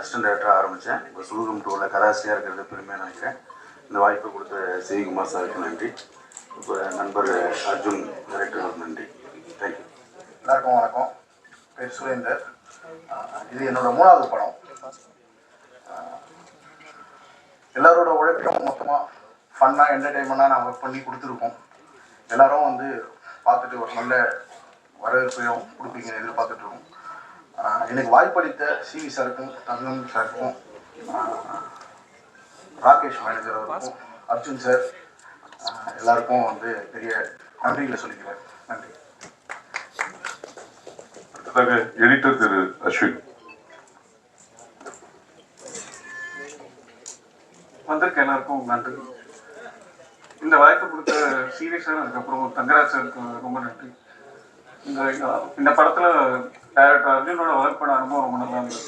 Assistant டைரக்டராக ஆரம்பித்தேன். இப்போ சுழுகம் டூவில் கதாசிரியாக இருக்கிறது பெருமையாக நினைக்கிறேன். இந்த வாய்ப்பை கொடுத்த சிவிகுமார் சாருக்கு நன்றி. இப்போ நண்பர் அர்ஜுன் டைரக்டருக்கு நன்றி. தேங்க்யூ. எல்லாருக்கும் வணக்கம். பேர் சுரேந்தர். இது என்னோட 3வது படம். எல்லாரோட உழைப்பும் மொத்தமாக ஃபன்னாக என்டர்டெயின்மெண்ட்டாக நான் ஒர்க் பண்ணி கொடுத்துருக்கோம். எல்லோரும் வந்து பார்த்துட்டு ஒரு நல்ல வரவேற்பையும் கொடுப்பீங்கன்னு எதிர்பார்த்துட்ருக்கோம். எனக்கு வாய்ப்பளித்த சிவி சாருக்கும் தங்கம் சாருக்கும், ராகேஷ் மேனேஜர் அவருக்கும், அர்ஜுன் சார் எல்லாருக்கும் வந்து பெரிய நன்றிகளை சொல்லிக்கிறேன். நன்றி. எடிட்டர் திரு அஸ்வின். வந்திருக்க எல்லாருக்கும் நன்றி. இந்த வாய்ப்பு கொடுத்த சிவி சார், அதுக்கப்புறம் தங்கராஜ் சாருக்கு ரொம்ப நன்றி. இந்த படத்தில் டைரக்டர் அர்ஜுனோட ஒர்க் பண்ண அனுபவம் ரொம்ப நல்லா இருந்தது.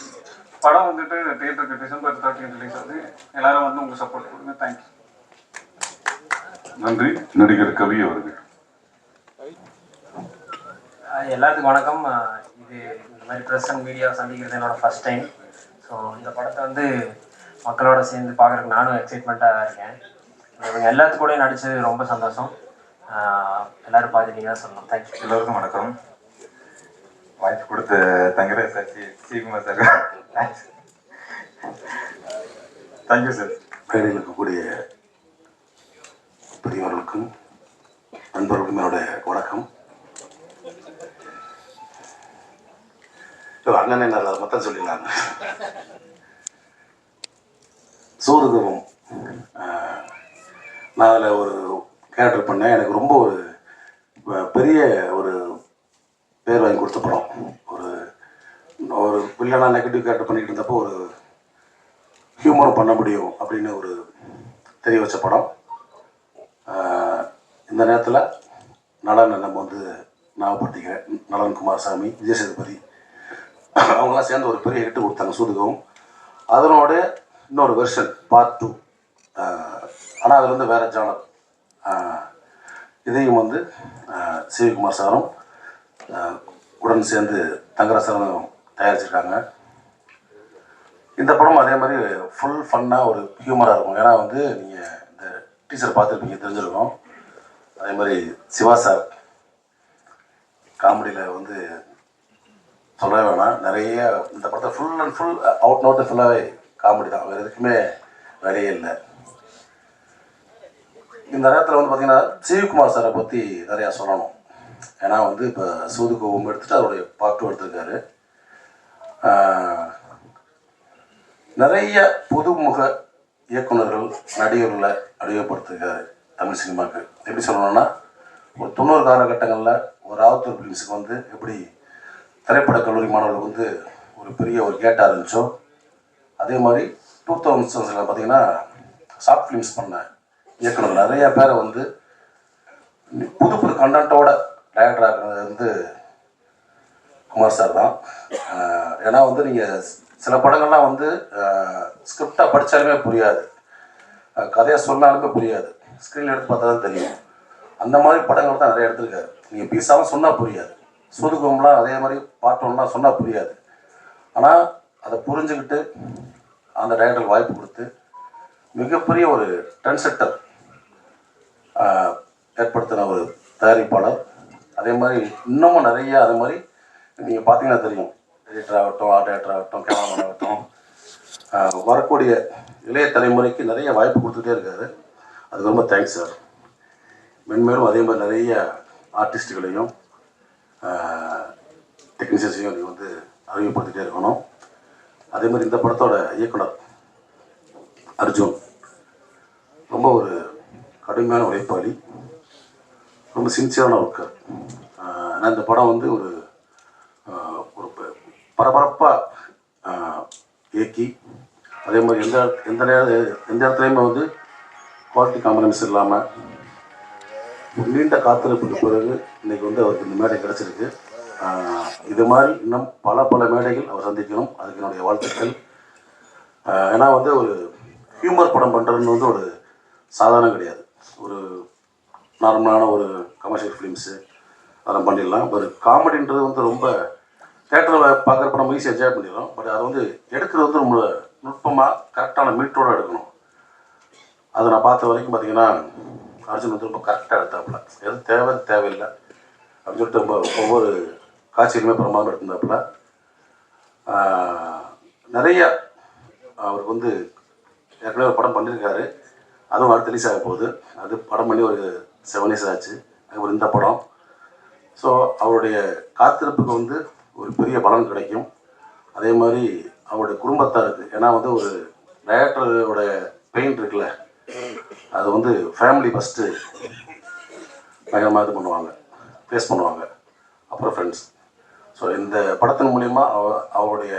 படம் வந்துட்டு தியேட்டருக்கு December 30 ரிலீஸ் ஆகுது. எல்லாரும் வந்து உங்கள் சப்போர்ட் கொடுங்க. தேங்க்யூ. நன்றி. நடிகர் கவி அவர்கள். எல்லாத்துக்கும் வணக்கம். இது இந்த மாதிரி ப்ரெஸ் அண்ட் மீடியா சந்திக்கிறது என்னோட ஃபர்ஸ்ட் டைம். ஸோ இந்த படத்தை வந்து மக்களோட சேர்ந்து பார்க்குறதுக்கு நானும் எக்ஸைட்மெண்ட்டாக இருக்கேன். இவங்க எல்லாத்துக்கூடயும் நடித்தது ரொம்ப சந்தோஷம். எல்லோரும் பார்த்துட்டீங்கன்னா சொல்லணும். தேங்க்யூ. எல்லோருக்கும் வணக்கம். வாய்ப்பு கொடுத்த Thangaraj sir, Sivakumar sir, thank you sir. மேடையில் இருக்கக்கூடிய பெரியவர்களுக்கும் நண்பர்களுக்கும் என்னோட வணக்கம். அண்ணனே நல்லா மொத்தம் சொல்லிடலாங்க. சூதுகவும் நான் அதில் ஒரு கேரக்டர் பண்ணேன். எனக்கு ரொம்ப ஒரு பெரிய ஒரு பேர் வாங்கி கொடுத்த படம். ஒரு வில்லனா நெகட்டிவ் கேரக்டர் பண்ணிக்கிட்டு இருந்தப்போ ஒரு ஹியூமரும் பண்ண முடியும் அப்படின்னு ஒரு தெரிய வச்ச படம். இந்த நேரத்தில் நலன் நம்ம வந்து ஞாபகப்படுத்திக்கிறேன். நலன் குமாரசாமி, விஜய் சேதுபதி அவங்களாம் சேர்ந்து ஒரு பெரிய ஹிட்டு கொடுத்தாங்க சூதுகவும். அதனோட இன்னொரு வெர்ஷன் பார்ட் 2. ஆனால் அதில் வந்து வேறு ஜானர். இதையும் வந்து சிவிகுமார் சாரும் உடன் சேர்ந்து தங்கராஜ் சாரும் தயாரிச்சிருக்காங்க. இந்த படம் அதே மாதிரி ஃபுல் ஃபன்னாக ஒரு ஹியூமராக இருக்கும். ஏன்னா வந்து நீங்கள் இந்த டீச்சர் பார்த்துருப்பீங்க, தெரிஞ்சிருக்கும். அதே மாதிரி சிவா சார் காமெடியில் வந்து சொல்ல வேணாம். நிறைய இந்த படத்தை full and full out note ஃபுல்லாகவே காமெடி தான். வேறு எதுக்குமே வேலையே இல்லை. இந்த நேரத்தில் வந்து பார்த்திங்கன்னா சிவிகுமார் சாரை பற்றி நிறையா சொல்லணும். ஏன்னா வந்து இப்போ சூதுகவும் எடுத்துகிட்டு அதோடைய பார்ட் 2 எடுத்திருக்காரு. நிறைய புதுமுக இயக்குநர்கள், நடிகர்களை அறிமுகப்படுத்திருக்காரு தமிழ் சினிமாவுக்கு. எப்படி சொல்லணும்னா, ஒரு 90 காலகட்டங்களில் ஒரு ஆவத்தூர் ஃபிலிம்ஸுக்கு வந்து எப்படி திரைப்பட கல்லூரி மாணவர்களுக்கு வந்து ஒரு பெரிய ஒரு கேட்டாக இருந்துச்சோ, அதே மாதிரி 2000s பார்த்திங்கன்னா ஷார்ட் ஃபிலிம்ஸ் பண்ண இயக்குநர்கள் நிறைய பேரை வந்து புது புது கண்டென்ட்டோட டைரக்டர் ஆகிறது வந்து குமார் சார் தான். ஏன்னா வந்து நீங்கள் சில படங்கள்லாம் வந்து ஸ்கிரிப்டாக படித்தாலுமே புரியாது, கதையாக சொன்னாலுமே புரியாது, ஸ்க்ரீனில் எடுத்து பார்த்தா தான் தெரியும். அந்த மாதிரி படங்கள் தான் நிறைய எடுத்திருக்காரு. நீங்கள் பீஸாகவும் சொன்னால் புரியாது. சூதுகம்லாம் அதே மாதிரி பார்ட் 1 சொன்னால் புரியாது. ஆனால் அதை புரிஞ்சுக்கிட்டு அந்த டைரக்டருக்கு வாய்ப்பு கொடுத்து மிகப்பெரிய ஒரு ட்ரெண்ட் செட்டர் ஏற்படுத்தின ஒரு தயாரிப்பாளர். அதே மாதிரி இன்னமும் நிறைய அதே மாதிரி நீங்கள் பார்த்தீங்கன்னா தெரியும், எடிட்டர் ஆகட்டும், ஆர்ட் டைரக்டர் ஆகட்டும், கேமராமேன் ஆகட்டும், வரக்கூடிய இளைய தலைமுறைக்கு நிறைய வாய்ப்பு கொடுத்துட்டே இருக்காரு. அதுக்கு ரொம்ப தேங்க்ஸ் சார். மென்மேலும் அதே மாதிரி நிறைய ஆர்டிஸ்ட்டுகளையும் டெக்னீஷியன்ஸையும் நீங்கள் வந்து அறிமுகப்படுத்திகிட்டே இருக்கணும். அதே மாதிரி இந்த படத்தோட இயக்குனர் அர்ஜுன் ரொம்ப ஒரு கடுமையான உழைப்பாளி, ரொம்ப சின்சியரான ஒர்க்கர். ஆனால் இந்த படம் வந்து ஒரு ஒரு பரபரப்பாக இயக்கி, அதே மாதிரி எந்த இடத்துலையுமே வந்து குவாலிட்டி காம்ப்ரமைஸ் இல்லாமல் நீண்ட காத்திருப்புக்கு பிறகு இன்றைக்கி வந்து அவருக்கு இந்த மேடை கிடச்சிருக்கு. இது மாதிரி இன்னும் பல மேடைகள் அவர் சந்திக்கணும். அதுக்கு என்னுடைய வாழ்த்துக்கள். ஏன்னா வந்து ஒரு ஹியூமர் படம் பண்ணுறதுன்னு வந்து ஒரு சாதாரணம் கிடையாது. ஒரு நார்மலான ஒரு கமர்ஷியல் ஃபிலிம்ஸு அதெல்லாம் பண்ணிடலாம். ஒரு காமெடின்றது வந்து ரொம்ப தேட்டரில் பார்க்குறப்ப நம்ம ஈஸியாக என்ஜாய் பண்ணிடுறோம். பட் அதை வந்து எடுக்கிறது வந்து ரொம்ப நுட்பமாக கரெக்டான மீட்டரோடு எடுக்கணும். அதை நான் பார்த்த வரைக்கும் பார்த்தீங்கன்னா அர்ஜுன் வந்து ரொம்ப கரெக்டாக எடுத்தாப்புல, எது தேவை தேவையில்லை அப்படின்னு சொல்லிட்டு ரொம்ப ஒவ்வொரு காட்சியிலுமே பிரமாதம் எடுத்திருந்தாப்புல. நிறைய அவருக்கு வந்து ஏற்கனவே ஒரு படம் பண்ணியிருக்காரு, அதுவும் அடுத்து ரிலீஸ் ஆக போகுது. அது படம் பண்ணி ஒரு 7 years ஆச்சு. அதுக்கப்புறம் இந்த படம். ஸோ அவருடைய காத்திருப்புக்கு வந்து ஒரு பெரிய பலன் கிடைக்கும். அதே மாதிரி அவருடைய குடும்பத்தாருக்கு, ஏன்னா வந்து ஒரு டைரக்டரோட பெயின் இருக்குல்ல, அது வந்து ஃபேமிலி ஃபஸ்ட்டு பயங்கரமாக இது பண்ணுவாங்க, ஃபேஸ் பண்ணுவாங்க, அப்புறம் ஃப்ரெண்ட்ஸ். ஸோ இந்த படத்தின் மூலிமா அவருடைய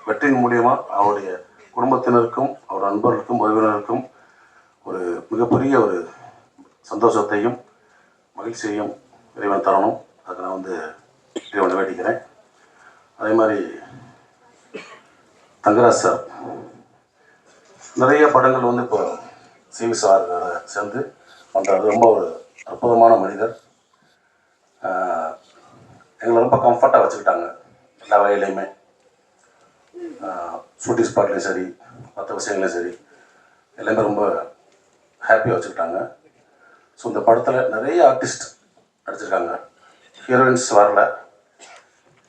வெற்றியின் மூலிமா அவருடைய குடும்பத்தினருக்கும் அவர் நண்பர்களுக்கும் உறவினருக்கும் ஒரு மிகப்பெரிய ஒரு சந்தோஷத்தையும் மகிழ்ச்சியையும் இறைவன் தரணும். அதை நான் வந்து இறைவனை வேண்டிக்கிறேன். அதே மாதிரி தங்கராஜ் சார் நிறைய படங்கள் வந்து இப்போ சிவி சார் சேர்ந்து பண்ணுறாரு. ரொம்ப ஒரு அற்புதமான மனிதர். எங்களை ரொம்ப கம்ஃபர்ட்டாக வச்சுக்கிட்டாங்க எல்லா வகையிலையுமே. ஷூட்டிங் ஸ்பாட்லேயும் சரி, மற்ற விஷயங்களையும் சரி, எல்லாமே ரொம்ப ஹாப்பியாக வச்சுக்கிட்டாங்க. ஸோ இந்த படத்தில் நிறைய ஆர்டிஸ்ட் நடிச்சிருக்காங்க. ஹீரோயின்ஸ் வரல,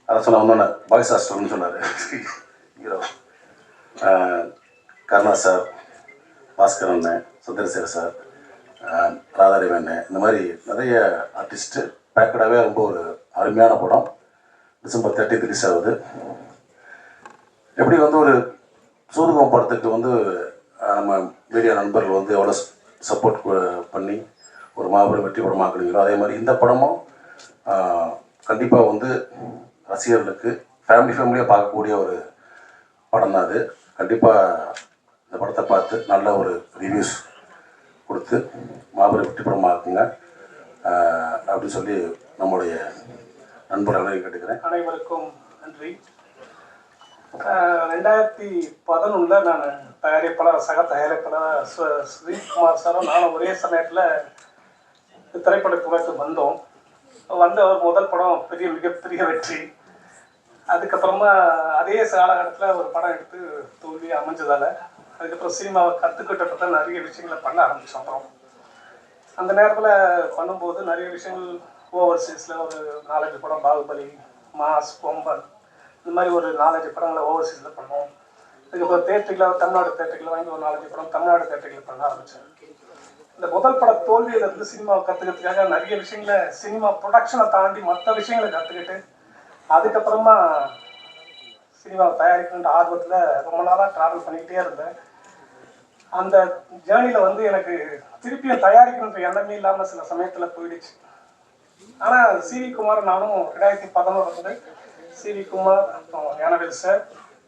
அதை சொன்ன வந்தோன்னே பாய்ஸ் ஹாஸ்டல்னு சொன்னார் ஹீரோ. கருணா சார், பாஸ்கர் அண்ணன், சுந்தரசேகர் சார், ராதாரவி அண்ணன், இந்த மாதிரி நிறைய ஆர்டிஸ்ட்டு பேக்கடாகவே ரொம்ப ஒரு அருமையான படம். December 30 ரிலீஸ் ஆகுது. எப்படி வந்து ஒரு சூதுகம் படத்துக்கு வந்து நம்ம மீடியா நண்பர்கள் வந்து எவ்வளோ சப்போர்ட் பண்ணி ஒரு மாபெரும் வெற்றி படமாக்குறீங்களோ, அதே மாதிரி இந்த படமும் கண்டிப்பாக வந்து ரசிகர்களுக்கு ஃபேமிலியாக பார்க்கக்கூடிய ஒரு படம் தான் அது. கண்டிப்பாக இந்த படத்தை பார்த்து நல்ல ஒரு ரிவ்யூஸ் கொடுத்து மாபெரும் வெற்றி படமாக்குங்க அப்படின்னு சொல்லி நம்முடைய நண்பர்களை கேட்டுக்கிறேன். அனைவருக்கும் நன்றி. 2011 நான் தயாரிப்பாளர், சக தயாரிப்பாளர் ஸ்ரீகுமார் சாரும் நானும் ஒரே சமயத்தில் திரைப்படத்துக்கு வந்தோம். வந்த ஒரு முதல் படம் மிகப்பெரிய வெற்றி. அதுக்கப்புறமா அதே காலகட்டத்தில் ஒரு படம் எடுத்து தோல்வி அமைஞ்சதால் அதுக்கப்புறம் சினிமாவை கற்றுக்கிட்டப்ப நிறைய விஷயங்களை பண்ண ஆரம்பித்தோம். அப்புறம் அந்த நேரத்தில் பண்ணும்போது நிறைய விஷயங்கள் ஓவர்சீஸில் ஒரு 4-5 படம், பாகுபலி, மாஸ், பொம்பன், இந்த மாதிரி ஒரு 4-5 படங்களை ஓவர்சீஸில் பண்ணோம். அதுக்கப்புறம் தேட்டரில், தமிழ்நாடு தேட்டரில் வாங்கி ஒரு 4-5 படம் தமிழ்நாடு தேட்டரில் பண்ண ஆரம்பித்தேன். இந்த முதல் பட தோல்வியிலிருந்து சினிமாவை கற்றுக்கிறதுக்காக நிறைய விஷயங்களை, சினிமா ப்ரொடக்ஷனை தாண்டி மற்ற விஷயங்களை கற்றுக்கிட்டு அதுக்கப்புறமா சினிமாவை தயாரிக்கின்ற ஆர்வத்தில் ரொம்ப நாளாக ட்ராவல் பண்ணிக்கிட்டே இருந்தேன். அந்த ஜேர்னியில் வந்து எனக்கு திருப்பியும் தயாரிக்கின்ற எண்ணமே இல்லாமல் சில சமயத்தில் போயிடுச்சு. ஆனால் சிவி குமார் நானும் 2011 வந்து சிவி குமார், அப்புறம் ஞானவேல் சார்,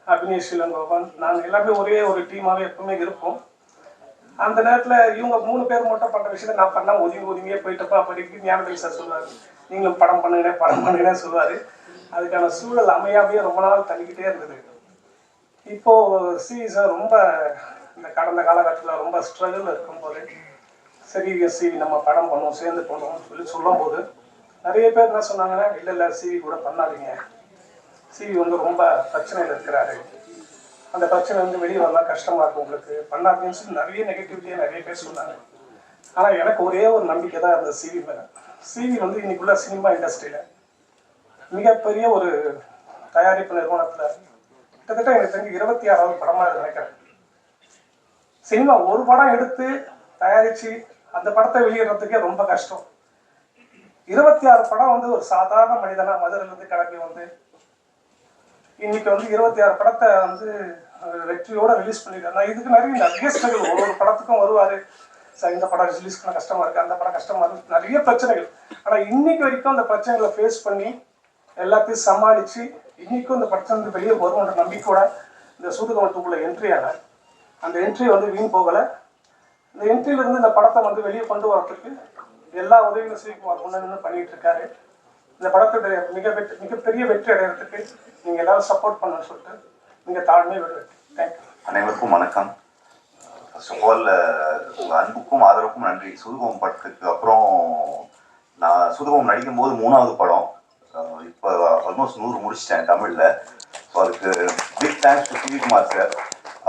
அபினேஷ் இளங்கோவன், நாங்கள் எல்லாமே ஒரே ஒரு டீமாகவே எப்பவுமே இருப்போம். அந்த நேரத்தில் இவங்க 3 பேர் மட்டும் பண்ணுற விஷயத்தை நான் பண்ணால் ஒதுங்கியே போயிட்டப்பா. அப்படி ஞானவேல் சார் சொல்லுவார், நீங்களும் படம் பண்ணுங்கன்னு சொல்லுவார். அதுக்கான சூழல் அமையாமையே ரொம்ப நாள் தள்ளிக்கிட்டே இருந்தது. இப்போது சிவி சார் ரொம்ப இந்த கடந்த காலகட்டத்தில் ரொம்ப ஸ்ட்ரகிள் இருக்கும்போது, சரி சிவி நம்ம படம் பண்ணுவோம், சேர்ந்து பண்ணுவோம்னு சொல்லும்போது நிறைய பேர் என்ன சொன்னாங்கன்னா, இல்லை சிவி கூட பண்ணாதீங்க, சிவி வந்து ரொம்ப பிரச்சனையில் இருக்கிறாரு, அந்த பிரச்சனை வந்து வெளியே வந்தால் கஷ்டமாக இருக்கும் உங்களுக்கு, பண்ணாதீங்கன்னு சொல்லி நிறைய நெகட்டிவிட்டியாக நிறைய பேர் சொன்னாங்க. ஆனால் எனக்கு ஒரே ஒரு நம்பிக்கை தான் இருந்தது சிவி மேலே. சிவி வந்து இன்னைக்குள்ள சினிமா இண்டஸ்ட்ரியில் மிகப்பெரிய ஒரு தயாரிப்பு நிறுவனத்தில் கிட்டத்தட்ட எனக்கு தெரிஞ்சு 26வது படமாக நினைக்கிறேன். சினிமா ஒரு படம் எடுத்து தயாரித்து அந்த படத்தை வெளியிடுறதுக்கே ரொம்ப கஷ்டம். 26 படம் வந்து ஒரு சாதாரண மனிதனா மதுரையிலேருந்து கிளம்பி வந்து இன்னைக்கு வந்து 26 படத்தை வந்து வெற்றியோட ரிலீஸ் பண்ணிருக்காரு. இதுக்கு நிறைய ஸ்ட்ரகிள், ஒரு படத்துக்கும் வருவார், சார் இந்த படம் ரிலீஸ் பண்ண கஷ்டமா இருக்கு, அந்த படம் கஷ்டமா இருக்கு, நிறைய பிரச்சனைகள். ஆனால் இன்னைக்கு வரைக்கும் அந்த பிரச்சனைகளை ஃபேஸ் பண்ணி எல்லாத்தையும் சமாளித்து இன்னைக்கும் இந்த பிரச்சனை வெளியே வரும்ன்ற நம்பிக்கையோட இந்த சூதுகமத்துக்குள்ள என்ட்ரி ஆன அந்த என்ட்ரி வந்து வீண் போகலை. இந்த என்ட்ரியிலிருந்து இந்த படத்தை வந்து வெளியே கொண்டு வரத்துக்கு எல்லா உதவிகளும் ஸ்ரீகுமார் முன்னே பண்ணிட்டு இருக்காரு. இந்த படத்துடைய மிகப்பெரிய வெற்றி அடைகிறதுக்கு நீங்கள் எல்லாரும் சப்போர்ட் பண்ணணும்னு சொல்லிட்டு நீங்கள் தாழ்மையை விடுவேன். தேங்க்யூ. அனைவருக்கும் வணக்கம். ஃபர்ஸ்ட் ஆஃப் ஆல் உங்கள் அன்புக்கும் ஆதரவுக்கும் நன்றி. சூதுகம் படத்துக்கு அப்புறம் நான் சூதுகம் நடிக்கும் போது 3வது படம். இப்போ ஆல்மோஸ்ட் 100 முடிச்சிட்டேன் தமிழில். ஸோ அதுக்கு big thanks to Sivakumar sir.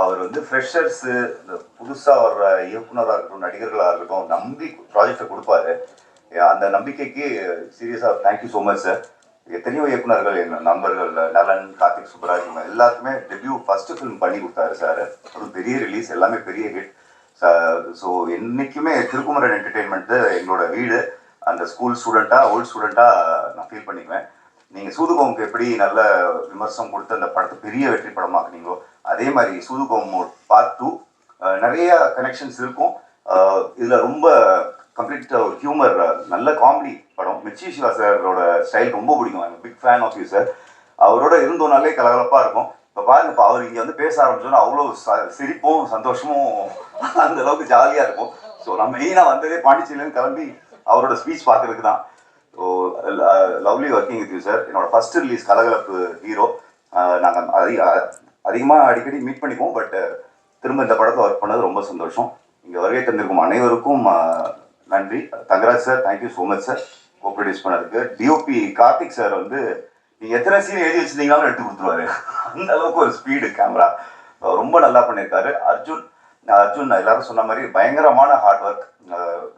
அவர் வந்து ஃப்ரெஷர்ஸு, இந்த புதுசாக வர்ற இயக்குனராக இருக்கட்டும், நடிகர்களாக இருக்கட்டும், நம்பி ப்ராஜெக்டை கொடுப்பாரு. அந்த நம்பிக்கைக்கு சீரியஸாக தேங்க்யூ ஸோ மச் சார். எத்தனையோ இயக்குனர்கள், என் நண்பர்கள் நலன், கார்த்திக் சுப்ராஜ், எல்லாத்துக்குமே டெபியூ ஃபஸ்ட்டு ஃபிலிம் பண்ணி கொடுத்தாரு சார். ஒரு பெரிய ரிலீஸ், எல்லாமே பெரிய ஹிட். ஸோ என்றைக்குமே திருக்குமரன் என்டர்டெயின்மெண்ட்டு எங்களோட வீடு. அந்த ஸ்கூல் ஸ்டூடெண்ட்டாக, ஓல்டு ஸ்டூடெண்ட்டாக நான் ஃபீல் பண்ணிக்குவேன். நீங்கள் சூதுகோமுக்கு எப்படி நல்ல விமர்சனம் கொடுத்து அந்த படத்தை பெரிய வெற்றி படமாக்குனீங்களோ, அதே மாதிரி சூதுகோம் பார்ட் 2 நிறைய கனெக்ஷன்ஸ் இருக்கும். இதில் ரொம்ப கம்ப்ளீட் ஒரு ஹியூமர், நல்ல காமெடி படம். மிர்ச்சி சிவா சாரோட ஸ்டைல் ரொம்ப பிடிக்கும். I'm big fan of you sir. அவரோட இருந்தோனாலே கலகலப்பாக இருக்கும். இப்போ பாருங்க, இப்போ அவர் இங்கே வந்து பேச ஆரம்பிச்சோன்னா அவ்வளோ சிரிப்பும் சந்தோஷமும் அந்த அளவுக்கு ஜாலியாக இருக்கும். ஸோ நான் மெயினாக வந்ததே பாண்டிச்சேரியிலேருந்து கிளம்பி அவரோட ஸ்பீச் பார்க்கறதுக்கு தான். So lovely working with you sir. என்னோட ஃபர்ஸ்ட் ரிலீஸ் கலகலப்பு ஹீரோ. நாங்கள் அதிகமாக அடிக்கடி மீட் பண்ணிப்போம். பட் திரும்ப இந்த படத்தில் ஒர்க் பண்ணது ரொம்ப சந்தோஷம். இங்கே வருகை தந்திருக்கும் அனைவருக்கும் நன்றி. Thangaraj sir, thank you so much sir கோ ப்ரொடியூஸ் பண்ணதுக்கு. டிஓபி கார்த்திக் சார் வந்து நீங்கள் எத்தனை சீன் எழுதி வச்சிருந்தீங்கனாலும் எடுத்து கொடுத்துருவாரு. அந்த அளவுக்கு ஒரு ஸ்பீடு கேமரா, ரொம்ப நல்லா பண்ணியிருக்காரு. அர்ஜுன் எல்லாரும் சொன்ன மாதிரி பயங்கரமான ஹார்ட் ஒர்க்,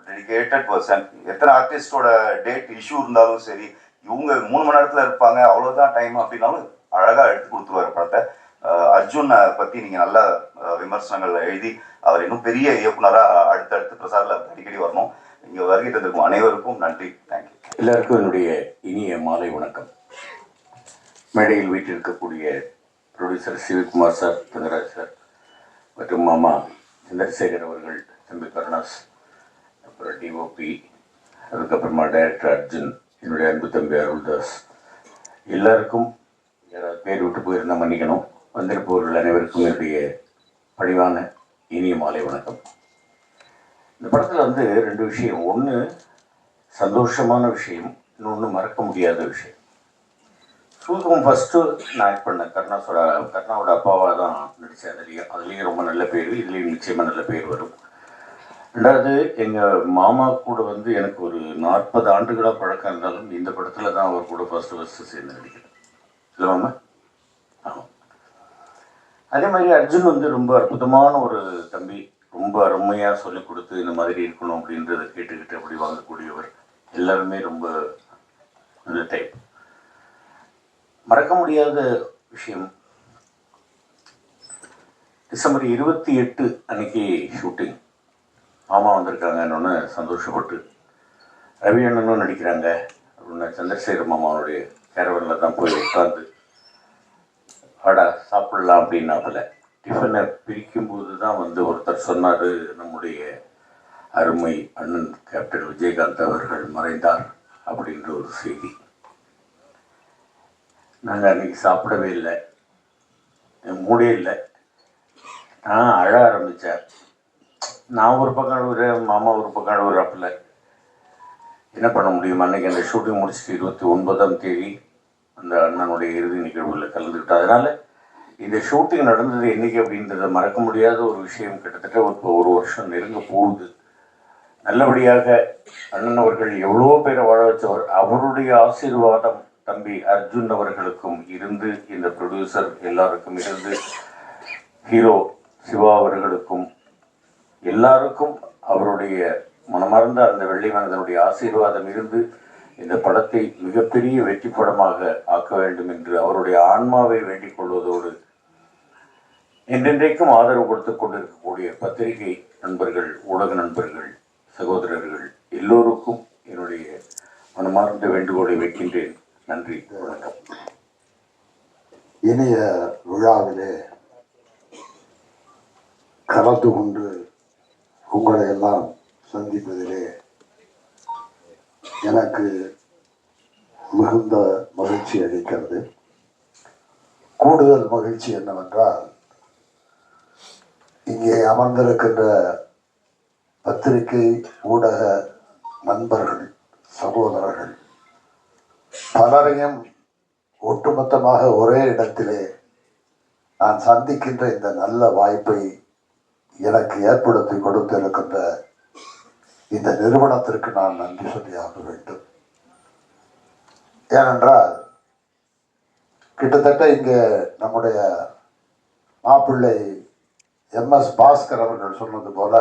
டெடிகேட்டட் பர்சன். எத்தனை ஆர்டிஸ்டோட டேட் இஷ்யூ இருந்தாலும் சரி, இவங்க 3 மணி நேரத்தில் இருப்பாங்க, அவ்வளோதான் டைம் அப்படின்னாலும் அழகாக எடுத்து கொடுத்துருவாரு படத்தை. அர்ஜுனை பற்றி நீங்கள் நல்ல விமர்சனங்கள் எழுதி அவர் இன்னும் பெரிய இயக்குனராக அடுத்தடுத்து பிரசாரில் அடிக்கடி வரணும். இங்கே வருகை தந்திருக்கும் அனைவருக்கும் நன்றி. தேங்க்யூ. எல்லாருக்கும் என்னுடைய இனிய மாலை வணக்கம். மேடையில் வீட்டிருக்கக்கூடிய producer Sivakumar sir, Thangaraj sir மற்றும் மாமா சந்திரசேகர் அவர்கள், தம்பி கருணாஸ், அப்புறம் டிஓபி, அதுக்கப்புறமா டைரக்டர் அர்ஜுன், என்னுடைய அன்பு தம்பி அருள்தாஸ், எல்லாருக்கும் யாராவது பேர் விட்டு போயிருந்தால் மன்னிக்கணும். வந்திருப்பவர்கள் அனைவருக்கும் என்னுடைய பணிவான இனிய மாலை வணக்கம். இந்த படத்தில் வந்து 2 விஷயம். ஒன்று சந்தோஷமான விஷயம், இன்னொன்று மறக்க முடியாத விஷயம். சூதுகம் ஃபஸ்ட்டு நான் ஆக்ட் பண்ணேன். கருணாவோட அப்பாவாக தான் நடித்தேன். அதுலேயும் ரொம்ப நல்ல பேர், இதுலேயும் நிச்சயமாக நல்ல பேர் வரும். 2வது, எங்கள் மாமா கூட வந்து எனக்கு ஒரு 40 ஆண்டுகளாக பழக்கம் இருந்தாலும் இந்த படத்தில் தான் அவர் கூட ஃபஸ்ட்டு சேர்ந்து நடிக்கிறேன். இல்லை மாமா? ஆமாம். அதே மாதிரி அர்ஜுன் வந்து ரொம்ப அற்புதமான ஒரு தம்பி. ரொம்ப அருமையாக சொல்லிக் கொடுத்து இந்த மாதிரி இருக்கணும் அப்படின்றத கேட்டுக்கிட்டு அப்படி வாங்கக்கூடியவர். எல்லாருமே ரொம்ப நல்ல டைப். மறக்க முடியாத விஷயம், டிசம்பர் 28 அன்னைக்கு ஷூட்டிங். மாமா வந்திருக்காங்கன்னு சந்தோஷப்பட்டு, ரவி அண்ணனும் நடிக்கிறாங்க அப்படின்னு சந்திரசேகர் மாமாவுடைய கேரவனில் தான் போய் உட்காந்து வாடா சாப்பிட்லாம் அப்படின்னாப்புல. டிஃபனை பிரிக்கும்போது தான் வந்து ஒருத்தர் சொன்னார், நம்முடைய அருமை அண்ணன் கேப்டன் விஜயகாந்த் அவர்கள் மறைந்தார் அப்படின்ற ஒரு செய்தி. நாங்கள் அன்றைக்கி சாப்பிடவே இல்லை, மூடே இல்லை. நான் அழ ஆரம்பித்தேன். நான் ஒரு பக்கம் அழுவுறேன், மாமா ஒரு பக்கம் அழுவுறாப்புல. என்ன பண்ண முடியும்? அன்றைக்கி அந்த ஷூட்டிங் முடிச்சுட்டு 29ஆம் தேதி அந்த அண்ணனுடைய இறுதி நிகழ்வுகளில் கலந்துக்கிட்டோம். அதனால் இந்த ஷூட்டிங் நடந்தது என்றைக்கு அப்படின்றத மறக்க முடியாத ஒரு விஷயம். கிட்டத்தட்ட ஒரு வருஷம் நெருங்க போகுது. நல்லபடியாக அண்ணன் அவர்கள் எவ்வளோ பேரை வாழ வச்சவர். அவருடைய ஆசீர்வாதம் தம்பி அர்ஜுன் அவர்களுக்கும் இருந்து, இந்த ப்ரொடியூசர் எல்லாருக்கும் இருந்து, ஹீரோ சிவா அவர்களுக்கும் எல்லாருக்கும் அவருடைய மனமார்ந்த அந்த வெள்ளை மனிதனுடைய ஆசீர்வாதம் இருந்து இந்த படத்தை மிகப்பெரிய வெற்றி படமாக ஆக்க வேண்டும் என்று அவருடைய ஆன்மாவை வேண்டிக் கொள்வதோடு, என்றென்றைக்கும் ஆதரவு கொடுத்து கொண்டிருக்கக்கூடிய பத்திரிகை நண்பர்கள், ஊடக நண்பர்கள், சகோதரர்கள் எல்லோருக்கும் என்னுடைய மனமார்ந்த வேண்டுகோளை வைக்கின்றேன். நன்றி, வணக்கம். இனிய விழாவிலே கலந்து கொண்டு உங்களை எல்லாம் சந்திப்பதிலே எனக்கு மிகுந்த மகிழ்ச்சி அளிக்கிறது. கூடுதல் மகிழ்ச்சி என்னவென்றால், இங்கே அமர்ந்திருக்கின்ற பத்திரிகை ஊடக நண்பர்கள், சகோதரர்கள் பலரையும் ஒட்டுமொத்தமாக ஒரே இடத்திலே நான் சந்திக்கின்ற இந்த நல்ல வாய்ப்பை எனக்கு ஏற்படுத்தி கொடுத்திருக்கின்ற இந்த நிறுவனத்திற்கு நான் நன்றி சொல்லியாக வேண்டும். ஏனென்றால் கிட்டத்தட்ட இங்கே நம்முடைய மாப்பிள்ளை MS பாஸ்கர் அவர்கள் சொன்னது போல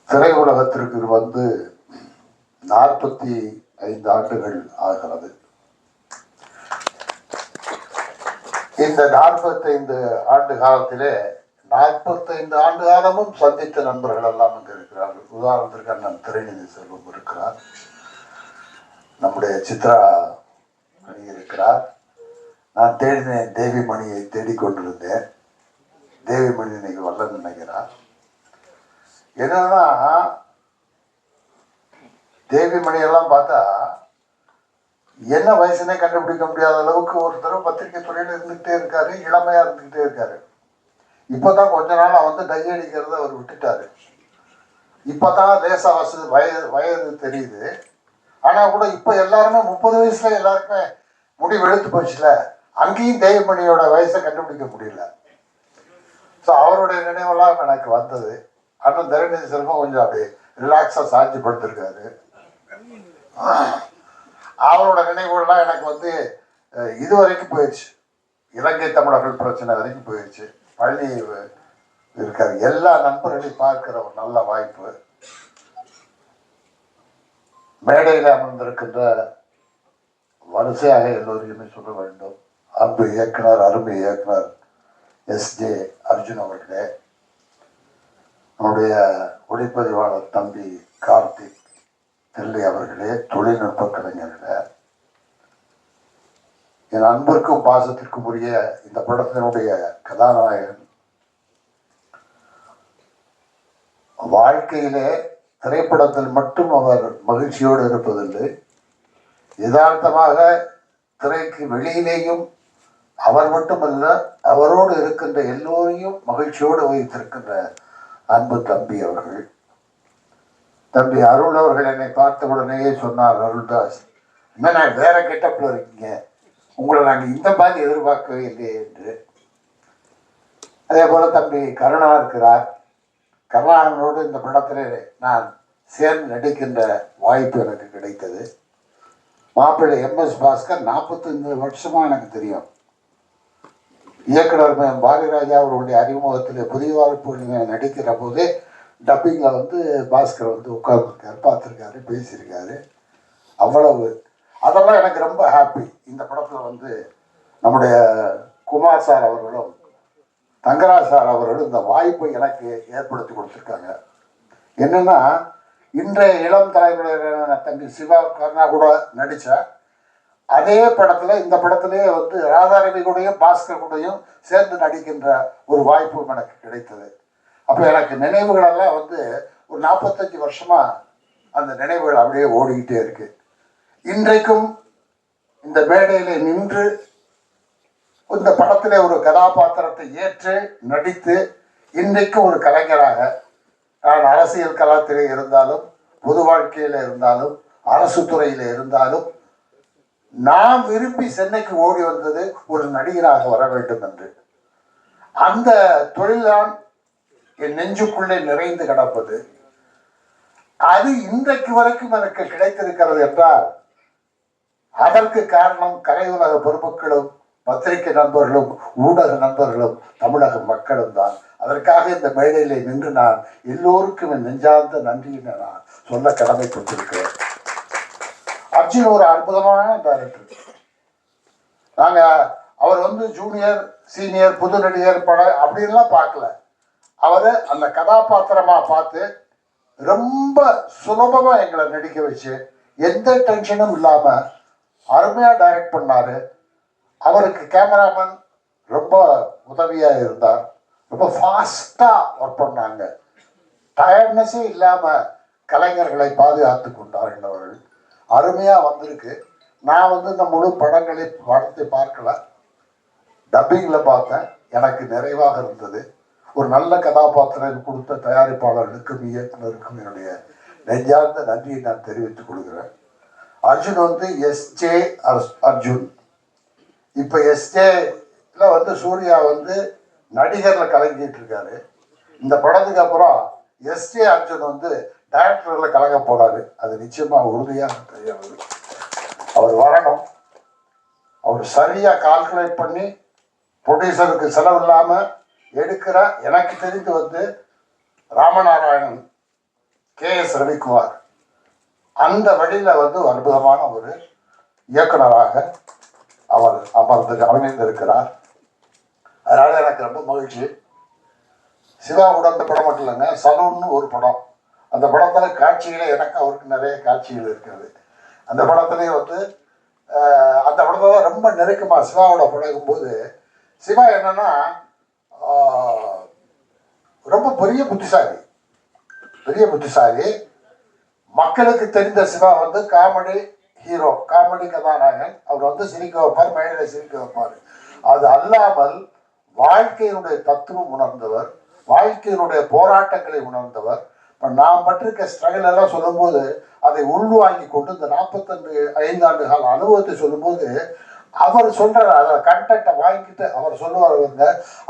திரையுலகத்திற்கு வந்து 45 ஆண்டுகள் ஆகிறது. இந்த 45 ஆண்டு காலத்திலே 45 ஆண்டு காலமும் சந்தித்த நண்பர்கள் எல்லாம் இங்கு இருக்கிறார்கள். உதாரணத்திற்கு அண்ணன் திரைநிதி செல்வம் இருக்கிறார், நம்முடைய சித்ரா மணி இருக்கிறார். நான் தேடினேன், தேவி மணியை தேடிக்கொண்டிருந்தேன். தேவி மணி இன்னைக்கு வரலன்னு நினைக்கிறார். என்னன்னா தேவி மணியெல்லாம் பார்த்தா என்ன வயசுனே கண்டுபிடிக்க முடியாத அளவுக்கு ஒருத்தர் பத்திரிகை துறையில் இருந்துகிட்டே இருக்காரு, இளமையா இருந்துகிட்டே இருக்காரு. இப்போதான் கொஞ்ச நாள் வந்து டை அடிக்கிறத அவர் விட்டுட்டாரு. இப்போதான் லேசா வயது தெரியுது. ஆனா கூட இப்போ எல்லாருமே 30 வயசுல எல்லாருக்குமே முடி வெளுத்து போச்சுல, அங்கேயும் தேவிமணியோட வயசை கண்டுபிடிக்க முடியல. ஸோ அவருடைய நினைவெல்லாம் எனக்கு வந்தது. அண்ணன் தரணிதி செல்வம் கொஞ்சம் அப்படி ரிலாக்ஸா சாட்சி படுத்திருக்காரு. அவரோட நினைவுகள்லாம் எனக்கு வந்து இது வரைக்கும் போயிடுச்சு, இலங்கை தமிழர்கள் பிரச்சனை வரைக்கும் போயிடுச்சு. பழனி இருக்காரு, எல்லா நண்பர்களையும் பார்க்கிற ஒரு நல்ல வாய்ப்பு. மேடையில் அமர்ந்திருக்கின்ற வரிசையாக எல்லோரையுமே சொல்ல வேண்டும். அன்பு இயக்குனர், அருமை இயக்குனர் SJ அர்ஜுன் அவர்களே, நம்முடைய ஒளிப்பதிவாளர் தம்பி கார்த்திக் தில்லை அவர்களே, தொழில்நுட்ப கலைஞர்களே, என் அன்பிற்கும் பாசத்திற்கும் உரிய இந்த படத்தினுடைய கதாநாயகன் வாழ்க்கையிலே திரைப்படத்தில் மட்டும் அவர் மகிழ்ச்சியோடு இருப்பதில்லை, யதார்த்தமாக திரைக்கு வெளியிலேயும் அவர் மட்டுமல்ல, அவரோடு இருக்கின்ற எல்லோரையும் மகிழ்ச்சியோடு வைத்திருக்கின்ற அன்பு தம்பி அவர்கள். தம்பி அருள் அவர்கள் என்னை பார்த்த உடனேயே சொன்னார், அருள்தாஸ் என்ன வேற கெட்டப்ல இருக்கீங்க, உங்களை நாங்கள் இந்த மாதிரி எதிர்பார்க்கவே இல்லையே என்று. அதே போல தம்பி கருணா இருக்கிறார். கருணாகரனோடு இந்த படத்திலே நான் சேர்ந்து நடிக்கின்ற வாய்ப்பு எனக்கு கிடைத்தது. மாப்பிள்ளை MS பாஸ்கர் 45 வருஷமா எனக்கு தெரியும். இயக்குனர் பாரதிராஜா அவர்களுடைய அறிமுகத்தில் புதிய வாய்ப்புகளில் நடிக்கிற போதே டப்பிங்கில் வந்து பாஸ்கர் வந்து உட்கார்ந்துருக்காரு, பார்த்துருக்காரு, பேசியிருக்காரு. அவ்வளவு அதெல்லாம் எனக்கு ரொம்ப ஹாப்பி. இந்த படத்தில் வந்து நம்முடைய குமார் சார் அவர்களும் தங்கராஜ் சார் அவர்களும் இந்த வாய்ப்பை எனக்கு ஏற்படுத்தி கொடுத்துருக்காங்க. என்னன்னா இன்றைய இளம் தலைமுறையின தம்பி சிவா கருணா கூட நடித்த அதே படத்தில் இந்த படத்திலே வந்து ராதாரவி கூடயும் பாஸ்கர் கூடயும் சேர்ந்து நடிக்கின்ற ஒரு வாய்ப்பும் எனக்கு கிடைத்தது. அப்போ எனக்கு நினைவுகளெல்லாம் வந்து ஒரு 45 வருஷமா அந்த நினைவுகள் அப்படியே ஓடிக்கிட்டே இருக்கு. இன்றைக்கும் இந்த மேடையிலே நின்று இந்த படத்திலே ஒரு கதாபாத்திரத்தை ஏற்று நடித்து இன்றைக்கும் ஒரு கலைஞராக நான் அரசியல் களத்திலே இருந்தாலும், பொது வாழ்க்கையில் இருந்தாலும், அரசு துறையில் இருந்தாலும் நான் விரும்பி சென்னைக்கு ஓடி வந்தது ஒரு நடிகராக வர வேண்டும் என்று. அந்த தொழில்தான் என் நெஞ்சுக்குள்ளே நிறைந்து கிடப்பது. அது இன்றைக்கு வரைக்கும் எனக்கு கிடைத்திருக்கிறது என்றால் அதற்கு காரணம் கலையுலக பொறுப்புகளும், பத்திரிகை நண்பர்களும், ஊடக நண்பர்களும், தமிழக மக்களும் தான். அதற்காக இந்த மேடையிலே நின்று நான் எல்லோருக்கும் என் நெஞ்சார்ந்த நன்றியினை நான் சொல்ல கடமைப்பட்டிருக்கிறேன். அர்ஜுன் ஒரு அற்புதமான டைரக்டர். அவர் வந்து ஜூனியர், சீனியர், புது நடிகர் படம் அப்படின்லாம் பார்க்கல. அவரை அந்த கதாபாத்திரமா பார்த்து ரொம்ப சுலபமா எங்களை நடிக்க வச்சு எந்த டென்ஷனும் இல்லாம அருமையா டைரக்ட் பண்ணாரு. அவருக்கு கேமராமேன் ரொம்ப உதவியா இருந்தார். ரொம்ப ஃபாஸ்டா ஒர்க் பண்ணாங்க. டயர்ட்னஸே இல்லாம கலைஞர்களை பாதுகாத்து கொண்டார்கள் அவர்கள். அருமையா வந்திருக்கு. நான் வந்து இந்த முழு படத்தை பார்க்கல, டப்பிங்ல பார்த்தேன். எனக்கு நிறைவாக இருந்தது. ஒரு நல்ல கதாபாத்திரம் கொடுத்த தயாரிப்பாளர்களுக்கும் இயக்குனருக்கும் என்னுடைய நெஞ்சார்ந்த நன்றியை நான் தெரிவித்துக் கொள்கிறேன். அர்ஜுன் வந்து SJ அர்ஜுன். இப்ப SJல வந்து சூர்யா வந்து நடிகர்ல கலங்கிட்டு இருக்காரு. இந்த படத்துக்கு அப்புறம் SJ அர்ஜுன் வந்து டைரக்டர்ல கலங்க போறாரு. அது நிச்சயமா உறுதியாக தெரியாது. அவர் வரணும். அவர் சரியாக கால்குலேட் பண்ணி ப்ரொடியூசருக்கு செலவு இல்லாமல் எடுக்கிற எனக்கு தெரிந்து வந்து ராமநாராயணன், KS ரவிக்குமார் அந்த வழியில் வந்து அற்புதமான ஒரு இயக்குனராக அவர் அமைந்திருக்கிறார். அதனால் எனக்கு ரொம்ப மகிழ்ச்சி. சிவாவோட அந்த படம் மட்டும் இல்லைங்க, சலூன்னு ஒரு படம். அந்த படத்தில் காட்சிகளே எனக்கு அவருக்கு நிறைய காட்சிகள் இருக்கிறது. அந்த படத்துலேயும் வந்து அந்த படத்தை தான் ரொம்ப நெருக்கமாக சிவாவோட பழகும்போது சிவா என்னன்னா ரொம்ப பெரிய புத்திசாலி. மக்களுக்கு தெரிந்த சிவா வந்து காமெடி ஹீரோ, காமெடி கதாநாயகன். அவர் வந்து சிரிக்க வைப்பார், மேடையில் சிரிக்க வைப்பார். அது அல்லாமல் வாழ்க்கையினுடைய தத்துவம் உணர்ந்தவர், வாழ்க்கையினுடைய போராட்டங்களை உணர்ந்தவர். இப்போ நாம் பற்றிருக்க ஸ்ட்ரகிள் எல்லாம் சொல்லும்போது அதை உள்வாங்கி கொண்டு இந்த 45 ஆண்டு கால அனுபவத்தை சொல்லும்போது அவர் சொல்கிற அதை கண்டெக்டை வாங்கிட்டு அவர் சொல்லுவாருங்க,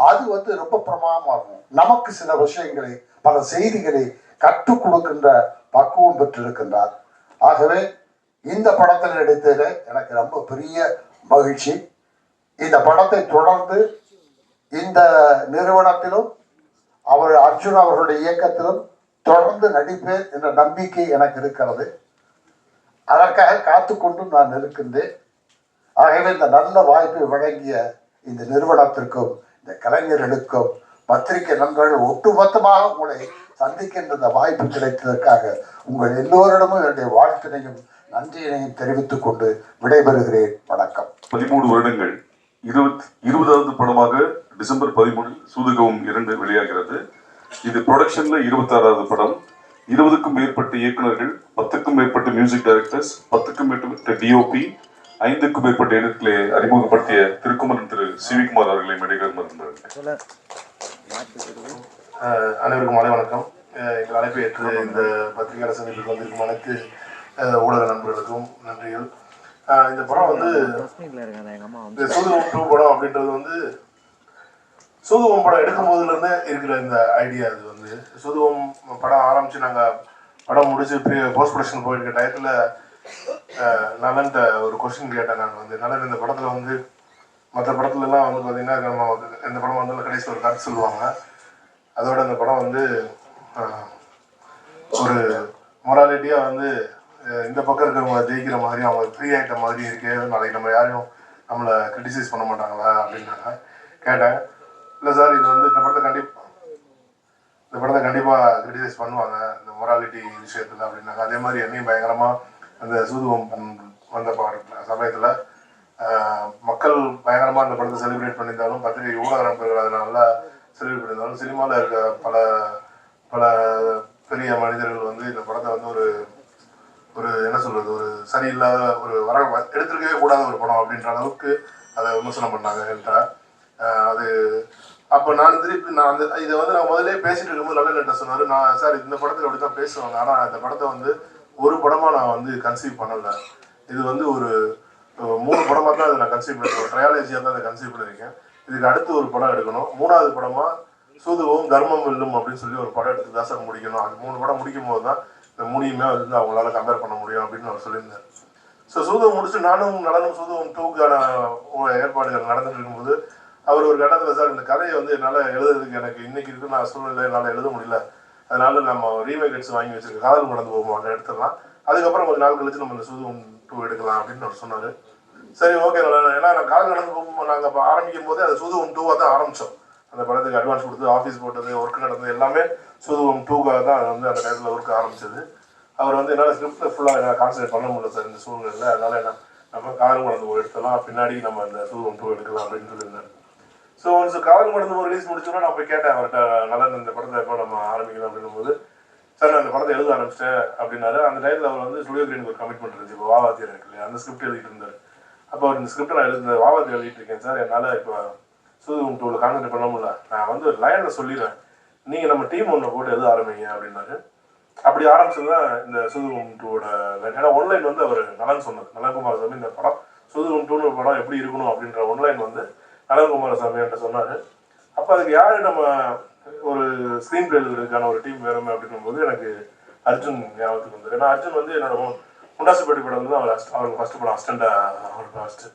அது வந்து ரொம்ப பிரமாதமாக இருக்கும். நமக்கு சில விஷயங்களை, பல செய்திகளை கற்றுக் கொடுக்கின்ற பக்குவம் பெற்றிருக்கின்றார். ஆகவே இந்த படத்தில் நடித்ததில் எனக்கு ரொம்ப பெரிய மகிழ்ச்சி. இந்த படத்தை தொடர்ந்து இந்த நிறுவனத்திலும் அவர் அர்ஜுன் அவர்களுடைய இயக்கத்திலும் தொடர்ந்து நடிப்பேன் என்ற நம்பிக்கை எனக்கு இருக்கிறது. அதற்காக காத்து கொண்டும் நான் இருக்கின்றேன். ஆகவே இந்த நல்ல வாய்ப்பை வழங்கிய இந்த நிறுவனத்திற்கும் இந்த கலைஞர்களுக்கும் பத்திரிகை நண்பர்கள் ஒட்டுமொத்தமாக உங்களை சந்திக்கின்ற இந்த வாய்ப்பு கிடைத்ததற்காக உங்கள் எல்லோரிடமும் என்னுடைய வாழ்த்தினையும் நன்றியினையும் தெரிவித்துக் கொண்டு விடைபெறுகிறேன். வணக்கம். 13 வருடங்கள் 20வது படமாக டிசம்பர் 13 சூதுகவும் 2 வெளியாகிறது. இது ப்ரொடக்ஷன்ல 26வது படம். 20க்கும் மேற்பட்ட இயக்குநர்கள், 10க்கும் மேற்பட்ட மியூசிக் டைரக்டர்ஸ், 10க்கும் மேற்பட்ட DOP, 5க்கும் மேற்பட்ட எடிட்டர்களை அறிமுகப்படுத்திய திருக்குமரன் திரு சிவிகுமார் அவர்களை மேடைகள் மறந்தார்கள். அனைவருக்கும் மாலை வணக்கம். எங்கள் அழைப்பை ஏற்று இந்த பத்திரிகையாளர் சந்திப்புக்கு வந்திருக்கும் அனைத்து ஊடக நண்பர்களுக்கும் நன்றிகள். இந்த படம் வந்து இந்த சூதுகம் 2 படம் அப்படின்றது வந்து சூதுகம் படம் எடுக்கும் போதுலேருந்து இருக்கிற இந்த ஐடியா. இது வந்து சூதுகம் படம் ஆரம்பித்து நாங்கள் படம் முடிச்சு போஸ்ட் ப்ரொடக்ஷன் போயிருக்க டயத்தில் நலன்ட்ட ஒரு கொஸ்டின் கேட்டேன். நான் வந்து நலன் இந்த படத்தில் வந்து மற்ற படத்துலலாம் வந்து பார்த்திங்கன்னா நம்ம இந்த படம் வந்து கடைசியில் ஒரு கருத்து சொல்லுவாங்க. அதோட இந்த படம் வந்து ஒரு மொராலிட்டியாக வந்து இந்த பக்கம் இருக்கிறவங்க ஜெயிக்கிற மாதிரி, அவங்க ஃப்ரீ ஆகிட்ட மாதிரி இருக்கே, நாளைக்கு நம்ம யாரையும் நம்மளை கிரிட்டிசைஸ் பண்ண மாட்டாங்களா அப்படின்னாங்க. கேட்டேன், இல்லை சார் இது வந்து இந்த படத்தை கண்டிப்பாக கிரிட்டிசைஸ் பண்ணுவாங்க இந்த மொராலிட்டி விஷயத்தில் அப்படின்னாங்க. அதே மாதிரி என்னையும் பயங்கரமாக அந்த சூதுவம் வந்த சமயத்தில் மக்கள் பயங்கரமாக அந்த படத்தை செலிப்ரேட் பண்ணியிருந்தாலும், பத்திரிகை ஊடக நண்பர்கள் அதை நல்லா செலிப்ரேட் பண்ணியிருந்தாலும், சினிமாவில் இருக்க பல பெரிய மனிதர்கள் வந்து இந்த படத்தை வந்து ஒரு என்ன சொல்கிறது, ஒரு சரியில்லாத ஒரு எடுத்துருக்கவே கூடாத ஒரு படம் அப்படின்ற அளவுக்கு அதை விமர்சனம் பண்ணாங்க என்கிட்ட. அது அப்போ நான் திருப்பி இதை வந்து நான் முதலே பேசிட்டு இருக்கும்போது நல்ல என்கிட்ட சொன்னார், நான் சார் இந்த படத்தில் அப்படி தான் பேசுவாங்க, ஆனால் இந்த படத்தை வந்து ஒரு படமாக நான் வந்து கன்சீவ் பண்ணலை. இது வந்து ஒரு 3 படமாக தான் அதை நான் கன்சீவ் பண்ணிருக்கேன், ட்ரையாலஜியாக தான் அதை கன்சீவ் பண்ணியிருக்கேன். இதுக்கு அடுத்து ஒரு படம் எடுக்கணும், 3வது படமாக சூதுகவும் தர்மம் வெல்லும் அப்படின்னு சொல்லி ஒரு படம் எடுத்து தான் சார் முடிக்கணும். அது 3 படம் முடிக்கும் போது தான் இந்த 3யுமே வந்து அவங்களால கம்பேர் பண்ண முடியும் அப்படின்னு அவர் சொல்லியிருந்தார். ஸோ சூதுவம் முடிச்சு நானும் நலனும் சூதுவம் 2க்கான ஏற்பாடுகள் நடந்துட்டு இருக்கும்போது அவர் ஒரு கட்டத்தில், சார் இந்த கதையை வந்து என்னால் எழுதுறதுக்கு எனக்கு இன்னைக்கு இருக்கு நான் சூழ்நிலை என்னால் எழுத முடியல, அதனால நம்ம ரீமேக் எடுத்து வாங்கி வச்சிருக்க காதல் நடந்து போவோம் அதை எடுத்துடலாம், அதுக்கப்புறம் கொஞ்சம் நாள் கழிச்சு நம்ம இந்த சூதுவம் 2 எடுக்கலாம் அப்படின்னு அவர் சொன்னார். சரி ஓகே. ஏன்னா நான் காதல் நடந்து போகும்போது நாங்கள் இப்போ ஆரம்பிக்கும் போதே அது சூதுவம் 2வாக தான் ஆரம்பித்தோம். அந்த படத்துக்கு அட்வான்ஸ் கொடுத்து ஆஃபீஸ் போட்டது, ஒர்க் நடந்தது எல்லாமே சூதுவம் 2க்காக தான் அது வந்து அந்த டைத்தில் ஒர்க் ஆரம்பிச்சது. அவர் வந்து என்னால் ஸ்கிரிப்டில் ஃபுல்லாக என்னால் கான்சன்ட்ரேட் பண்ண முடியல சார் இந்த சூழ்நிலையில், அதனால என்ன நம்ம காதல் நடந்து எடுத்துடலாம், பின்னாடி நம்ம அந்த சூதுவம் 2 எடுக்கலாம் அப்படின்னு சொல்லியிருந்தார். ஸோ ஒன்ஸ் காதல் நடந்து ரிலீஸ் முடிச்சோன்னா நான் போய் கேட்டேன் அவர்கிட்ட, நல்ல இந்த படத்தை எப்போ நம்ம ஆரம்பிக்கணும் அப்படின்னும் போது, சார் நான் இந்த படத்தை எழுத ஆரம்பிச்சிட்டேன் அப்படின்னாரு. அந்த டைத்தில் அவர் வந்து ஸ்டுடியோ கிரீனுக்கு ஒரு கமிட்மெண்ட் இருந்துச்சு, இப்போ வாவாத்தியார் இருக்கு இல்லையா, அந்த ஸ்கிரிப்ட் எழுதிட்டு இருந்தார். அப்போ அவர் இந்த ஸ்கிரிப்டை நான் எழுத வாவாத்தி எழுதிட்டு இருக்கேன் சார், என்னால் இப்போ சூதுவம் 2ல கான்சன்ட்ரேட் பண்ண முடியல, நான் வந்து ஒரு லைனில் சொல்லிடுறேன், நீங்கள் நம்ம டீம் ஒன்றை போட்டு எழுத ஆரம்பிங்க அப்படின்னாரு. அப்படி ஆரம்பிச்சது தான் இந்த சூதுவம் 2வோட லைன். ஏன்னா ஒன்லைன் வந்து அவர் நலன் சொன்னது, நலன்குமார் சாமி இந்த படம் சூதுவம் 2 படம் எப்படி இருக்கணும் அப்படின்ற ஒன்லைன் வந்து நலன்குமார் சாமி என்கிட்ட சொன்னார். அப்போ அதுக்கு யார் நம்ம ஒரு ஸ்க்ரீன் பிளே எழுதுறதுக்கான ஒரு டீம் வேணுமே அப்படின்னும் போது எனக்கு அர்ஜுன் ஞாபகத்துக்கு வந்தது. ஏன்னா அர்ஜுன் வந்து என்னோட முண்டாசுப்பேட்டை படம் வந்து அவருக்கு ஃபஸ்ட்டு படம் அசிஸ்டண்டாக அவருக்கு ஃபஸ்ட்டு.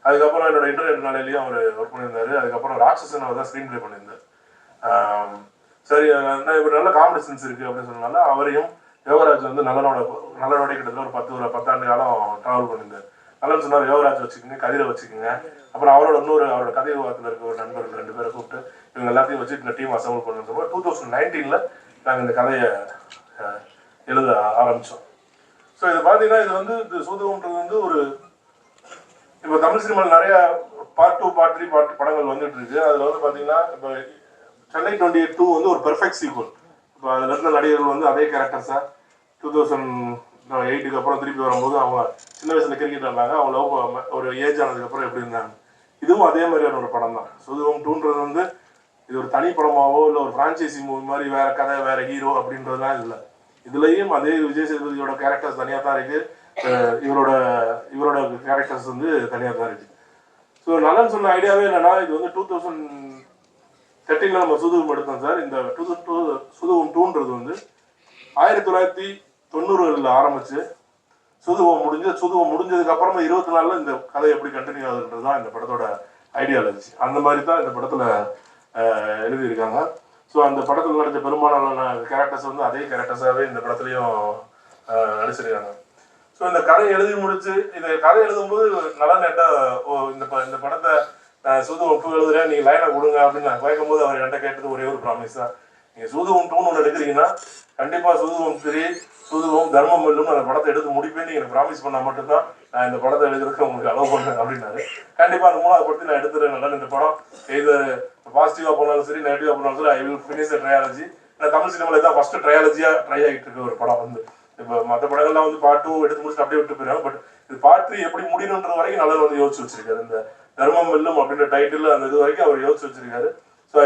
அதுக்கப்புறம் என்னோட இன்டர்நெட் நாளையிலையும் அவர் ஒர்க் பண்ணியிருந்தாரு. அதுக்கப்புறம் ராட்சசன் அவர் தான் ஸ்க்ரீன் ப்ளே பண்ணியிருந்தார். சரி, இவர் நல்ல காமெடி சென்ஸ் இருக்குது அப்படின்னு சொன்னனால அவரையும் யோகராஜ் வந்து நல்லனோட கிட்டத்தட்ட ஒரு 10 ஆண்டு காலம் ட்ராவல் பண்ணியிருந்தார். நல்லன்னு சொன்னார், யோகராஜ் வச்சுக்கோங்க, கதிரை வச்சுக்கோங்க. அப்புறம் அவரோட கதை விவாதத்தில் இருக்க ஒரு நண்பர்கள் 2 பேரை கூப்பிட்டு இவங்க எல்லாத்தையும் வச்சு இந்த டீம் அசம்பிள் பண்ணுறப்போ 2019 நாங்கள் இந்த கதையை எழுத ஆரம்பித்தோம். ஸோ இது பார்த்தீங்கன்னா இது வந்து இது சூதுகம்ன்றது வந்து ஒரு இப்போ தமிழ் சினிமாவில் நிறைய பார்ட் 2 பார்ட் 3 படங்கள் வந்துட்டு இருக்கு. அதில் வந்து பார்த்தீங்கன்னா இப்போ சென்னை 28 வந்து ஒரு பெர்ஃபெக்ட் சீக்வல். இப்போ அதில் இருந்த நடிகர்கள் வந்து அதே கேரக்டர்ஸாக 2008க்கு அப்புறம் திருப்பி வரும்போது அவங்க சின்ன வயசுல கிரிக்கெட் ஆடினாங்க, அவங்க லவ் ஒரு ஏஜ் ஆனதுக்கப்புறம் எப்படி இருந்தாங்க. இதுவும் அதே மாதிரியான ஒரு படம் தான். சூதுகம் 2ன்றது வந்து இது ஒரு தனி படமாவோ இல்லை ஒரு ஃப்ரான்ச்சைசி மூவி மாதிரி வேற கதை வேற ஹீரோ அப்படின்றதுலாம் இல்லை. இதுலேயும் அதே விஜய் சேதுபதியோட கேரக்டர்ஸ் தனியாக தான் இருக்கு, இவரோட கேரக்டர்ஸ் வந்து தனியாக தான் இருக்கு. ஸோ நலன் சொன்ன ஐடியாவே என்னன்னா, இது வந்து 2013 நம்ம சூதுகம் எடுத்தோம் சார். இந்த சூதுகம் 2ன்றது வந்து 1990களில் ஆரம்பிச்சு சூதுகம் முடிஞ்சதுக்கு அப்புறமா 24 இந்த கதை எப்படி கண்டினியூ ஆகுதுன்றது தான் இந்த படத்தோட ஐடியாலஜி. அந்த மாதிரி தான் இந்த படத்துல எழுதியிருக்காங்க. ஸோ அந்த படத்தில் நடித்த பெரும்பாலான கேரக்டர்ஸ் வந்து அதே கேரக்டர்ஸாகவே இந்த படத்துலையும் நடிச்சிருக்காங்க. ஸோ இந்த கதை எழுதி முடிச்சு இந்த கதை எழுதும்போது நலன் இந்த படத்தை சூதுகம் 2 எழுதுறேன், நீங்கள் லைனை கொடுங்க அப்படின்னு நான் கேட்கும்போது அவர் என்கிட்ட கேட்டது ஒரே ஒரு ப்ராமிஸ் தான். நீங்கள் சூதுகம் 2 ஒன்று எடுக்கிறீங்கன்னா கண்டிப்பாக சூதுகம் 3 சூதுகம் தர்மம் வெல்லும் அந்த படத்தை எடுத்து முடிப்பேன் நீங்கள் எனக்கு ப்ராமிஸ் பண்ணால் மட்டும்தான் நான் இந்த படத்தை எழுதுறதுக்கு உங்களுக்கு அலோவ் பண்ணேன் அப்படின்னாரு. கண்டிப்பாக அந்த 3வது படத்தை நான் எடுத்துறேன். நல்லா இந்த படம் எய்தர் பாசிட்டிவாக போனாலும் சரி நெகட்டிவாக போனாலும் சரி I will finish the trilogy. ஏன்னா தமிழ் சினிமாவில் தான் ஃபர்ஸ்ட் ட்ரையாலஜியாக ட்ரை ஆகிட்டு இருக்க ஒரு படம் வந்து. இப்போ மற்ற படங்கள்லாம் வந்து பார்ட் 2 எடுத்து முடிச்சுட்டு அப்படியே விட்டு போயிடும். பட் இது பார்ட் 3 எப்படி முடியணுன்ற வரைக்கும் நல்லா வந்து யோசிச்சு வச்சிருக்காரு. இந்த தர்மம் வெல்லும் அப்படின்ற டைட்டில் அந்த இது வரைக்கும் அவர் யோசிச்சு வச்சிருக்காரு. ஸோ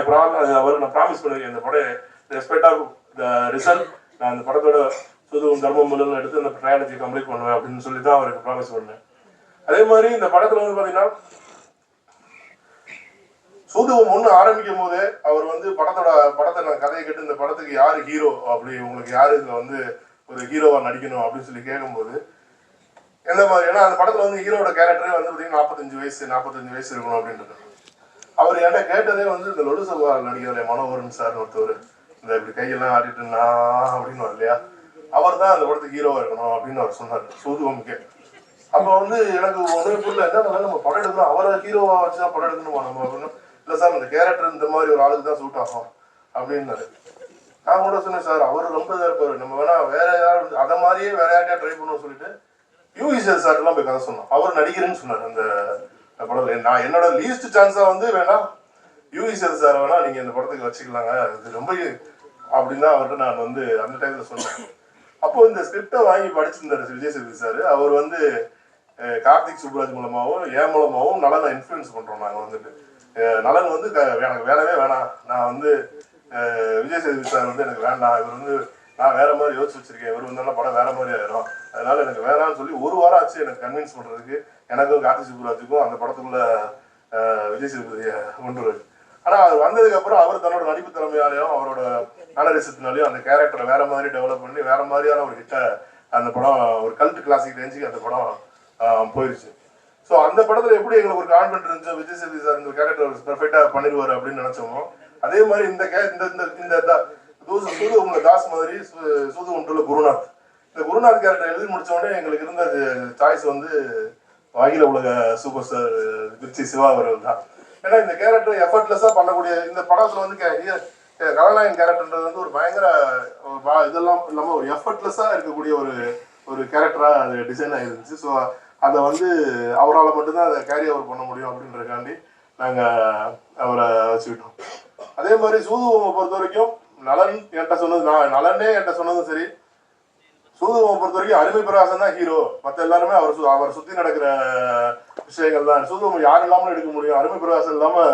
அவருக்கு நான் ப்ராமிஸ் பண்ணிருக்கேன், இந்த படம் ரெஸ்பெக்ட் ஆஃப் த ரிசல்ட் நான் அந்த படத்தோட சூதுகம் தர்மம் வெல்லும் எடுத்து அந்த ட்ரையாலஜி கம்ப்ளீட் பண்ணுவேன் அப்படின்னு சொல்லி தான் அவருக்கு ப்ராமிஸ் பண்ணேன். அதே மாதிரி இந்த படத்துல வந்து பார்த்தீங்கன்னா சூதுகம் 1 ஆரம்பிக்கும் போதே அவர் வந்து படத்தை நான் கதையை கேட்டு இந்த படத்துக்கு யாரு ஹீரோ, அப்படி உங்களுக்கு யாரு இதுல வந்து ஒரு ஹீரோவா நடிக்கணும் அப்படின்னு சொல்லி கேட்கும்போது எந்த மாதிரி, ஏன்னா அந்த படத்துல வந்து ஹீரோட கேரக்டரே வந்து பார்த்தீங்கன்னா 45 வயசு இருக்கணும் அப்படின்றது. அவர் என்கிட்ட கேட்டதே வந்து இந்த லொடு சபா நடிகர் மனோகரன் சார் ஒருத்தவர், இந்த இப்படி கையெல்லாம் ஆடிட்டு அப்படின்னு இல்லையா, அவர் தான் அந்த படத்துக்கு ஹீரோவா இருக்கணும் அப்படின்னு அவர் சொன்னார் சூதுகம்கே. அப்போ வந்து எனக்கு ஒன்றுமே புரியல, என்ன நம்ம படம் எடுக்கணும் அவரை ஹீரோவா வச்சுதான் படம் எடுக்கணுமா நம்ம அப்படின்னு. இல்லை சார் இந்த கேரக்டர் இந்த மாதிரி ஒரு ஆளுக்கு தான் சூட் ஆகும் அப்படின்னாரு. நான் கூட சொன்னேன் சார் அவர் ரொம்ப இதாக இருப்பாரு, நம்ம வேணா வேற யாரும் அதை மாதிரியே வேற யார்கிட்டயா ட்ரை பண்ணுவோம் சொல்லிட்டு யூஇசல் சார்லாம் போய் கதை சொன்னோம். அவர் நடிக்கிறேன்னு சொன்னார் அந்த படத்துல. நான் என்னோட லீஸ்ட் சான்ஸா வந்து வேணா யூஇசல் சார் வேணா நீங்க இந்த படத்துக்கு வச்சுக்கலாங்க, இது ரொம்ப அப்படின்னு தான் அவர்கிட்ட நான் வந்து அந்த டைம்ல சொன்னேன். அப்போ இந்த ஸ்கிரிப்டை வாங்கி படிச்சிருந்தாரு விஜய் சேதுபதி சார். அவர் வந்து கார்த்திக் சுப்ராஜ் மூலமாகவும் என் மூலமாகவும் நலனை இன்ஃப்ளூயன்ஸ் பண்றோம். நாங்கள் வந்துட்டு நலன் வந்து எனக்கு வேணவே வேணாம், நான் வந்து விஜய் சேதுபதி சார் வந்து எனக்கு வேண்டாம், இவர் வந்து நான் வேற மாதிரி யோசிச்சு வச்சிருக்கேன், இவர் வந்தாலும் படம் வேற மாதிரி ஆயிரும், அதனால எனக்கு வேணாம்னு சொல்லி 1 வாரம் ஆச்சு எனக்கு கன்வின்ஸ் பண்றதுக்கு, எனக்கும் கார்த்திக் சுப்ராஜுக்கும் அந்த படத்துக்குள்ள விஜய் சேதுபதியை கொண்டு வருது. ஆனா அது வந்ததுக்கு அப்புறம் அவர் தன்னோட நடிப்பு திறமையாலையும் அவரோட மேனரிசத்தினாலையும் அந்த கேரக்டரை வேற மாதிரி டெவலப் பண்ணி வேற மாதிரியான ஒரு ஹிட்ட அந்த படம் ஒரு கல்ட் கிளாசிக் ரேஞ்சுக்கு அந்த படம் போயிருச்சு. ஸோ அந்த படத்துல எப்படி எங்களுக்கு ஒரு கான்ஃபிடன்ட் இருந்துச்சோ விஜய் சேதுபதி சார் இந்த கேரக்டர் பெர்ஃபெக்டா பண்ணிடுவாரு அப்படின்னு நினைச்சோமோ, அதே மாதிரி இந்த சூதுகம்ல தாஸ் மாதிரி சூதுகம் 2ல குருநாத், இந்த குருநாத் கேரக்டர் எழுதி முடிச்ச உடனே எங்களுக்கு இருந்த சாய்ஸ் வந்து அகில உலக சூப்பர் ஸ்டார் திருச்சி சிவா அவர்கள் தான். ஏன்னா இந்த கேரக்டர் எஃபர்ட்லெஸ்ஸா பண்ணக்கூடிய இந்த படத்துல வந்து கதாநாயகன் கேரக்டர்ன்றது வந்து ஒரு பயங்கர இதெல்லாம் இல்லாம ஒரு எஃபர்ட்லெஸ்ஸா இருக்கக்கூடிய ஒரு கேரக்டரா அது டிசைன் ஆயிருந்துச்சு. ஸோ அதை வந்து அவரால் மட்டும்தான் அதை கேரி ஓவர் பண்ண முடியும் அப்படின்றதுக்காண்டி நாங்கள் அவரை வச்சுக்கிட்டோம். அதே மாதிரி சூதுகோமை பொறுத்த வரைக்கும் நலன் என்கிட்ட சொன்னது, நலனே என்கிட்ட சொன்னதும் சரி, சூதுகோமை பொறுத்த வரைக்கும் அருமை பிரகாசம் தான் ஹீரோ, மற்ற எல்லாருமே அவரை சுற்றி நடக்கிற விஷயங்கள் தான். சூதுகோமை யார் இல்லாமல் எடுக்க முடியும், அருமை பிரகாசம் இல்லாமல்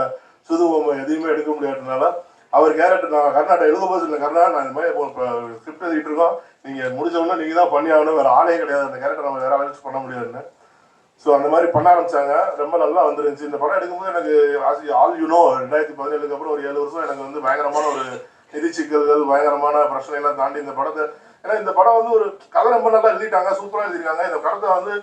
சூதுகோமை எதையுமே எடுக்க முடியாதுனால அவர் கேரக்டர் நான் கர்நாடகா எழுதும்போது இல்லை கர்நாடகா நான் இந்த மாதிரி இப்போ ஸ்கிரிப்ட் எழுதிட்டு இருக்கோம், நீங்கள் முடிச்சவொடனே நீங்கள் தான் பண்ணி ஆகணும், வேறு ஆளே கிடையாது, அந்த கேரக்டர் நம்ம வேற ஆளு பண்ண முடியாதுன்னு. ஸோ அந்த மாதிரி பண்ண ஆரம்பிச்சாங்க, ரொம்ப நல்லா வந்துருந்துச்சு. இந்த படம் எடுக்கும்போது எனக்கு ஆல் யூனோ 2017 அப்புறம் ஒரு 7 வருஷம் எனக்கு வந்து பயங்கரமான ஒரு நிதி சிக்கல்கள் பயங்கரமான பிரச்சனைலாம் தாண்டி இந்த படத்தை, ஏன்னா இந்த படம் வந்து ஒரு கதை ரொம்ப நல்லா எழுதிட்டாங்க, சூப்பராக எழுதிருக்காங்க. இந்த படத்தை வந்து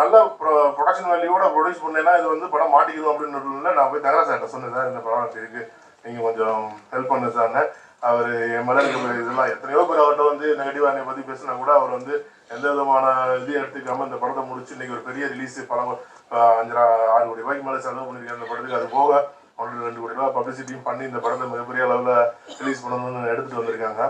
நல்ல ப்ரொடக்ஷன் வேல்யூவோட ப்ரொடியூஸ் பண்ணேன்னா இது வந்து படம் மாட்டிக்கணும் அப்படின்னு நான் போய் தங்கரா சார்கிட்ட சொன்னேன், சார் இந்த படம் இருக்கு, நீங்கள் கொஞ்சம் ஹெல்ப் பண்ண சார்னு. அவர் என் மேலே இருக்க இதெல்லாம் எத்தனையோ பேர் அவர்கிட்ட வந்து நெகட்டிவாக என்னை பற்றி பேசினா கூட அவர் வந்து எந்த விதமான இதையும் எடுத்துக்காமல் இந்த படத்தை முடிச்சு இன்னைக்கு ஒரு பெரிய ரிலீஸ் படம் 5-6 கோடி ரூபாய்க்கு மேலே செலவு பண்ணியிருக்கேன் இந்த படத்துக்கு. அது போக 1-2 கோடி ரூபாய் பப்ளிசிட்டியும் பண்ணி இந்த படத்தை மிகப்பெரிய அளவில் ரிலீஸ் பண்ணணும்னு எடுத்துகிட்டு வந்திருக்காங்க.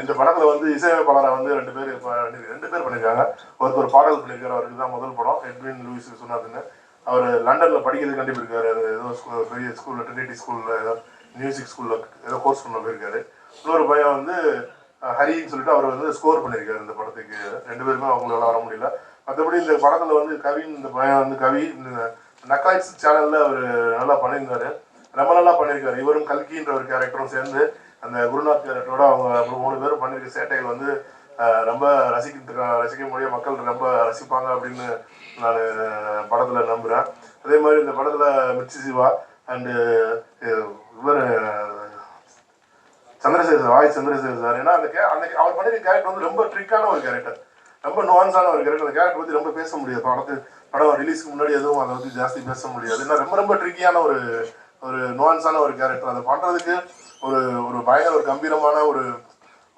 இந்த படத்தில் வந்து இசையமைப்பாளரை வந்து 2 பேர் பண்ணியிருக்காங்க. ஒருத்தர் பாடல் பண்ணியிருக்காரு, அவருக்கு தான் முதல் படம், எட்வின் லூயிஸ் சொன்னாதுன்னு. அவர் லண்டனில் படிக்கிறது கண்டிப்பாக ஏதோ பெரிய ஸ்கூலில் ட்ரினிட்டி ஸ்கூலில் ஏதோ மியூசிக் ஸ்கூலில் ஏதோ கோர்ஸ் பண்ண போயிருக்காரு. இன்னொரு பையன் வந்து ஹரின்னு சொல்லிட்டு அவர் வந்து ஸ்கோர் பண்ணியிருக்காரு இந்த படத்துக்கு. 2 பேருமே அவங்களால வர முடியல. மற்றபடி இந்த படத்தில் வந்து கவின், இந்த பையன் வந்து கவி இந்த நக்காய்ஸ் சேனலில் அவர் நல்லா பண்ணியிருந்தாரு, ரொம்ப நல்லா பண்ணியிருக்காரு. இவரும் கல்கின்ற ஒரு கேரக்டரும் சேர்ந்து அந்த குருநாத் கேரக்டரோட அவங்க 3 பேரும் பண்ணியிருக்க சேட்டைகள் வந்து ரொம்ப ரசிக்க முடிய மக்கள் ரொம்ப ரசிப்பாங்க அப்படின்னு நான் படத்தில் நம்புகிறேன். அதே மாதிரி இந்த படத்தில் மிர்ச்சி சிவா அண்டு இவர் சந்திரசேகர் சார், ஏன்னா அந்த அவர் பண்ணியிருக்க கேரக்டர் வந்து ரொம்ப ட்ரிக்கான ஒரு கேரக்டர், ரொம்ப நுவான்ஸான ஒரு கேரக்டர். அந்த கேரக்டர் பற்றி ரொம்ப பேச முடியாது, படம் ரிலீஸ்க்கு முன்னாடி எதுவும் அதை பற்றி ஜாஸ்தி பேச முடியாது. ஏன்னா ரொம்ப ட்ரிக்கியான ஒரு நுவான்ஸான ஒரு கேரக்டர். அதை பண்ணுறதுக்கு ஒரு பயங்கர ஒரு கம்பீரமான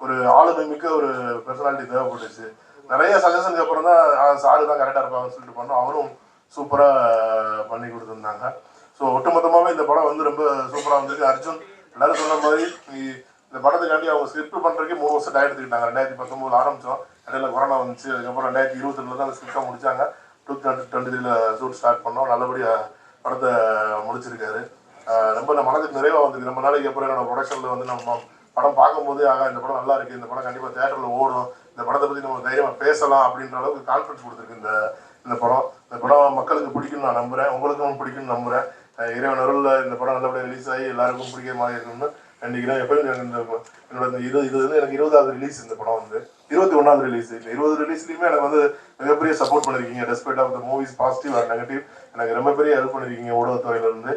ஒரு ஆளுமை மிக்க ஒரு பர்சனாலிட்டி தேவைப்பட்டுச்சு. நிறைய சஜஷனுக்கு அப்புறம் தான் சாரு தான் கரெக்டாக இருப்பாங்கன்னு சொல்லிட்டு பண்ணோம். அவரும் சூப்பராக பண்ணி கொடுத்துருந்தாங்க. ஸோ ஒட்டுமொத்தமாகவே இந்த படம் வந்து ரொம்ப சூப்பராக வந்திருக்கு. அர்ஜுன் எல்லாரும் சொன்ன மாதிரி இந்த படத்துக்காண்டி அவங்க ஸ்கிரிப்ட் பண்ணுறதுக்கு 3 வருஷம் டைம் எடுத்துக்கிட்டாங்க. 2019 ஆரம்பித்தோம், இடையில கொரோனா வந்துச்சு. அதுக்கப்புறம் 2022 தான் அந்த ஸ்கிரிப்டாக முடிச்சாங்க. 2023 ஷூட் ஸ்டார்ட் பண்ணோம். நல்லபடியாக படத்தை முடிச்சிருக்காரு. ரொம்ப மனதுக்கு நிறைவாக வந்திருக்கு. ரொம்ப நாளைக்கு அப்புறம் என்னோட ப்ரொடக்ஷனில் வந்து நம்ம படம் பார்க்கும்போது இந்த படம் நல்லா இருக்குது, இந்த படம் கண்டிப்பாக தேட்டரில் ஓடும், இந்த படத்தை பற்றி நம்ம தைரியமாக பேசலாம் அப்படின்ற அளவுக்கு கான்ஃபிடன்ஸ் கொடுத்துருக்கு இந்த படம் மக்களுக்கு பிடிக்கும்னு நான் நம்புகிறேன், உங்களுக்கும் பிடிக்கும்னு நம்புகிறேன். இறைவன் அருளில் இந்த படம் நல்லபடியாக ரிலீஸ் ஆகி எல்லாருக்கும் பிடிக்கிற மாதிரி இருக்கணும்னு நினைக்கிறேன். எப்பயும் என்னோட இது வந்து எனக்கு 20வது ரிலீஸ். இந்த படம் வந்து 21வது ரிலீஸ். இந்த 20 ரிலீஸ்லையுமே எனக்கு வந்து மிகப்பெரிய சப்போர்ட் பண்ணியிருக்கீங்க. Despite of the movies positive or negative எனக்கு ரொம்ப பெரிய ஹெல்ப் பண்ணியிருக்கீங்க ஊடகத்துறையிலேருந்து.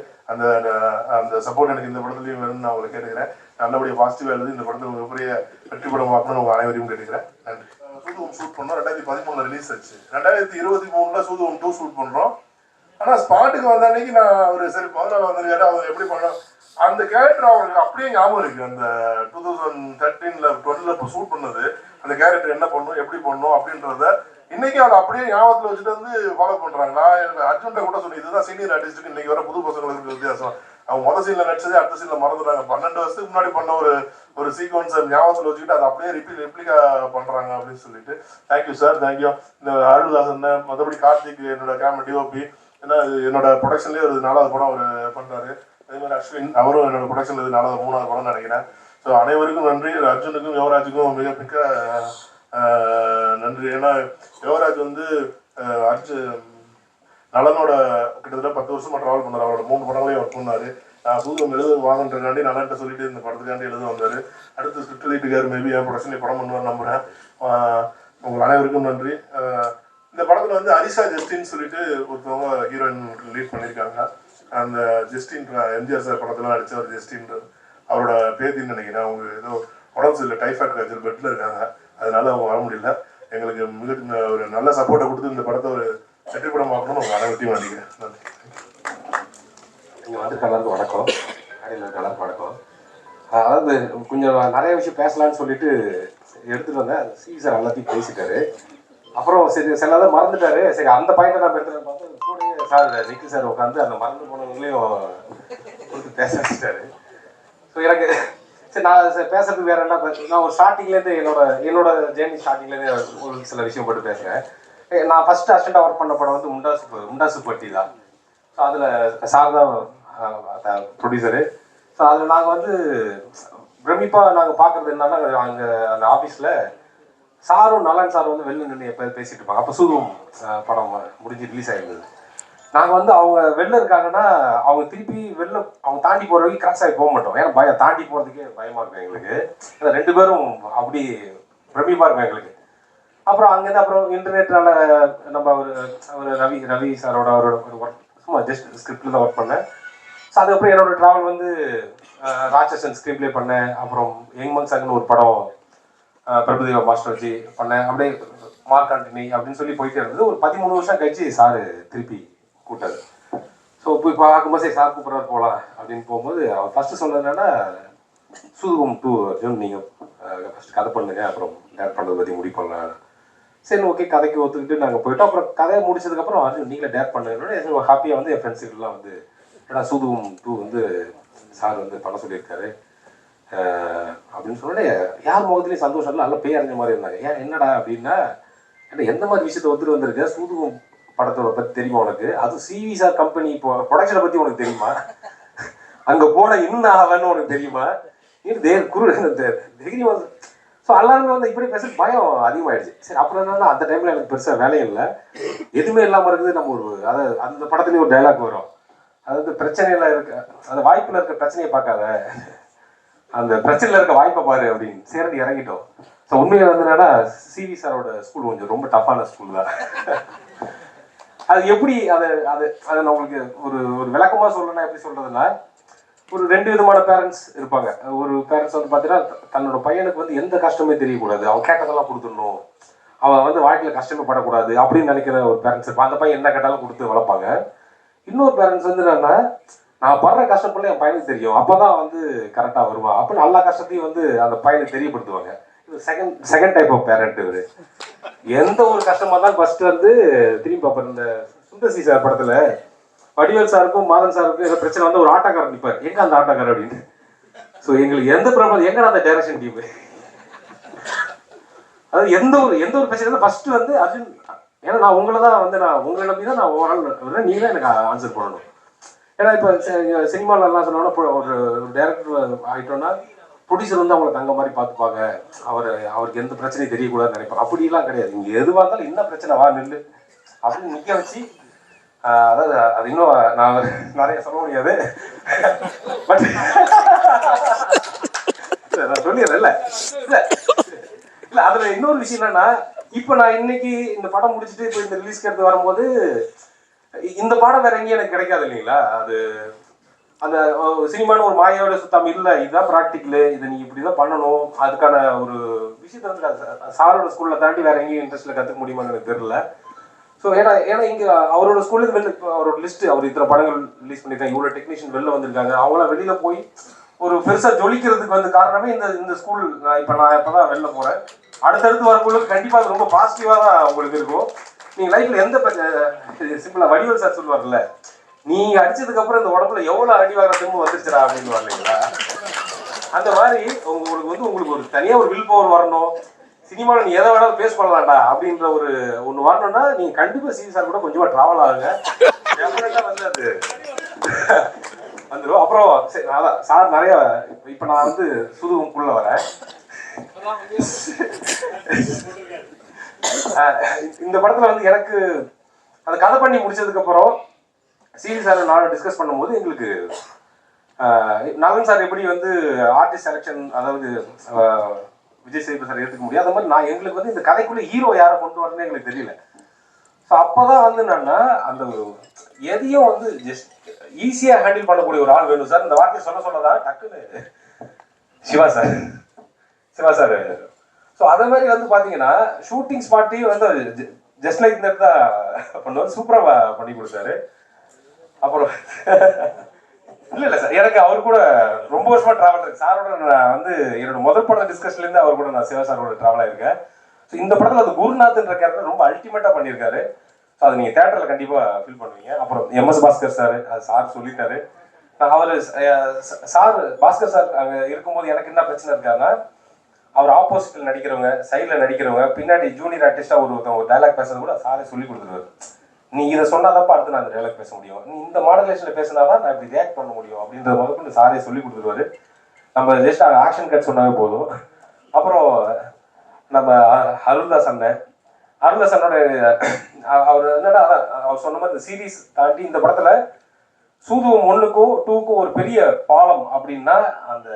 அந்த சப்போர்ட் எனக்கு இந்த படத்துலையும் வேணும்னு நான் உங்களை கேட்டுக்கிறேன். நல்லபடியாக பாசிட்டிவாக எழுதி இந்த படத்தை மிகப்பெரிய வெற்றி படமாக்கணும்னு உங்கள் அனைவரையும் கேட்டுக்கிறேன். நன்றி. சூதுவம் ஷூட் பண்ணோம், 2013 ரிலீஸ் ஆச்சு. 2023 சூதுவம் 2 ஷூட் பண்ணுறோம். ஆனால் ஸ்பாட்டுக்கு வந்த அன்னைக்கு நான் ஒரு சரி 14 வந்திருக்காரு, அவங்க எப்படி பண்ணோம் அந்த கேரக்டர் அவங்களுக்கு அப்படியே ஞாபகம் இருக்கு. அந்த 2013-12 இப்போ ஷூட் பண்ணது அந்த கேரக்டர் என்ன பண்ணும், எப்படி பண்ணும் அப்படின்றத இன்னைக்கு அதை அப்படியே ஞாபகத்தில் வச்சுட்டு வந்து ஃபாலோ பண்றாங்க. நான் எனக்கு அர்ஜுன்ட்ட கூட சொன்னேன், இதுதான் சீனியர் ஆர்டிஸ்ட்டுக்கு இன்னைக்கு வர புது பசங்களுக்கு வித்தியாசம். அவங்க முதல் சீன்ல நடிச்சதே அடுத்த சீன்ல மறந்துடுறாங்க. 12 வருஷத்துக்கு முன்னாடி பண்ண ஒரு சீக்வன்ஸை ஞாபகத்தில் வச்சுக்கிட்டு அதை அப்படியே ரெப்ளிகா பண்றாங்க அப்படின்னு சொல்லிட்டு தேங்க்யூ சார், தேங்க்யூ. இந்த அருள்தாசன், மற்றபடி கார்த்திக் என்னோட கேமரா டிஓபி, ஏன்னா என்னோட ப்ரொடக்ஷன்லேயே ஒரு 4வது படம் அவர் பண்றாரு. அதே மாதிரி அஸ்வின் அவரும் என்னோட ப்ரொடக்ஷன்ல இது 4வது 3வது படம்னு நினைக்கிறேன். ஸோ அனைவருக்கும் நன்றி. அர்ஜுனுக்கும் யுவராஜுக்கும் மிக நன்றி. ஏன்னா யுவராஜ் வந்து நலனோட கிட்டத்தட்ட 10 வருஷமா ட்ராவல் பண்ணார். அவரோட 3 படங்களையும் ஒர்க் பண்ணாரு. சூதம் எழுத வாங்கன்றதுக்காண்டி நலன்ட்ட சொல்லிட்டு இந்த படத்துக்காண்டி எழுத வந்தாரு. அடுத்து ஸ்கிரிப்ட் எழுதிட்டுக்காரு, மேபி என் ப்ரொடக்ஷன் படம் பண்ணுவார் நம்புறேன். உங்கள் அனைவருக்கும் நன்றி. இந்த படத்துல வந்து அரிஷா ஜஸ்டின்னு சொல்லிட்டு ஒருத்தவங்க ஹீரோயின் லீட் பண்ணியிருக்காங்க. அந்த ஜஸ்டின் எம்ஜிஆர் சார் படத்துல நடிச்ச ஒரு ஜஸ்டின், அவரோட பேத்தின்னு நினைக்கிறேன். அவங்க ஏதோ உடம்பு சரியில்லை, டைஃபாய்டு காய்ச்சல் பெட்டில் இருக்காங்க, அதனால அவங்க வர முடியல. எங்களுக்கு மிக ஒரு நல்ல சப்போர்ட்டை கொடுத்து இந்த படத்தை ஒரு வெற்றி படம் பார்க்கணும்னு உங்கள் அனைவரையும் நினைக்கிறேன். நன்றி. இங்கே வந்து எல்லாருக்கும் வணக்கம், கடையில் இருக்க எல்லாருக்கும் வணக்கம். அதாவது கொஞ்சம் நிறைய விஷயம் பேசலான்னு சொல்லிட்டு எடுத்துகிட்டு வந்தேன். சார் எல்லாத்தையும் பேசிட்டாரு. அப்புறம் சரி சிலதை மறந்துட்டாரு. சரி அந்த பாயிண்டை நான் எடுத்துகிட்டு பார்த்தா கூடயே சார் நிக்கில் சார் உட்காந்து அந்த மறந்து போனவங்களையும் கொடுத்து பேச வச்சுட்டாரு. ஸோ எனக்கு சரி நான் பேசுறதுக்கு வேற என்ன, நான் ஒரு ஸ்டார்டிங்லேருந்து என்னோட ஜேர்னி ஸ்டார்டிங்லேருந்து ஒரு சில விஷயம் போட்டு பேசுகிறேன். நான் ஃபர்ஸ்ட் அசிஸ்டண்டாக ஒர்க் பண்ண படம் வந்து முண்டாசு பட்டி தான். ஸோ அதில் சார் தான் ப்ரொடியூசரு. ஸோ அதில் நாங்கள் வந்து பிரமிப்பாக நாங்கள் பார்க்குறது என்னன்னா, அங்கே அந்த ஆஃபீஸில் சாரும் நலன் சார் வந்து வெளில நின்று எப்போ பேசிட்டு இருப்பாங்க. அப்போ சூதுவம் படம் முடிஞ்சு ரிலீஸ் ஆகிருந்தது. நாங்கள் வந்து அவங்க வெளில இருக்காங்கன்னா அவங்க திருப்பி வெளில அவங்க தாண்டி போகிற வரைக்கும் கிராஸ் ஆகி போக மாட்டோம். ஏன்னா தாண்டி போகிறதுக்கே பயமாக இருக்கும் எங்களுக்கு. ஏன்னா 2 பேரும் அப்படி பிரமிப்பாக இருக்கும் எங்களுக்கு. அப்புறம் அங்கேருந்து அப்புறம் இன்டர்நெட்னால நம்ம அவர் ரவி சாரோட அவரோட ஒரு ஒர்க் சும்மா ஜஸ்ட் ஸ்கிரிப்டில் தான் ஒர்க் பண்ணேன். ஸோ அதுக்கப்புறம் என்னோடய ட்ராவல் வந்து ராட்சசன் ஸ்க்ரீன் ப்ளே பண்ணேன். அப்புறம் யங் மங்ஸாக்குன்னு ஒரு படம் பிரபுதேவா மாஸ்டர் வச்சு பண்ணேன். அப்படியே மார்க் ஆண்டனி அப்படின்னு சொல்லி போயிட்டே இருந்தது. ஒரு 13 வருஷம் கழிச்சு சார் திருப்பி கூட்டாரு. ஸோ போய் பார்க்கும்போது சரி சார் கூப்பிட்றாரு போகலாம் அப்படின்னு போகும்போது அவர் ஃபஸ்ட்டு சொன்னது என்னன்னா, சூதுகம் 2 அர்ஜுன் நீங்கள் ஃபஸ்ட்டு கதை பண்ணுங்க, அப்புறம் டேரக்ட் பண்ணுறதை பற்றி முடிவு பண்ணலாம். சரி ஓகே கதைக்கு ஒத்துக்கிட்டு நாங்கள் போயிட்டோம். அப்புறம் கதையை முடிச்சதுக்கப்புறம் அர்ஜுன் நீங்களே டேரக்ட் பண்ணுங்க ஹாப்பியாக வந்து என் ஃப்ரெண்ட்ஸுக்கெல்லாம் வந்து ஏன்னா சூதுகம் 2 வந்து சார் வந்து பண்ண சொல்லியிருக்காரு அப்படின்னு சொன்னோடனே யார் முகத்துலேயும் சந்தோஷம் இல்லை, நல்லா பேய் அறிஞ்ச மாதிரி இருந்தாங்க. ஏன் என்னடா அப்படின்னா, ஏன்னா எந்த மாதிரி விஷயத்தை ஒத்துட்டு வந்திருக்க, சூதுகம் படத்தோட பற்றி தெரியுமா உனக்கு, அது சிவி சார் கம்பெனி இப்போ ப்ரொடக்ஷனை பற்றி உனக்கு தெரியுமா, அங்கே போன இன்னும் ஆகலன்னு உனக்கு தெரியுமா, டிகிரி வந்து. ஸோ எல்லாருமே வந்து இப்படி பேச பயம் அதிகமாகிடுச்சு. சரி அப்புறம் என்னன்னா அந்த டைமில் எனக்கு பெருசாக வேலையும் இல்லை, எதுவுமே இல்லாமல் இருக்குது. நம்ம ஒரு அதாவது அந்த படத்துலேயும் ஒரு டைலாக் வரும், அதாவது பிரச்சனையில் இருக்க அந்த வாய்ப்பில் இருக்க பிரச்சனையை பார்க்காத, அந்த பிரச்சனையில் இருக்க வாய்ப்பை பாரு அப்படின்னு சேர்ந்து இறங்கிட்டோம். ஸோ உண்மையை வந்து என்னன்னா சிவி சாரோட ஸ்கூல் கொஞ்சம் ரொம்ப டஃப்பான ஸ்கூல் தான். அது எப்படி அதை அதை அதை நான் உங்களுக்கு ஒரு ஒரு விளக்கமாக சொல்லணும்னா எப்படி சொல்கிறதுனா, ஒரு 2 விதமான பேரண்ட்ஸ் இருப்பாங்க. ஒரு பேரண்ட்ஸ் வந்து பார்த்தீங்கன்னா தன்னோட பையனுக்கு வந்து எந்த கஷ்டமே தெரியக்கூடாது, அவன் கேட்டதெல்லாம் கொடுத்துடணும், அவன் வந்து வாழ்க்கையில் கஷ்டமே படக்கூடாது அப்படின்னு நினைக்கிற ஒரு பேரண்ட்ஸ் இருப்பான். அந்த பையன் என்ன கேட்டாலும் கொடுத்து வளர்ப்பாங்க. இன்னொரு பேரண்ட்ஸ் வந்து என்னன்னா, நான் படுற கஷ்டப்படல என் பையனுக்கு தெரியும், அப்போ தான் வந்து கரெக்டாக வருவான் அப்படின்னு எல்லா கஷ்டத்தையும் வந்து அந்த பையனுக்கு தெரியப்படுத்துவாங்க. இது செகண்ட் டைப் ஆஃப் பேரண்ட். இவர் எந்த ஒரு கஷ்டமாக இருந்தாலும் ஃபர்ஸ்ட் வந்து திரும்பி பார்ப்பார். இந்த சுந்தர் சி சார் படத்தில் வடிவேல் சாருக்கும் மாதன் சாருக்கும் ஏதோ பிரச்சனை வந்து ஒரு ஆட்டோக்காரர் நிற்பார், எங்க அந்த ஆட்டோக்காரர் அப்படின்னு. ஸோ எங்களுக்கு எந்த ப்ராப்ளம் எங்க அந்த டைரக்ஷன் டீம், அதாவது எந்த ஒரு பிரச்சனை ஃபர்ஸ்ட் வந்து அர்ஜுன், ஏன்னா நான் உங்களை தான் வந்து நான் உங்களை நம்பி தான் நான் ஓவரால் நீங்க தான் எனக்கு ஆன்சர் பண்ணணும். ஏன்னா இப்போ சினிமாலெல்லாம் சொன்னோன்னா ஒரு டேரக்டர் ஆகிட்டோன்னா ப்ரொடியூசர் வந்து அவங்களை தங்க மாதிரி பார்த்துப்பாங்க, அவருக்கு எந்த பிரச்சனையும் தெரியக்கூடாதுன்னு நினைப்பாங்க. அப்படிலாம் கிடையாது. இங்கே எதுவாக இருந்தாலும் என்ன பிரச்சனை வா நில்லு அப்படின்னு நிற்க வச்சு, அதாவது அது இன்னும் நான் நிறைய சொல்ல முடியாது, பட் நான் சொல்லிடுறேன். இல்லை இல்லை இல்லை அதில் இன்னொரு விஷயம் என்னன்னா, இப்போ நான் இன்னைக்கு இந்த படம் முடிச்சுட்டு இப்போ இந்த ரிலீஸ்க்கு எடுத்து வரும்போது இந்த பாடம் வேற எங்கேயும் எனக்கு கிடைக்காது இல்லைங்களா. அது அந்த சினிமான்னு ஒரு மாயோட சுத்தம் இல்லை, இதுதான் ப்ராக்டிக்கலு, இதை நீ இப்படி தான் பண்ணணும், அதுக்கான ஒரு விஷயத்தை வந்து சாரோட ஸ்கூலில் தாண்டி வேற எங்கேயும் இன்ட்ரெஸ்ட்டில் கற்றுக்க முடியுமான்னு எனக்கு தெரியல. ஸோ ஏன்னா இங்கே அவரோட ஸ்கூல்லேருந்து வெளில அவரோட லிஸ்ட்டு அவர் இத்தனை படங்கள் ரிலீஸ் பண்ணியிருக்காங்க, இவ்வளோ டெக்னீஷியன் வெளில வந்திருக்காங்க, அவங்களாம் வெளியில் போய் ஒரு பெருசாக ஜொலிக்கிறதுக்கு வந்து காரணமே இந்த ஸ்கூல். நான் இப்போ தான் வெளில போகிறேன், அடுத்தடுத்து வரவங்களுக்கு கண்டிப்பாக அது ரொம்ப பாசிட்டிவாக தான் உங்களுக்கு இருக்கும். நீங்கள் லைஃப்பில் எந்த சிம்பிளாக வடிவேல் சார் சொல்லுவார்ல, நீங்கள் அடிச்சதுக்கப்புறம் இந்த உடம்புல எவ்வளோ அடி வாங்குற திரும்ப வந்துருச்சுடா அப்படின்னு வரலைங்களா, அந்த மாதிரி உங்களுக்கு ஒரு தனியாக ஒரு வில் பவர் வரணும், சினிமாவில் நீ எதை வேணாலும் பேஸ் பண்ணலாம்டா அப்படின்ற ஒரு ஒன்று வரணும்னா நீங்கள் கண்டிப்பாக சிவி சார் கூட கொஞ்சமாக ட்ராவல் ஆகுங்க, வந்து அது வந்துடும். அப்புறம் சரி அதான் சார் நிறைய இப்போ நான் வந்து சூதுகம்குள்ளே வரேன். இந்த படத்தில் வந்து எனக்கு அந்த கதை பண்ணி முடிச்சதுக்கப்புறம் சிவி சார் நானும் டிஸ்கஸ் பண்ணும்போது எங்களுக்கு நலன் சார் எப்படி வந்து ஆர்டிஸ்ட் செலெக்ஷன், அதாவது விஜய் சேதுபதி சார் எடுத்துக்க முடியும், அது மாதிரி எங்களுக்கு வந்து இந்த கதைக்குள்ளே ஹீரோ யாரை கொண்டு வரணும்னு எங்களுக்கு தெரியல. ஸோ அப்போ தான் வந்து என்னன்னா அந்த எதையும் வந்து ஜஸ்ட் ஈஸியாக ஹேண்டில் பண்ணக்கூடிய ஒரு ஆள் வேணும் சார். இந்த வார்த்தையை சொல்லதான் டக்குன்னு சிவா சார். ஸோ அதே மாதிரி வந்து பார்த்தீங்கன்னா ஷூட்டிங் ஸ்பாட்டையும் வந்து ஜஸ்ட் லைக் தட் தான் பண்ணுவார், சூப்பராக பண்ணி கொடுத்தாரு. அப்புறம் இல்லை சார், எனக்கு அவர் கூட ரொம்ப வருஷமாக ட்ராவல் இருக்கு சாரோட. நான் வந்து என்னோட முதல் படம் டிஸ்கஷன்லேருந்து அவர் கூட நான் சிவா சாரோட ட்ராவல் ஆயிருக்கேன். ஸோ இந்த படத்தில் அது குருநாத்ன்ற கேரக்டர் ரொம்ப அல்டிமேட்டாக பண்ணியிருக்காரு. ஸோ அதை நீங்கள் தேட்டரில் கண்டிப்பாக ஃபீல் பண்ணுவீங்க. அப்புறம் MS பாஸ்கர் சார், அது சார் சொல்லிட்டாரு. அவர் சார் பாஸ்கர் சார் அங்கே இருக்கும்போது எனக்கு என்ன பிரச்சனை இருக்காருன்னா, அவர் ஆப்போசிட்டில் நடிக்கிறவங்க, சைடில் நடிக்கிறவங்க, பின்னாடி ஜூனியர் ஆர்டிஸ்டாக ஒரு டைலாக் பேசுறது கூட சாரே சொல்லி கொடுத்துருவாரு. நீ இதை சொன்னாதான் அடுத்து நான் அந்த டைலாக் பேச முடியும், நீ இந்த மாடலேஷனில் பேசினாதான் நான் இப்படி ரியாக்ட் பண்ண முடியும் அப்படின்ற முதல்ல சாரே சொல்லி கொடுத்துருவாரு. நம்ம ஜஸ்ட் ஆக்ஷன் கட் சொன்னாவே போதும். அப்புறம் நம்ம அருள்தாஸ் அண்ணனோட அவர் என்னன்னா அவர் சொன்ன மாதிரி இந்த சீரீஸ் தாண்டி இந்த படத்துல சூதுவம் 1க்கும் 2க்கும் ஒரு பெரிய பாலம் அப்படின்னா அந்த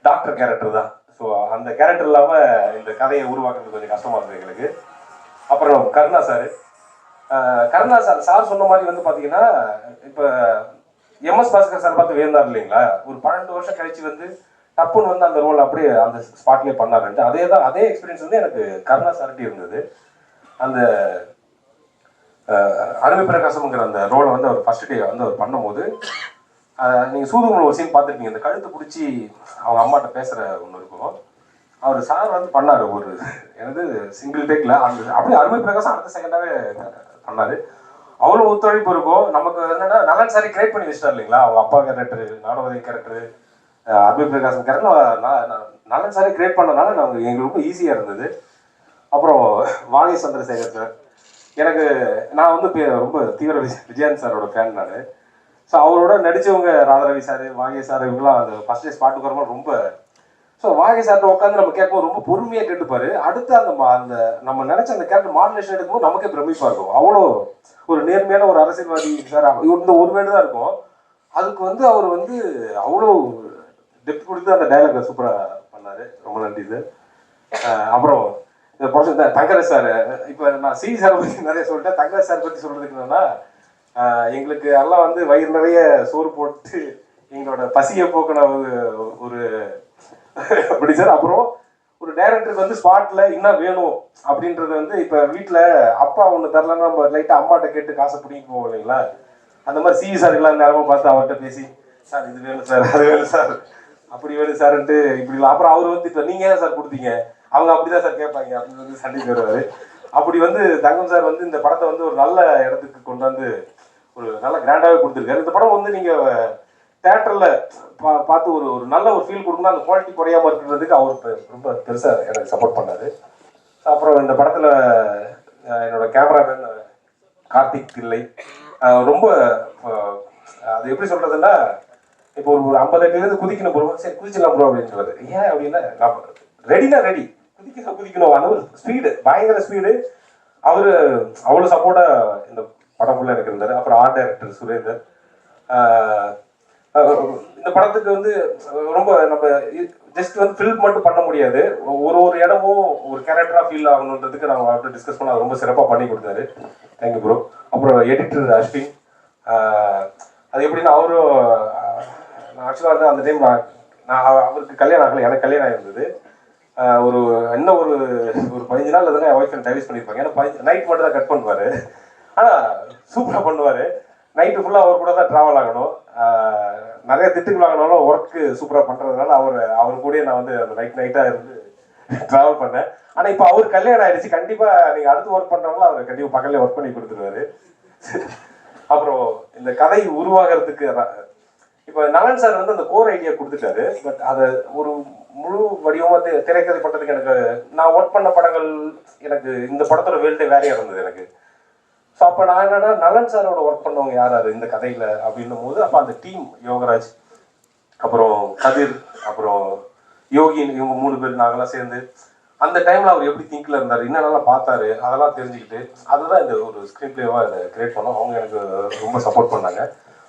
டாக்டர் கேரக்டர் தான். ஸோ அந்த கேரக்டர் இல்லாமல் இந்த கதையை உருவாக்குறது கொஞ்சம் கஷ்டமா இருந்தது எங்களுக்கு. அப்புறம் கருணா சார் சொன்ன மாதிரி வந்து பார்த்தீங்கன்னா இப்போ MS பாஸ்கர் சார் பார்த்து வேந்தார் இல்லைங்களா, ஒரு 12 வருஷம் கழிச்சு வந்து டப்புன்னு வந்து அந்த ரோல் அப்படியே அந்த ஸ்பாட்லேயே பண்ணாருன்ட்டு அதே எக்ஸ்பீரியன்ஸ் வந்து எனக்கு கருணா சார்ட்டி இருந்தது. அந்த அருமை பிரகாசம்ங்கிற அந்த ரோலை வந்து அவர் ஃபர்ஸ்ட் டே வந்து அவர் பண்ணும்போது நீங்கள் சூதுகுமரில் ஒரு சீன் பார்த்துருப்பீங்க. இந்த கழுத்து பிடிச்சி அவங்க அம்மாட்ட பேசுகிற ஒன்று இருக்கும். அவர் சார் வந்து பண்ணார் ஒரு எனது சிங்கிள் டேக்கில் அந்த அப்படியே அருமை பிரகாசம் அடுத்த செகண்டாகவே பண்ணார். அவ்வளோ ஒத்துழைப்பு இருக்கும். நமக்கு என்னென்னா நலன் சாரி கிரியேட் பண்ணி வச்சிட்டார் இல்லைங்களா, அவங்க அப்பா கேரக்டரு, நாடோதை கேரக்டரு, அருமை பிரகாசம் கேரக்டர் நலன் சாரி கிரியேட் பண்ணனால நாங்கள் எங்களுக்கு ரொம்ப ஈஸியாக இருந்தது. அப்புறம் வாகை சந்திரசேகர் சார், எனக்கு நான் வந்து ரொம்ப தீவிர விஜயன் சாரோட ஃபேன் நான். ஸோ அவரோட நடித்தவங்க ராதாரவி சார், வாகை சார், இவங்களாம் அந்த ஃபர்ஸ்ட் டே ஸ்பாட்டுக்கு வரும்போது ரொம்ப ஸோ வாகை சார்ட்ட உட்காந்து நம்ம கேட்கும்போது ரொம்ப பொறுமையாக கேட்டுப்பாரு. அடுத்து அந்த நம்ம நினச்ச அந்த கேரக்டர் மாடுலேஷன் எடுக்கும்போது நமக்கே பிரமிப்பாக இருக்கும். அவ்வளோ ஒரு நேர்மையான ஒரு அரசியல்வாதி சார். இந்த ஒரு வேர்டு தான் இருக்கும், அதுக்கு வந்து அவர் வந்து அவ்வளோ டெப்த் கொடுத்து அந்த டைலாக் சூப்பராக பண்ணார். ரொம்ப நன்றி சார். அப்புறம் இந்த படம் தங்கராஜ் சார், இப்போ நான் சி சாரை பற்றி நிறைய சொல்லிட்டேன். தங்கராஜ் சார் பற்றி சொல்கிறதுக்கு என்னன்னா, எங்களுக்கு எல்லாம் வந்து வயிறு நிறைய சோறு போட்டு எங்களோட பசியை போக்கின ஒரு அப்படி சார். அப்புறம் ஒரு டைரக்டருக்கு வந்து ஸ்பாட்டில் என்ன வேணும் அப்படின்றது வந்து இப்போ வீட்டில் அப்பா ஒன்று தரலன்னா நம்ம லைட்டாக அம்மாட்ட கேட்டு காசை பிடிக்க போவோம் இல்லைங்களா, அந்த மாதிரி சி சார் எல்லாம் நேரமாக பார்த்து அவர்கிட்ட பேசி, சார் இது வேணும் சார், அது வேணும் சார், அப்படி வேணும் சார்ன்ட்டு இப்படிலாம். அப்புறம் அவர் வந்து இப்போ நீங்கள் ஏன் சார் கொடுத்தீங்க, அவங்க அப்படிதான் சார் கேட்பாங்க அப்படின்னு வந்து சண்டைக்கு வருவார். அப்படி வந்து தங்கம் சார் வந்து இந்த படத்தை வந்து ஒரு நல்ல இடத்துக்கு கொண்டு வந்து ஒரு நல்ல கிராண்டாகவே கொடுத்துருக்காரு. இந்த படம் வந்து நீங்கள் தேட்டரில் பார்த்து ஒரு நல்ல ஒரு ஃபீல் கொடுக்கணும், அந்த குவாலிட்டி குறையாமல் இருக்கிறதுக்கு அவர் ரொம்ப பெருசாக எனக்கு சப்போர்ட் பண்ணார். அப்புறம் இந்த படத்தில் என்னோட கேமராமேன் கார்த்திக் தில்லை ரொம்ப அது எப்படி சொல்கிறதுன்னா, இப்போ ஒரு 50 அடியிலேருந்து குதிக்கணும் ப்ரோ, சரி குதிச்சிடலாம் ப்ரோ அப்படின்னு சொல்லுவார். ஏன் அப்படின்னா நம்ம ரெடினா ரெடி, குதிக்கணும் அந்த ஒரு ஸ்பீடு, பயங்கர ஸ்பீடு. அவர் அவ்வளோ சப்போர்ட்டாக இந்த படம் ஃபுல்லாக எனக்கு இருந்தார். அப்புறம் ஆர்ட் டைரக்டர் சுரேந்தர். இந்த படத்துக்கு வந்து ரொம்ப நம்ம ஜஸ்ட் வந்து ஃபில்ம் மட்டும் பண்ண முடியாது, ஒரு இடமும் ஒரு கேரக்டராக ஃபீல் ஆகணுன்றதுக்கு நாங்கள் அவர்கிட்ட டிஸ்கஸ் பண்ண ரொம்ப சிறப்பாக பண்ணி கொடுத்தாரு. Thank you bro. அப்புறம் எடிட்டர் அஸ்வின், அது எப்படின்னா அவரும் நான் ஆக்சுவலாக வந்து அந்த டைம் நான் அவருக்கு கல்யாணம் ஆகலை, எனக்கு கல்யாணம் ஆகிருந்தது. இன்னும் ஒரு 15 நாள் எதுனா என் ஒய்ஃப் டைவர்ஸ் பண்ணியிருப்பாங்க. ஏன்னா நைட் மட்டும் தான் கட் பண்ணுவார், ஆனால் சூப்பராக பண்ணுவார். நைட்டு ஃபுல்லாக அவர் கூட தான் ட்ராவல் ஆகணும். நிறைய திட்டுகள் வாங்கினாலும் ஒர்க்கு சூப்பராக பண்ணுறதுனால அவர் கூட நான் வந்து அந்த நைட்டாக இருந்து ட்ராவல் பண்ணேன். ஆனால் இப்போ அவர் கல்யாணம் ஆகிடுச்சு, கண்டிப்பாக நீங்கள் அடுத்து ஒர்க் பண்ணுறவங்களா அவர் கண்டிப்பாக பக்கத்துலேயே ஒர்க் பண்ணி கொடுத்துருவாரு. அப்புறம் இந்த கதை உருவாகிறதுக்கு இப்போ நலன் சார் வந்து அந்த கோர் ஐடியா கொடுத்துட்டாரு. பட் அதை ஒரு முழு வடிவமாக திரைக்கதை பண்ணுறதுக்கு எனக்கு நான் ஒர்க் பண்ண படங்கள் எனக்கு இந்த படத்தோட வேல்டே வேறையாக இருந்தது எனக்கு. ஸோ அப்போ நான் என்னன்னா நலன் சாரோட ஒர்க் பண்ணவங்க யார் இந்த கதையில் அப்படின்னும் போது, அப்போ அந்த டீம் யோகராஜ், அப்புறம் கதிர், அப்புறம் யோகின், இவங்க 3 பேர் நாங்களாம் சேர்ந்து அந்த டைமில் அவர் எப்படி திங்கில் இருந்தார், என்னென்னலாம் பார்த்தாரு, அதெல்லாம் தெரிஞ்சுக்கிட்டு அதுதான் இந்த ஒரு ஸ்க்ரீன் பிளேவாக இதை கிரியேட் பண்ணோம். அவங்க எனக்கு ரொம்ப சப்போர்ட் பண்ணாங்க.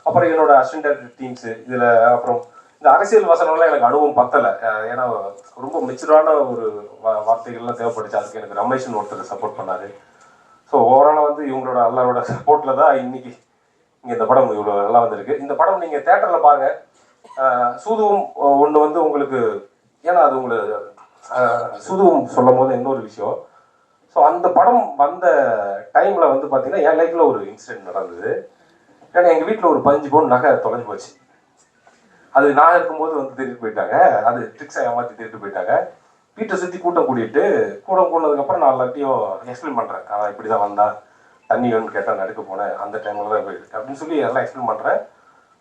அப்புறம் என்னோட அசிஸ்டன்ட் டீம்ஸு இதில் அப்புறம் இந்த அரசியல் வசனம்லாம் எனக்கு அனுபவம் பத்தலை, ஏன்னா ரொம்ப மெச்சூரான ஒரு வார்த்தைகள்லாம் தேவைப்பட்டுச்சு. அதுக்கு எனக்கு ரமேஷன் ஒருத்தர் சப்போர்ட் பண்ணார். ஸோ ஓவராலாக வந்து இவங்களோட எல்லாரோட சப்போர்ட்டில் தான் இன்னைக்கு இங்கே இந்த படம் இவ்வளோ நல்லா வந்திருக்கு. இந்த படம் நீங்கள் தேட்டரில் பாருங்கள். சூதுவும் ஒன்று வந்து உங்களுக்கு, ஏன்னா அது உங்களுக்கு சூதுவும் சொல்லும் போது இன்னொரு விஷயம். ஸோ அந்த படம் வந்த டைமில் வந்து பார்த்தீங்கன்னா என் லைஃப்பில் ஒரு இன்சிடென்ட் நடந்தது. ஏன்னா எங்கள் வீட்டில் ஒரு 15 பவுன் நகை தொலைஞ்சு போச்சு. அது நான் இருக்கும்போது வந்து திருட்டு போயிட்டாங்க, அது ட்ரிக்ஸாக ஏமாற்றி திருட்டு போயிட்டாங்க. வீட்டை சுற்றி கூட்டம் கூடினதுக்கப்புறம் நான் எல்லாத்தையும் எக்ஸ்பிளைன் பண்ணுறேன். நான் இப்படி தான் வந்தேன், தண்ணி வேணும்னு கேட்டால் நடுக்க போனேன், அந்த டைமில் தான் போயிருக்கு அப்படின்னு சொல்லி எல்லாம் எக்ஸ்பிளைன் பண்ணுறேன்.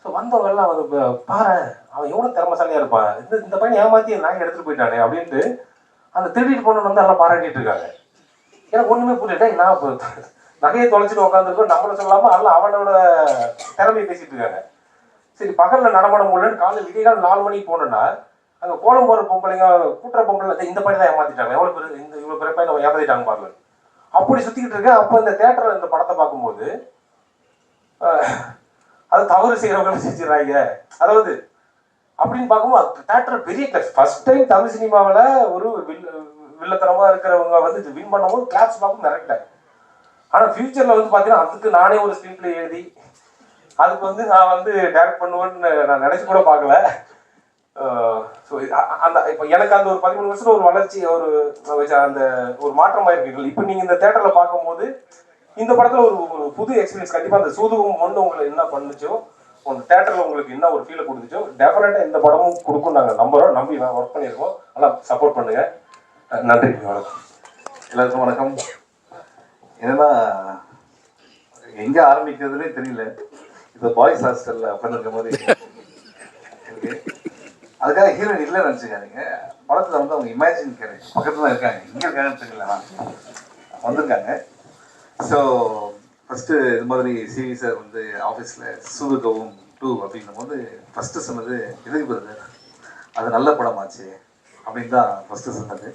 ஸோ வந்தவங்கெல்லாம் வந்து பாரு அவன் எவ்வளோ திறமசாலியாக இருப்பான், இந்த பையன் ஏமாற்றி நாயை எடுத்துகிட்டு போயிட்டானே அப்படின்ட்டு அந்த திருடிட்டு போனவன் வந்து எல்லாம் பாராட்டிட்டு இருக்காங்க. எனக்கு ஒன்றுமே புரியல. நான் இப்போ நகையை தொலைச்சிட்டு உட்காந்துருக்கோம், நம்மளை சொல்லாமல் எல்லாம் அவனோட திறமையை பேசிட்டு இருக்காங்க. சரி பகலில் நடமாட முடியலன்னு காலையில் விடியகாலம் 4 மணிக்கு போனோன்னா அங்கே கோலம் போகிற பொம்பளைங்க கூட்டுற பொம்பளை இந்த பையன் தான் ஏமாத்திட்டாங்க, எவ்வளோ பேர் இவ்வளோ பெரிய பையன் நம்ம ஏமாத்திட்டாங்க பாருங்க. அப்படி சுற்றிக்கிட்டு இருக்கேன். அப்போ இந்த தேட்டரில் இந்த படத்தை பார்க்கும்போது அது தவறு செய்கிறவங்களை செஞ்சிடறாங்க. அதாவது அப்படின்னு பார்க்கும்போது தேட்டர் பெரிய கிளாஸ். ஃபர்ஸ்ட் டைம் தமிழ் சினிமாவில் ஒரு வில்லத்தனமாக இருக்கிறவங்க வந்து வின் பண்ணும்போது கிளாப்ஸ் பார்க்கும் மிரட்டேன். ஆனால் ஃபியூச்சரில் வந்து பார்த்தீங்கன்னா அதுக்கு நானே ஒரு ஸ்க்ரீன் பிளே எழுதி அதுக்கு வந்து நான் வந்து டைரக்ட் பண்ணுவேன்னு நான் நினச்சி கூட பார்க்கல. ஸோ அந்த இப்போ எனக்கு அந்த ஒரு 13 வருஷத்துல ஒரு வளர்ச்சி அந்த ஒரு மாற்றம் ஆயிருக்குங்கள். இப்போ நீங்கள் இந்த தேட்டரில் பார்க்கும்போது இந்த படத்தில் ஒரு புது எக்ஸ்பீரியன்ஸ் கண்டிப்பாக அந்த சூதுகம் ஒன்று உங்களை என்ன பண்ணுச்சோ அந்த தேட்டரில் உங்களுக்கு என்ன ஒரு ஃபீலை கொடுத்துச்சோ டெஃபினட்டாக இந்த படமும் கொடுக்கும் நாங்கள் நம்புகிறோம், நம்பி ஒர்க் பண்ணியிருக்கோம். ஆனால் சப்போர்ட் பண்ணுங்கள். நன்றி, வணக்கம். எல்லாருக்கும் வணக்கம். என்னன்னா எங்கே ஆரம்பிக்கிறதுனே தெரியல. இப்போ பாய்ஸ் ஹாஸ்டலில் உட்காந்துருக்க மாதிரி இருக்கு. அதுக்காக ஹீரோயின் இல்லைன்னு நினச்சிக்காதீங்க. படத்தில் வந்து அவங்க இமேஜின் கேரக்டர் பக்கத்தில் தான் இருக்காங்க. இங்கே இருக்காங்கன்னு தெரியல, வந்திருக்காங்க. ஸோ ஃபஸ்ட்டு இது மாதிரி சிவி சார் வந்து ஆஃபீஸில் சூதுகவும் 2 அப்படின்னும் போது ஃபஸ்ட்டு சொன்னது எதுக்கு பிரதர், அது நல்ல படமாச்சு அப்படின்னு தான் ஃபஸ்ட்டு சொன்னது.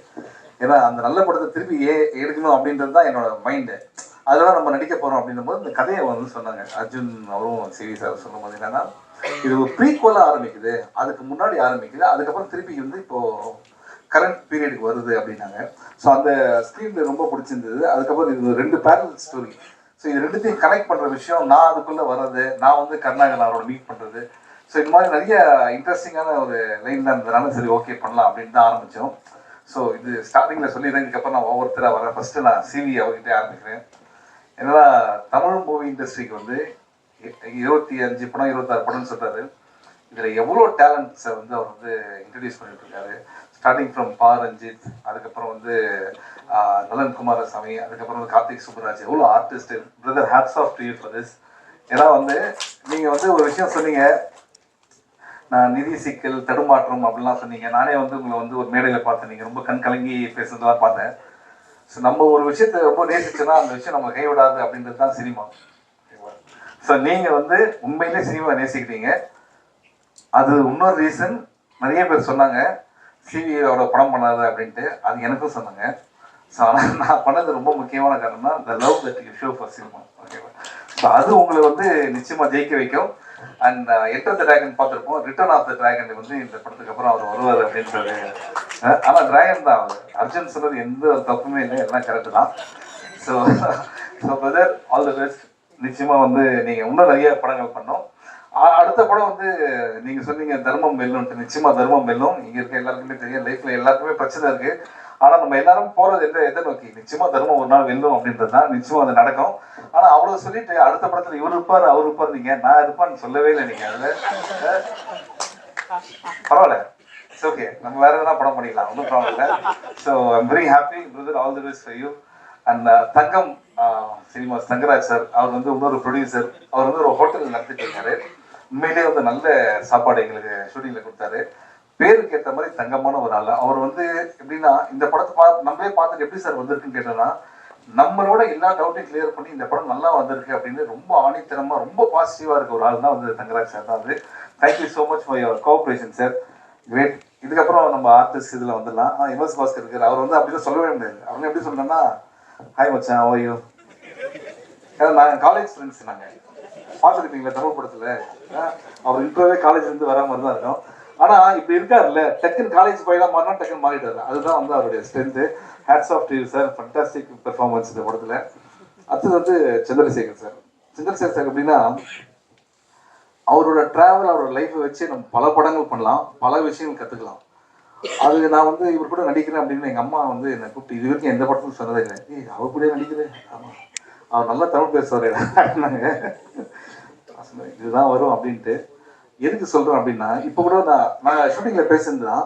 ஏன்னா அந்த நல்ல படத்தை திருப்பி எடுக்கணும் அப்படின்றது தான் என்னோட மைண்டு. அதெல்லாம் நம்ம நடிக்க போகிறோம் அப்படின்னும் போது இந்த கதையை வந்து சொன்னாங்க அர்ஜுன் அவரும் சிவி சார் சொல்லும் போது என்னன்னா இது ஒரு ப்ரீக்வலாக ஆரம்பிக்குது, அதுக்கு முன்னாடி ஆரம்பிக்குது, அதுக்கப்புறம் திருப்பி வந்து இப்போது கரண்ட் பீரியடுக்கு வருது அப்படின்னாங்க. ஸோ அந்த ஸ்க்ரீனில் ரொம்ப பிடிச்சிருந்தது. அதுக்கப்புறம் இது 2 பேரலல் ஸ்டோரி. ஸோ இது ரெண்டுத்தையும் கனெக்ட் பண்ணுற விஷயம், நான் அதுக்குள்ளே வர்றது, நான் வந்து கருணாகரன் அவரோட மீட் பண்ணுறது. ஸோ இந்த மாதிரி நிறைய இன்ட்ரெஸ்டிங்கான ஒரு லைன் தான் இருந்ததுனால சரி ஓகே பண்ணலாம் அப்படின்னு தான் ஆரம்பித்தோம். ஸோ இது ஸ்டார்டிங்கில் சொல்லிடுறேன், இதுக்கப்புறம் நான் ஒவ்வொருத்தராக வரேன். ஃபஸ்ட்டு நான் சிவி அவர்கிட்டே ஆரம்பிக்கிறேன். ஏன்னா தமிழ் மூவி இண்டஸ்ட்ரிக்கு வந்து 25 படம் 26 படம்னு சொல்கிறாரு. இதில் எவ்வளோ டேலண்ட்ஸை வந்து அவர் வந்து இன்ட்ரடியூஸ் பண்ணிட்டு இருக்காரு. ஸ்டார்டிங் ஃப்ரம் பா ரஞ்சித், அதுக்கப்புறம் வந்து நலன் குமாரசாமி, அதுக்கப்புறம் வந்து கார்த்திக் சுப்புராஜ், எவ்வளோ artist. Brother, hats off to you for this. ஏன்னா வந்து நீங்கள் வந்து ஒரு விஷயம் சொன்னீங்க, நான் நிதி சிக்கல் தடுமாற்றம் அப்படிலாம் சொன்னீங்க. நானே வந்து உங்களை வந்து ஒரு மேடையில் பார்த்தேன், நீங்கள் ரொம்ப கண் கலங்கி பேசுறதெல்லாம் பார்த்தேன். ஸோ நம்ம ஒரு விஷயத்தை ரொம்ப நேசிச்சோன்னா அந்த விஷயம் நம்ம கைவிடாது அப்படின்றது தான் சினிமா. ஸோ நீங்கள் வந்து உண்மையிலே சினிமா நேசிக்கிறீங்க. அது இன்னொரு ரீசன், நிறைய பேர் சொன்னாங்க சிவியோட படம் பண்ணாது அப்படின்ட்டு, அது எனக்கும் சொன்னாங்க. ஸோ ஆனால் நான் பண்ணது ரொம்ப முக்கியமான காரணம்னா the love that you show for cinema. ஓகேவா? ஸோ அது உங்களை வந்து நிச்சயமாக ஜெயிக்க வைக்கும். அண்ட் என்டர் த டிராகன் பார்த்துருப்போம், ரிட்டர்ன் ஆஃப் த டிராகன் வந்து இந்த படத்துக்கு அப்புறம் அவர் வருவார் அப்படின்னு சொல்லி. ஆனால் டிராகன் தான் அவர். அர்ஜுன் சொன்னது எந்த தப்புமே இல்லை, எல்லாம் கரெக்டு தான். So brother, all the best. நிச்சயமாக வந்து நீங்கள் இன்னும் நிறைய படங்கள் பண்ணோம். அடுத்த படம் வந்து நீங்கள் சொன்னீங்க தர்மம் வெல்லும்ட்டு. நிச்சயமாக தர்மம் வெல்லும். இங்கே இருக்க எல்லாருக்குமே தெரியும், லைஃப்பில் எல்லாருக்குமே பிரச்சனை இருக்குது. ஆனால் நம்ம எல்லாரும் போகிறது எதை நோக்கி? நிச்சயமாக தர்மம் ஒரு நாள் வெல்லும் அப்படின்றது தான். நிச்சயமாக அது நடக்கும். ஆனால் அவ்வளோ சொல்லிட்டு அடுத்த படத்தில் இவர் இருப்பார் அவர் இருப்பார், நீங்கள் நான் இருப்பான்னு சொல்லவே இல்லை. நீங்கள் அதில் பரவாயில்ல, இட்ஸ் ஓகே, நம்ம வேறு எதனா படம் பண்ணிக்கலாம், ஒன்றும் ப்ராப்ளம் இல்லை. So I'm very happy brother, all the best for you. And Thangam cinemas Thangaraj sir, அவர் வந்து இன்னொரு ப்ரொடியூசர். அவர் வந்து ஒரு ஹோட்டல் நடத்திட்டு இருக்காரு. உண்மையிலே வந்து நல்ல சாப்பாடு எங்களுக்கு ஷூட்டிங்கில் கொடுத்தாரு. பேருக்கு ஏற்ற மாதிரி தங்கமான ஒரு ஆள். அவர் வந்து எப்படின்னா இந்த படத்தை நம்மளே பார்த்துட்டு எப்படி சார் வந்திருக்குன்னு கேட்டோம்னா நம்மளோட எல்லா டவுட்டையும் கிளியர் பண்ணி இந்த படம் நல்லா வந்திருக்கு அப்படின்னு ரொம்ப ஆணித்தனமாக ரொம்ப பாசிட்டிவாக இருக்க ஒரு ஆள் தான் வந்து தங்கராஜ் சார் தான். அது thank you so much for your cooperation sir. Great. இதுக்கப்புறம் நம்ம ஆர்டிஸ்ட் இதில் வந்துடலாம். எம்எஸ் பாஸ்கர் இருக்கார். அவர் வந்து அப்படி சொல்லவே முடியாது. அவங்க எப்படி சொல்கிறேன்னா, ஹாய் மச்சான், ஓ யூ. ஏன்னா நாங்கள் காலேஜ் ஃப்ரெண்ட்ஸ். நாங்கள் பார்த்துருப்பீங்களா தமிழ் படத்தில், அவர் இன்ட்ரோவே காலேஜ்லேருந்து வர மாதிரி தான் இருக்கும். ஆனால் இப்படி இருக்காருல்ல, டக்குன்னு காலேஜ் போயெல்லாம் மாறினா டக்குன்னு மாறிட்டார். அதுதான் வந்து அவருடைய strength. Hats off to you sir, fantastic performance இந்த படத்தில். அடுத்தது வந்து சந்திரசேகர் சார். சந்திரசேகர் சார் எப்படின்னா அவரோட ட்ராவல், அவரோட லைஃப்பை வச்சு நம்ம பல படங்கள் பண்ணலாம், பல விஷயங்கள் கற்றுக்கலாம். அது நான் வந்து இவர் கூட நடிக்கிறேன் அப்படின்னு எங்கள் அம்மா வந்து என்னை கூப்பிட்டு இது வரைக்கும் எந்த படத்துக்கும் சொன்னதே இல்லை. அவர் கூட நடிக்கிறேன், ஆமாம் அவர் நல்லா தமிழ் பேசுவார் அப்படின்னாங்க. இதுதான் வரும் அப்படின்ட்டு. எதுக்கு சொல்கிறேன் அப்படின்னா, இப்போ கூட நான் ஷூட்டிங்கில் பேசியிருந்தான்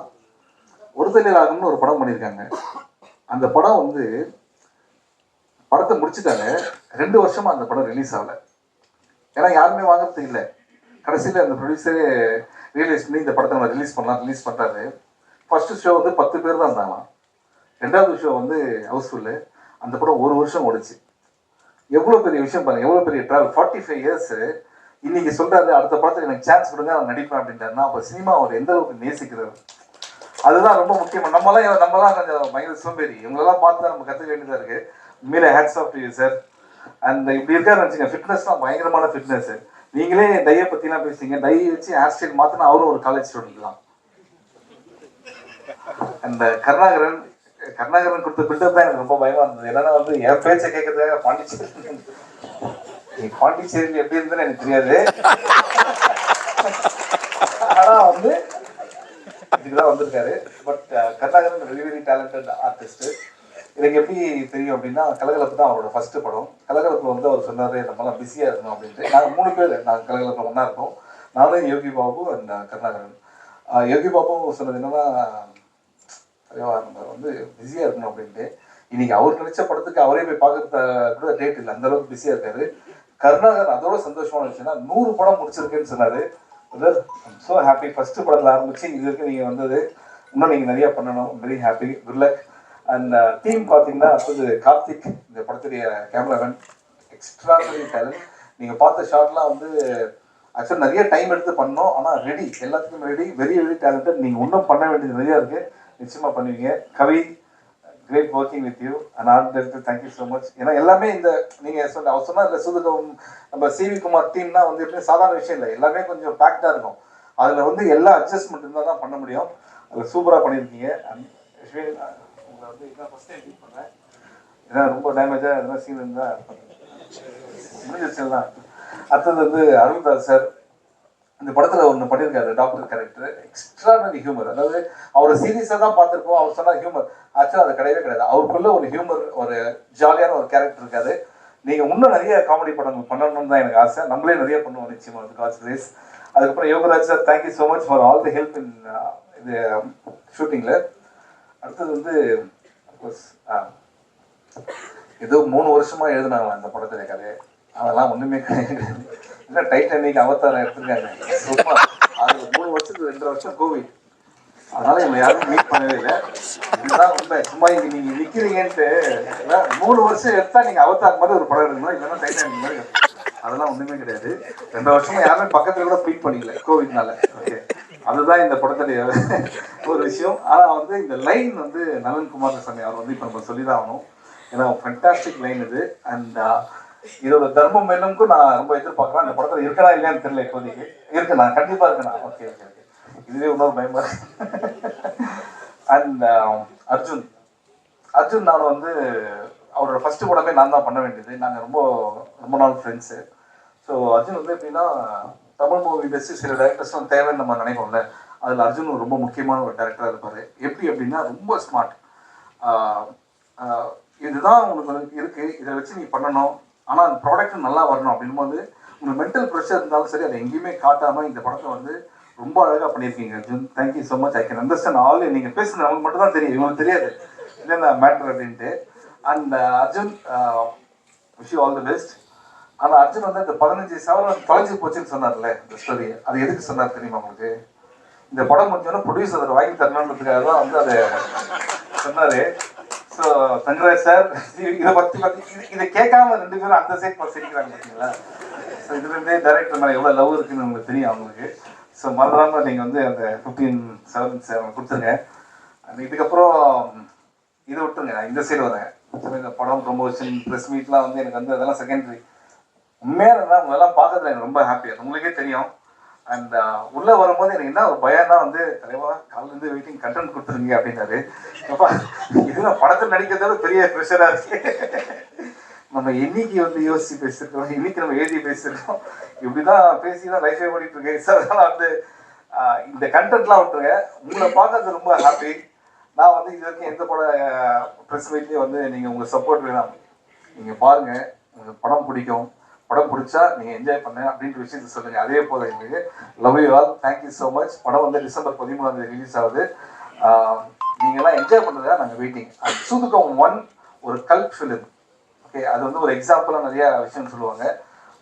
ஒருத்தலை ராகம்னு ஒரு படம் பண்ணியிருக்காங்க. அந்த படம் வந்து படத்தை முடிச்சுட்டாங்க. 2 வருஷமாக அந்த படம் ரிலீஸ் ஆகலை. ஏன்னா யாருமே வாங்குறது இல்லை. கடைசியில் அந்த ப்ரொடியூசரே ரியலைஸ் பண்ணி இந்த படத்தை நம்ம ரிலீஸ் பண்ணுறாரு. ஃபர்ஸ்ட் ஷோ வந்து 10 பேர் தான் இருந்தாங்களாம். 2வது ஷோ வந்து ஹவுஸ்ஃபுல்லு. அந்த படம் 1 வருஷம் ஓடிச்சு. எவ்வளோ பெரிய விஷயம் பாருங்கள், எவ்வளோ பெரிய ட்ராவல். 45 இயர்ஸு. இன்னைக்கு சொல்கிறாரு அடுத்த படத்தில் எனக்கு சான்ஸ் கொடுங்க, நான் நடிப்பேன் அப்படின்ட்டாருன்னா அப்போ சினிமா அவர் எந்த அளவுக்கு நேசிக்கிறாரு. அதுதான் ரொம்ப முக்கியம். நம்மலாம் கொஞ்சம் பயங்கர சோம்பேறி. இவங்களெல்லாம் பார்த்து தான் நம்ம கற்றுக்க வேண்டியதாக இருக்குது. உண்மையிலே hats off to you sir. அந்த இப்படி இருக்காருன்னு வச்சுங்க, ஃபிட்னஸ்லாம் பயங்கரமான ஃபிட்னஸ். நீங்களே டையை பற்றிலாம் பேசுறீங்க. டை வச்சு ஹேர் ஸ்டைல் மாற்றினா அவரும் ஒரு காலேஜ் ஸ்டூடெண்ட் தான். அந்த கருணாகரன் கொடுத்த பில்டப் தான் எனக்கு ரொம்ப பயமாக இருந்தது. என்னன்னா வந்து என் பேச்சை கேட்கறதுக்காக பாண்டிச்சேரியில் எப்படி இருந்ததுன்னு எனக்கு தெரியாது. ஆனால் வந்து இதுக்கு தான் வந்திருக்காரு. But Karunakaran very very talented artist. எனக்கு எப்படி தெரியும் அப்படின்னா, கலகலப்பு தான் அவரோட ஃபர்ஸ்ட் படம். கலகலப்பில் வந்து அவர் சொன்னார் நம்மளாம் பிஸியாக இருக்கணும் அப்படின்ட்டு. நாங்கள் 3 பேர் நாங்கள் கலகலப்பில் ஒன்றா இருக்கோம். நானும் யோகி பாபு அண்ட் கருணாகரன். யோகி பாபு சொன்னது என்னன்னா, நம்ம வந்து பிஸியாக இருக்கணும் அப்படின்ட்டு. இன்னைக்கு அவர் நினைச்ச படத்துக்கு அவரே போய் பார்க்கறது கூட டேட் இல்லை, அந்த அளவுக்கு பிஸியாக இருக்காரு. கருணாகரன் அதோட சந்தோஷமான விஷயம்னா 100 படம் முடிச்சிருக்கேன்னு சொன்னார். So happy. ஃபர்ஸ்ட் படத்தில் ஆரம்பிச்சு இது வரைக்கும் நீங்கள் வந்தது, இன்னும் நீங்கள் நிறையா பண்ணணும். Very happy, good luck. And team பார்த்தீங்கன்னா அடுத்தது கார்த்திக், இந்த படத்துடைய கேமராமேன், எக்ஸ்ட்ராடனரி டேலண்ட். நீங்கள் பார்த்த ஷார்ட்லாம் வந்து ஆக்சுவலாக நிறைய டைம் எடுத்து பண்ணோம், ஆனால் ரெடி, எல்லாத்துக்கும் ரெடி, வெரி வெரி டேலண்டட். நீங்கள் இன்னும் பண்ண வேண்டியது நிறையா இருக்குது, நிச்சயமாக பண்ணுவீங்க. Kavi, great working with you and art director, thank you so much. ஏன்னா எல்லாமே இந்த நீங்கள் அவர் சொன்னால் இல்லை, சூதுகம் நம்ம சிவி குமார் டீம்னா வந்து எப்படியும் சாதாரண விஷயம் இல்லை, எல்லாமே கொஞ்சம் பேக்டாக இருக்கும். அதில் வந்து எல்லா அட்ஜஸ்ட்மெண்ட் இருந்தால் தான் பண்ண முடியும். அதில் சூப்பராக பண்ணியிருக்கீங்க. அண்ட் உங்களை வந்து இதான் ஃபஸ்ட் டைம் மீட் பண்ணுறேன். ஏன்னா ரொம்ப டேமேஜாக எதனா சீன் இருந்தால் முடிஞ்சிருச்சுலாம். அடுத்தது வந்து அருள்தாஸ் சார் இந்த படத்தில் ஒன்று பண்ணியிருக்காரு, டாக்டர் கேரக்டர், எக்ஸ்ட்ராடனரி ஹியூமர். அதாவது அவரை சீரியஸாக தான் பார்த்துருப்போம், அவர் சொன்ன ஹியூமர் ஆக்சுவலாக அது கிடையவே கிடையாது. அவருக்குள்ள ஒரு ஹியூமர், ஒரு ஜாலியான ஒரு கேரக்டர் இருக்காது. நீங்கள் இன்னும் நிறைய காமெடி படங்கள் பண்ணணும்னு தான் எனக்கு ஆசை. நம்மளே நிறைய பண்ணுவோம் நிச்சயமாக, அது காட்ஸ் ரேஸ். அதுக்கப்புறம் Yogaraj sir, thank you so much for all the help in இது ஷூட்டிங்கில். அடுத்தது வந்து ஏதோ 3 வருஷமாக எழுதுனாங்களா இந்த படத்தில் கதை, அதெல்லாம் ஒன்றுமே கிடையாது. இல்லை டைட்டானிக், அவதாரம் எடுத்துருக்காங்க சும்மா. அது 3 வருஷத்துக்கு 2 வருஷம் கோவிட், அதனால இவங்க யாரும் மீட் பண்ணவே இல்லை. இதுதான் உண்மை. சும்மா இங்கே நீங்கள் நிற்கிறீங்கன்ட்டு 3 வருஷம் எடுத்தால் நீங்கள் அவதார் மாதிரி ஒரு படம் எடுக்கணும், இல்லைன்னா டைட்டானிக் மாதிரி. அதெல்லாம் ஒன்றுமே கிடையாது. 2 வருஷமா யாருமே பக்கத்தில் கூட மீட் பண்ணிக்கல கோவிட்னால. ஓகே, அதுதான் இந்த படத்துடைய ஒரு விஷயம். ஆனால் வந்து இந்த லைன் வந்து நலன் குமாரசாமி அவர் வந்து இப்போ நம்ம சொல்லி தான் ஆகணும். ஏன்னா ஃபென்டாஸ்டிக் லைன் இது. அண்ட் இதோட தர்மம் மேலுக்கும் நான் ரொம்ப எதிர்பார்க்குறேன். அந்த படத்தில் இருக்கா இல்லையான்னு தெரியல, இப்போதைக்கு இருக்கு, நான் கண்டிப்பாக இருக்கேன். ஓகே ஓகே ஓகே, இதுவே இன்னொரு பயமா இருக்கு. அண்ட் அர்ஜுன் நான் வந்து அவரோட ஃபர்ஸ்ட் படமே நான் தான் பண்ண வேண்டியது. நாங்கள் ரொம்ப நாள் ஃப்ரெண்ட்ஸு. ஸோ அர்ஜுன் வந்து எப்படின்னா, தமிழ் மூவி இண்டஸ்ட்ரி சில டேரக்டர்ஸ்லாம் தேவைன்னு நம்ம நினைப்போம்ல, அதில் அர்ஜுன் ரொம்ப முக்கியமான ஒரு டேரக்டராக இருப்பார். எப்படி அப்படின்னா ரொம்ப ஸ்மார்ட். இதுதான் உனக்கு இருக்குது, இதை வச்சு நீ பண்ணணும், ஆனால் அந்த ப்ராடக்ட்டும் நல்லா வரணும் அப்படின்போது உங்களுக்கு மென்டல் ப்ரெஷர் இருந்தாலும் சரி அதை எங்கேயுமே காட்டாமல் இந்த படத்தை வந்து ரொம்ப அழகாக பண்ணியிருக்கீங்க Arjun. Thank you so much. I can understand all. நீங்கள் பேசுகிறது நமக்கு மட்டும் தான் தெரியும், இவங்களுக்கு தெரியாது இல்லைன்னா மேட்ரு அப்படின்ட்டு. And Arjun, wish you all the best. ஆனால் அர்ஜுன் வந்து இந்த 15 சவரம் தொலைஞ்சி போச்சுன்னு சொன்னார்ல இந்த ஸ்டோரி, அது எதுக்கு சொன்னார் தெரியுமா உங்களுக்கு? இந்த படம் முடிஞ்சோன்னா ப்ரொடியூசர் அதை வாங்கி தரணுன்றதுக்காக தான் வந்து அதை சொன்னார். ஸோ தங்கராஜ் சார், இதை பற்றி இதை கேட்காம 2 பேரும் அந்த சைட் பார்த்து சிரிக்கிறாங்க பார்த்தீங்களா? ஸோ இதுலேருந்தே டைரக்டர் மேலே எவ்வளோ லவ் இருக்குன்னு உங்களுக்கு தெரியும் அவங்களுக்கு. ஸோ மறந்துடாமல் நீங்கள் வந்து அந்த 15 கொடுத்துருங்க. இதுக்கப்புறம் இதை விட்டுருங்க, நான் இந்த சைடு வரேன். இந்த படம் ப்ரொமோஷன் ப்ரெஸ் மீட்லாம் வந்து எனக்கு வந்து அதெல்லாம் செகண்டரி. உண்மையாக இருந்தால் உங்களெல்லாம் பார்க்கறதுல எனக்கு ரொம்ப ஹாப்பியாக, உங்களுக்கே தெரியும். அண்ட் உள்ளே வரும்போது எனக்கு என்ன ஒரு பயம்னா வந்து, தலைவா காலிலேருந்து வெயிட்டிங், கண்டென்ட் கொடுத்துருங்க அப்படின்னாரு. அப்பா இது நான் படத்தில் நடிக்கிறதோட பெரிய ப்ரெஷராக இருக்கு. நம்ம என்னைக்கு வந்து யோசிச்சு பேசியிருக்கோம், இன்னைக்கு நம்ம எழுதி பேசியிருக்கோம், இப்படி தான் பேசி தான் லைஃபே ஓடிட்டு இருக்கேன். சார் அதனால் வந்து இந்த கண்டென்ட்லாம் விட்டுருங்க. உங்களை பார்க்கறது ரொம்ப ஹாப்பி. நான் வந்து இது வரைக்கும் எந்த ப்ரெஸ் மீட்லேயும் வந்து நீங்கள் உங்கள் சப்போர்ட் வேணும். நீங்கள் பாருங்கள், உங்களுக்கு படம் பிடிக்கும், படம் பிடிச்சா நீங்கள் என்ஜாய் பண்ண அப்படின்ற விஷயத்தை சொல்லுங்கள். அதே போல் எங்களுக்கு love you all, thank you so much. படம் வந்து டிசம்பர் 13 ரிலீஸ் ஆகுது. நீங்கள்லாம் என்ஜாய் பண்ணுறதா நாங்கள் வெயிட்டிங். சூதுகம் 1 ஒரு கல்ட் ஃபிலிம். ஓகே, அது வந்து ஒரு எக்ஸாம்பிளாக நிறையா விஷயம் சொல்லுவாங்க.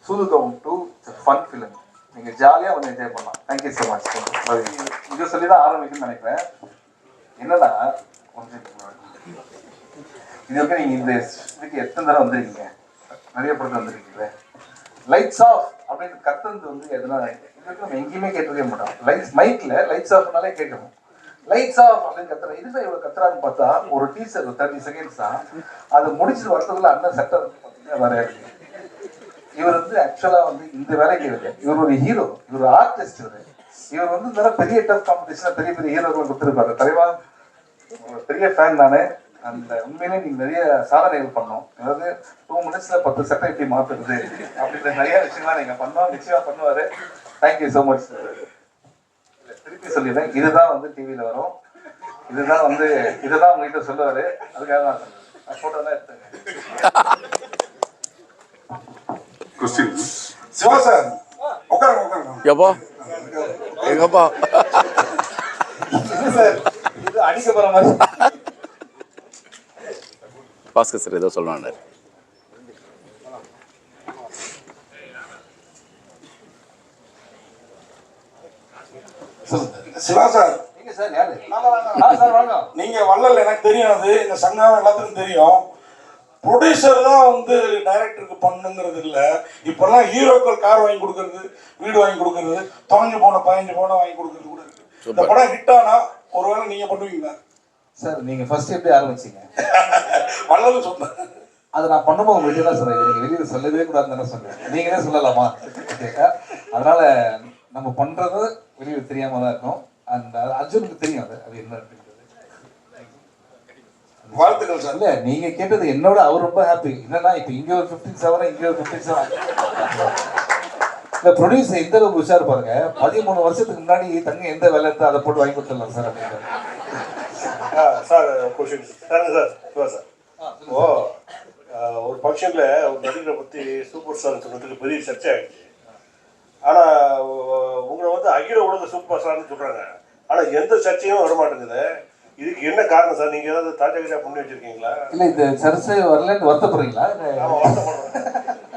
சூதுகம் 2 ஃபன் ஃபிலிம். நீங்கள் ஜாலியாக வந்து என்ஜாய் பண்ணலாம். Thank you so much. இதை சொல்லி தான் ஆரம்பிக்குன்னு நினைக்கிறேன். என்னன்னா, இது வரைக்கும் நீங்கள் இந்த இதுக்கு எத்தனை தடவை வந்திருக்கீங்க? நிறைய படத்தில் வந்திருக்கீங்க. லைட்ஸ் ஆஃப் அப்படின்னு கத்துறது வந்து எதுனா இதுக்கு நம்ம எங்கேயுமே கேட்டுக்கவே மாட்டோம். லைட்ஸ் மைக்கில் லைட்ஸ் ஆஃப்னாலே கேட்கணும். லைட்ஸ் ஆஃப் அப்படின்னு கத்துறேன். இதுதான் இவ்வளோ கத்துறான்னு பார்த்தா ஒரு டீசர் 30 செகண்ட்ஸ் தான். அது முடிச்சுட்டு வரதுக்குள்ள அண்ணன் சட்டம் வர இருக்கு. இவர் வந்து ஆக்சுவலாக வந்து இந்த வேலைக்கு இருக்கு. இவர் ஒரு ஹீரோ, இவர் ஆர்டிஸ்ட். இவர் வந்து இந்த பெரிய டஃப் காம்படிஷனாக பெரிய பெரிய ஹீரோக்களை கொடுத்துருப்பாரு. தலைவா ஒரு பெரிய ஃபேன் நானே. அந்த உண்மையிலே நீங்கள் நிறைய சாதனைகள் பண்ணோம். அதாவது 2 மினிட்ஸ்ல 10 சட்டை எப்படி மாற்றுறது அப்படின்ற நிறைய விஷயம்லாம் நீங்கள் பண்ணோம். நிச்சயமாக பண்ணுவார். Thank you so much. திருப்பி சொல்லிடுறேன், இதுதான் வந்து டிவியில் வரும், இதுதான் வந்து இதுதான் உங்ககிட்ட சொல்லுவார். அதுக்காக தான் சொன்னேன். ஃபோட்டோலாம் எடுத்துங்க. கொஸ்டின் சிவா சார் உட்காருங்க உட்காருங்க. எப்போ எங்கப்பா சார் இது அடிக்க போகிற மாதிரி. பாஸ்கர் சார் ஏதோ சொல்லணும். சிவா சார் நீங்க சார் யாரு? சார் வாங்க. நீங்க வள்ளல் எனக்கு தெரியும், அது இந்த சங்கம் எல்லாத்துக்கும் தெரியும். ப்ரொடியூசர் தான் வந்து டைரக்டருக்கு பண்ணுங்கிறது இல்லை. இப்போல்லாம் ஹீரோக்கள் கார் வாங்கி கொடுக்கறது, வீடு வாங்கி கொடுக்கறது, தொலைஞ்சு போன 15 போன வாங்கி கொடுக்கறது கூட இருக்கு. இந்த படம் ஹிட் ஆனா ஒருவேளை நீங்க பண்ணுவீங்களா சார்? நீங்க ஃபர்ஸ்ட் எப்படி ஆரம்பிச்சீங்க? வள்ளல் சொன்னேன். அதை நான் பண்ணும்போது உங்கள்கிட்ட தான் சொல்றேன், நீங்க வெளியில் சொல்லவே கூடாதுன்னு சொன்னேன். நீங்களே சொல்லலாமா? அதனால நம்ம பண்றது வெளியில் தெரியாம தான் இருக்கும். அண்ட் அர்ஜுனுக்கு தெரியும் அது அது என்ன அப்படின்றது. வாழ்த்துக்கள் சார். இல்ல நீங்க கேட்டது என்னோட அவர் ரொம்ப ஹாப்பி. என்னன்னா இப்ப இங்க ஒரு 15,000 இங்க ஒரு 15,000. இந்த ப்ரொடியூசர் எந்த அளவுக்கு உஷார் பாருங்க. 13 வருஷத்துக்கு முன்னாடி தங்க எந்த வேலை எடுத்து அதை போட்டு வாங்கி கொடுத்துடலாம் சார் அப்படின்னு. சார் கொஸ்டின் சார் சார் ஓ ஒரு ஃபங்க்ஷனில் ஒரு நடிகரை பற்றி சூப்பர் ஸ்டார்னு சொன்னதுக்கு பெரிய சர்ச்சை ஆகிடுச்சு. ஆனால் உங்களை வந்து அகில உலக சூப்பர் ஸ்டார்னு சொல்கிறாங்க. ஆனால் எந்த சர்ச்சையும் வர மாட்டேங்குது. இதுக்கு என்ன காரணம் சார்? நீங்கள் ஏதாவது தாஜா பண்ணி வச்சுருக்கீங்களா? இல்லை இந்த சர்ச்சை வரலன்னு வருத்தப்படுறீங்களா? ஆமாம் வருத்தப்படுறேன்.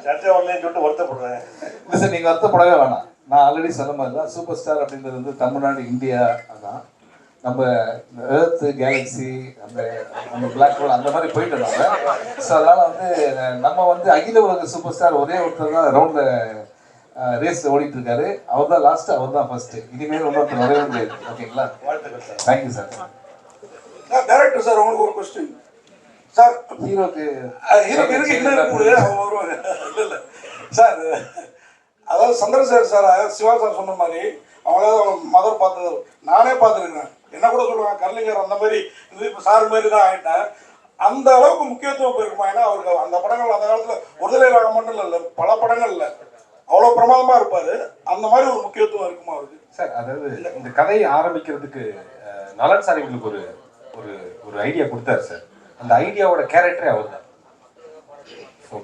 சர்ச்சை வரலன்னு சொல்லிட்டு வருத்தப்படுறேன். இல்லை சார் நீங்கள் வருத்தப்படவே வேணாம். நான் ஆல்ரெடி சொன்ன மாதிரி தான் சூப்பர் ஸ்டார் அப்படின்றது வந்து தமிழ்நாடு, இந்தியா அதான். நம்ம எர்த்து கேலக்ஸி அந்த நம்ம பிளாக் ஹோல் அந்த மாதிரி போயிட்டு இருந்தாங்க. ஸோ அதனால் வந்து நம்ம வந்து அகில உலக சூப்பர் ஸ்டார் ஒரே ஒருத்தர் தான் ரவுண்டில் ரேஸில் ஓடிட்டு இருக்காரு. அவர் தான் லாஸ்ட்டு, அவர் தான் ஃபர்ஸ்ட்டு. இனிமேல் இன்னொருத்தர் நிறைய முடியாது. ஓகேங்களா? வாழ்த்துக்கள் sir. Thank you sir. Director sir உங்களுக்கு ஒரு கொஸ்டின் சார். ஹீரோக்கு இருக்கு என்ன இருக்குது அவங்க வருவாங்க. இல்லை சார், அதாவது சந்திரசேகர் சார் சிவா சார் சொன்ன மாதிரி அவங்களாவது மதர் பார்த்தது நானே பார்த்துருக்கேன். என்ன கூட சொல்லுவாங்க கர்லிங்கர் அந்த மாதிரி இது இப்போ சார் மாதிரி தான் ஆகிட்டேன். அந்த அளவுக்கு முக்கியத்துவம் போயிருக்குமா? ஏன்னா அவருக்கு அந்த படங்கள் அந்த காலத்தில் ஒருதலை ராகம் மட்டும் இல்லை, பல படங்கள்ல அவ்வளோ பிரமாதமாக இருப்பார். அந்த மாதிரி ஒரு முக்கியத்துவம் இருக்குமா அவருக்கு? சார் அதாவது இந்த கதையை ஆரம்பிக்கிறதுக்கு நலன் சார் எங்களுக்கு ஒரு ஒரு ஒரு ஐடியா கொடுத்தாரு சார். அந்த ஐடியாவோட கேரக்டரே அவர் தான்.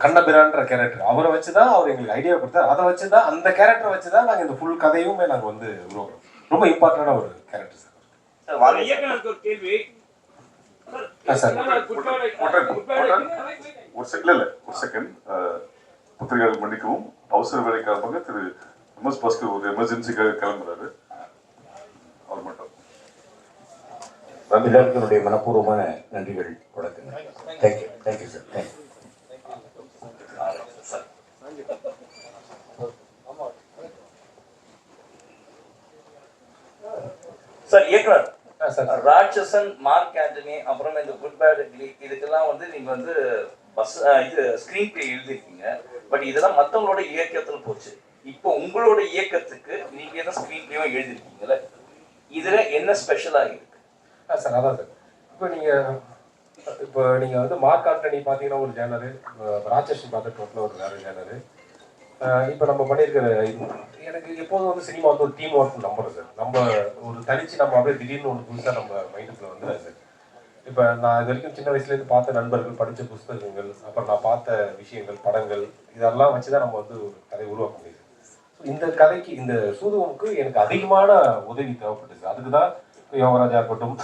கண்ணபிரான்ற கேரக்டர் அவரை வச்சு தான் அவர் எங்களுக்கு ஐடியா கொடுத்தாரு. அதை வச்சு தான் அந்த கேரக்டரை வச்சு தான் நாங்கள் இந்த ஃபுல் கதையுமே நாங்கள் வந்து உருவாக்குறோம். ரொம்ப இம்பார்ட்டண்டான ஒரு கேரக்டர் சார். ஒரு செகண்ட் பத்திரிகையாளர் மன்னிக்கவும், அவசர வேலை காரணமாக திரு எம்எஸ் பாஸ்கர் ஒரு எமர்ஜென்சிக்காக கிளம்புறாரு. அவர் மட்டும் எல்லாருக்கும் மனப்பூர்வமான நன்றிகள் வணக்கங்கள். Thank you thank you sir. Thank you sir. இயக்குனர் ராட்சசன், மார்க் ஆண்டனி, அப்புறம் இந்த குட் பேட் அக்லி இதுக்கெல்லாம் வந்து நீங்க வந்து இது ஸ்கிரீன் பிளே எழுதிருக்கீங்க. பட் இதெல்லாம் மற்றவங்களோட இயக்கத்துல போச்சு. இப்போ உங்களோட இயக்கத்துக்கு நீங்க என்ன ஸ்கிரீன் பிளேவும் எழுதிருக்கீங்கல்ல, இதுல என்ன ஸ்பெஷலா இருக்கு? சார் அதான் சார், இப்போ நீங்கள் வந்து மார்க் ஆண்டனி பார்த்தீங்கன்னா ஒரு ஜேனரு, ராட்சசன் பார்த்துட்டு ஒரு வேறு ஜேனரு. இப்போ நம்ம பண்ணியிருக்கிற எனக்கு எப்போதும் வந்து சினிமா வந்து ஒரு டீம் ஒர்க் நம்புறேன் சார். நம்ம ஒரு தனிச்சு நம்ம அப்படியே திடீர்னு ஒன்று புதுசாக நம்ம மைண்டுக்குள்ள வந்துடுறேன் சார். இப்போ நான் இது வரைக்கும் சின்ன வயசுலேருந்து பார்த்த நண்பர்கள், படித்த புஸ்தகங்கள், அப்புறம் நான் பார்த்த விஷயங்கள், படங்கள், இதெல்லாம் வச்சு தான் நம்ம வந்து ஒரு கதையை உருவாக்க முடியுது. இந்த கதைக்கு இந்த சூதுவுக்கு எனக்கு அதிகமான உதவி தேவைப்பட்டுச்சு. அதுக்கு தான் யோகராஜா இருக்கட்டும்,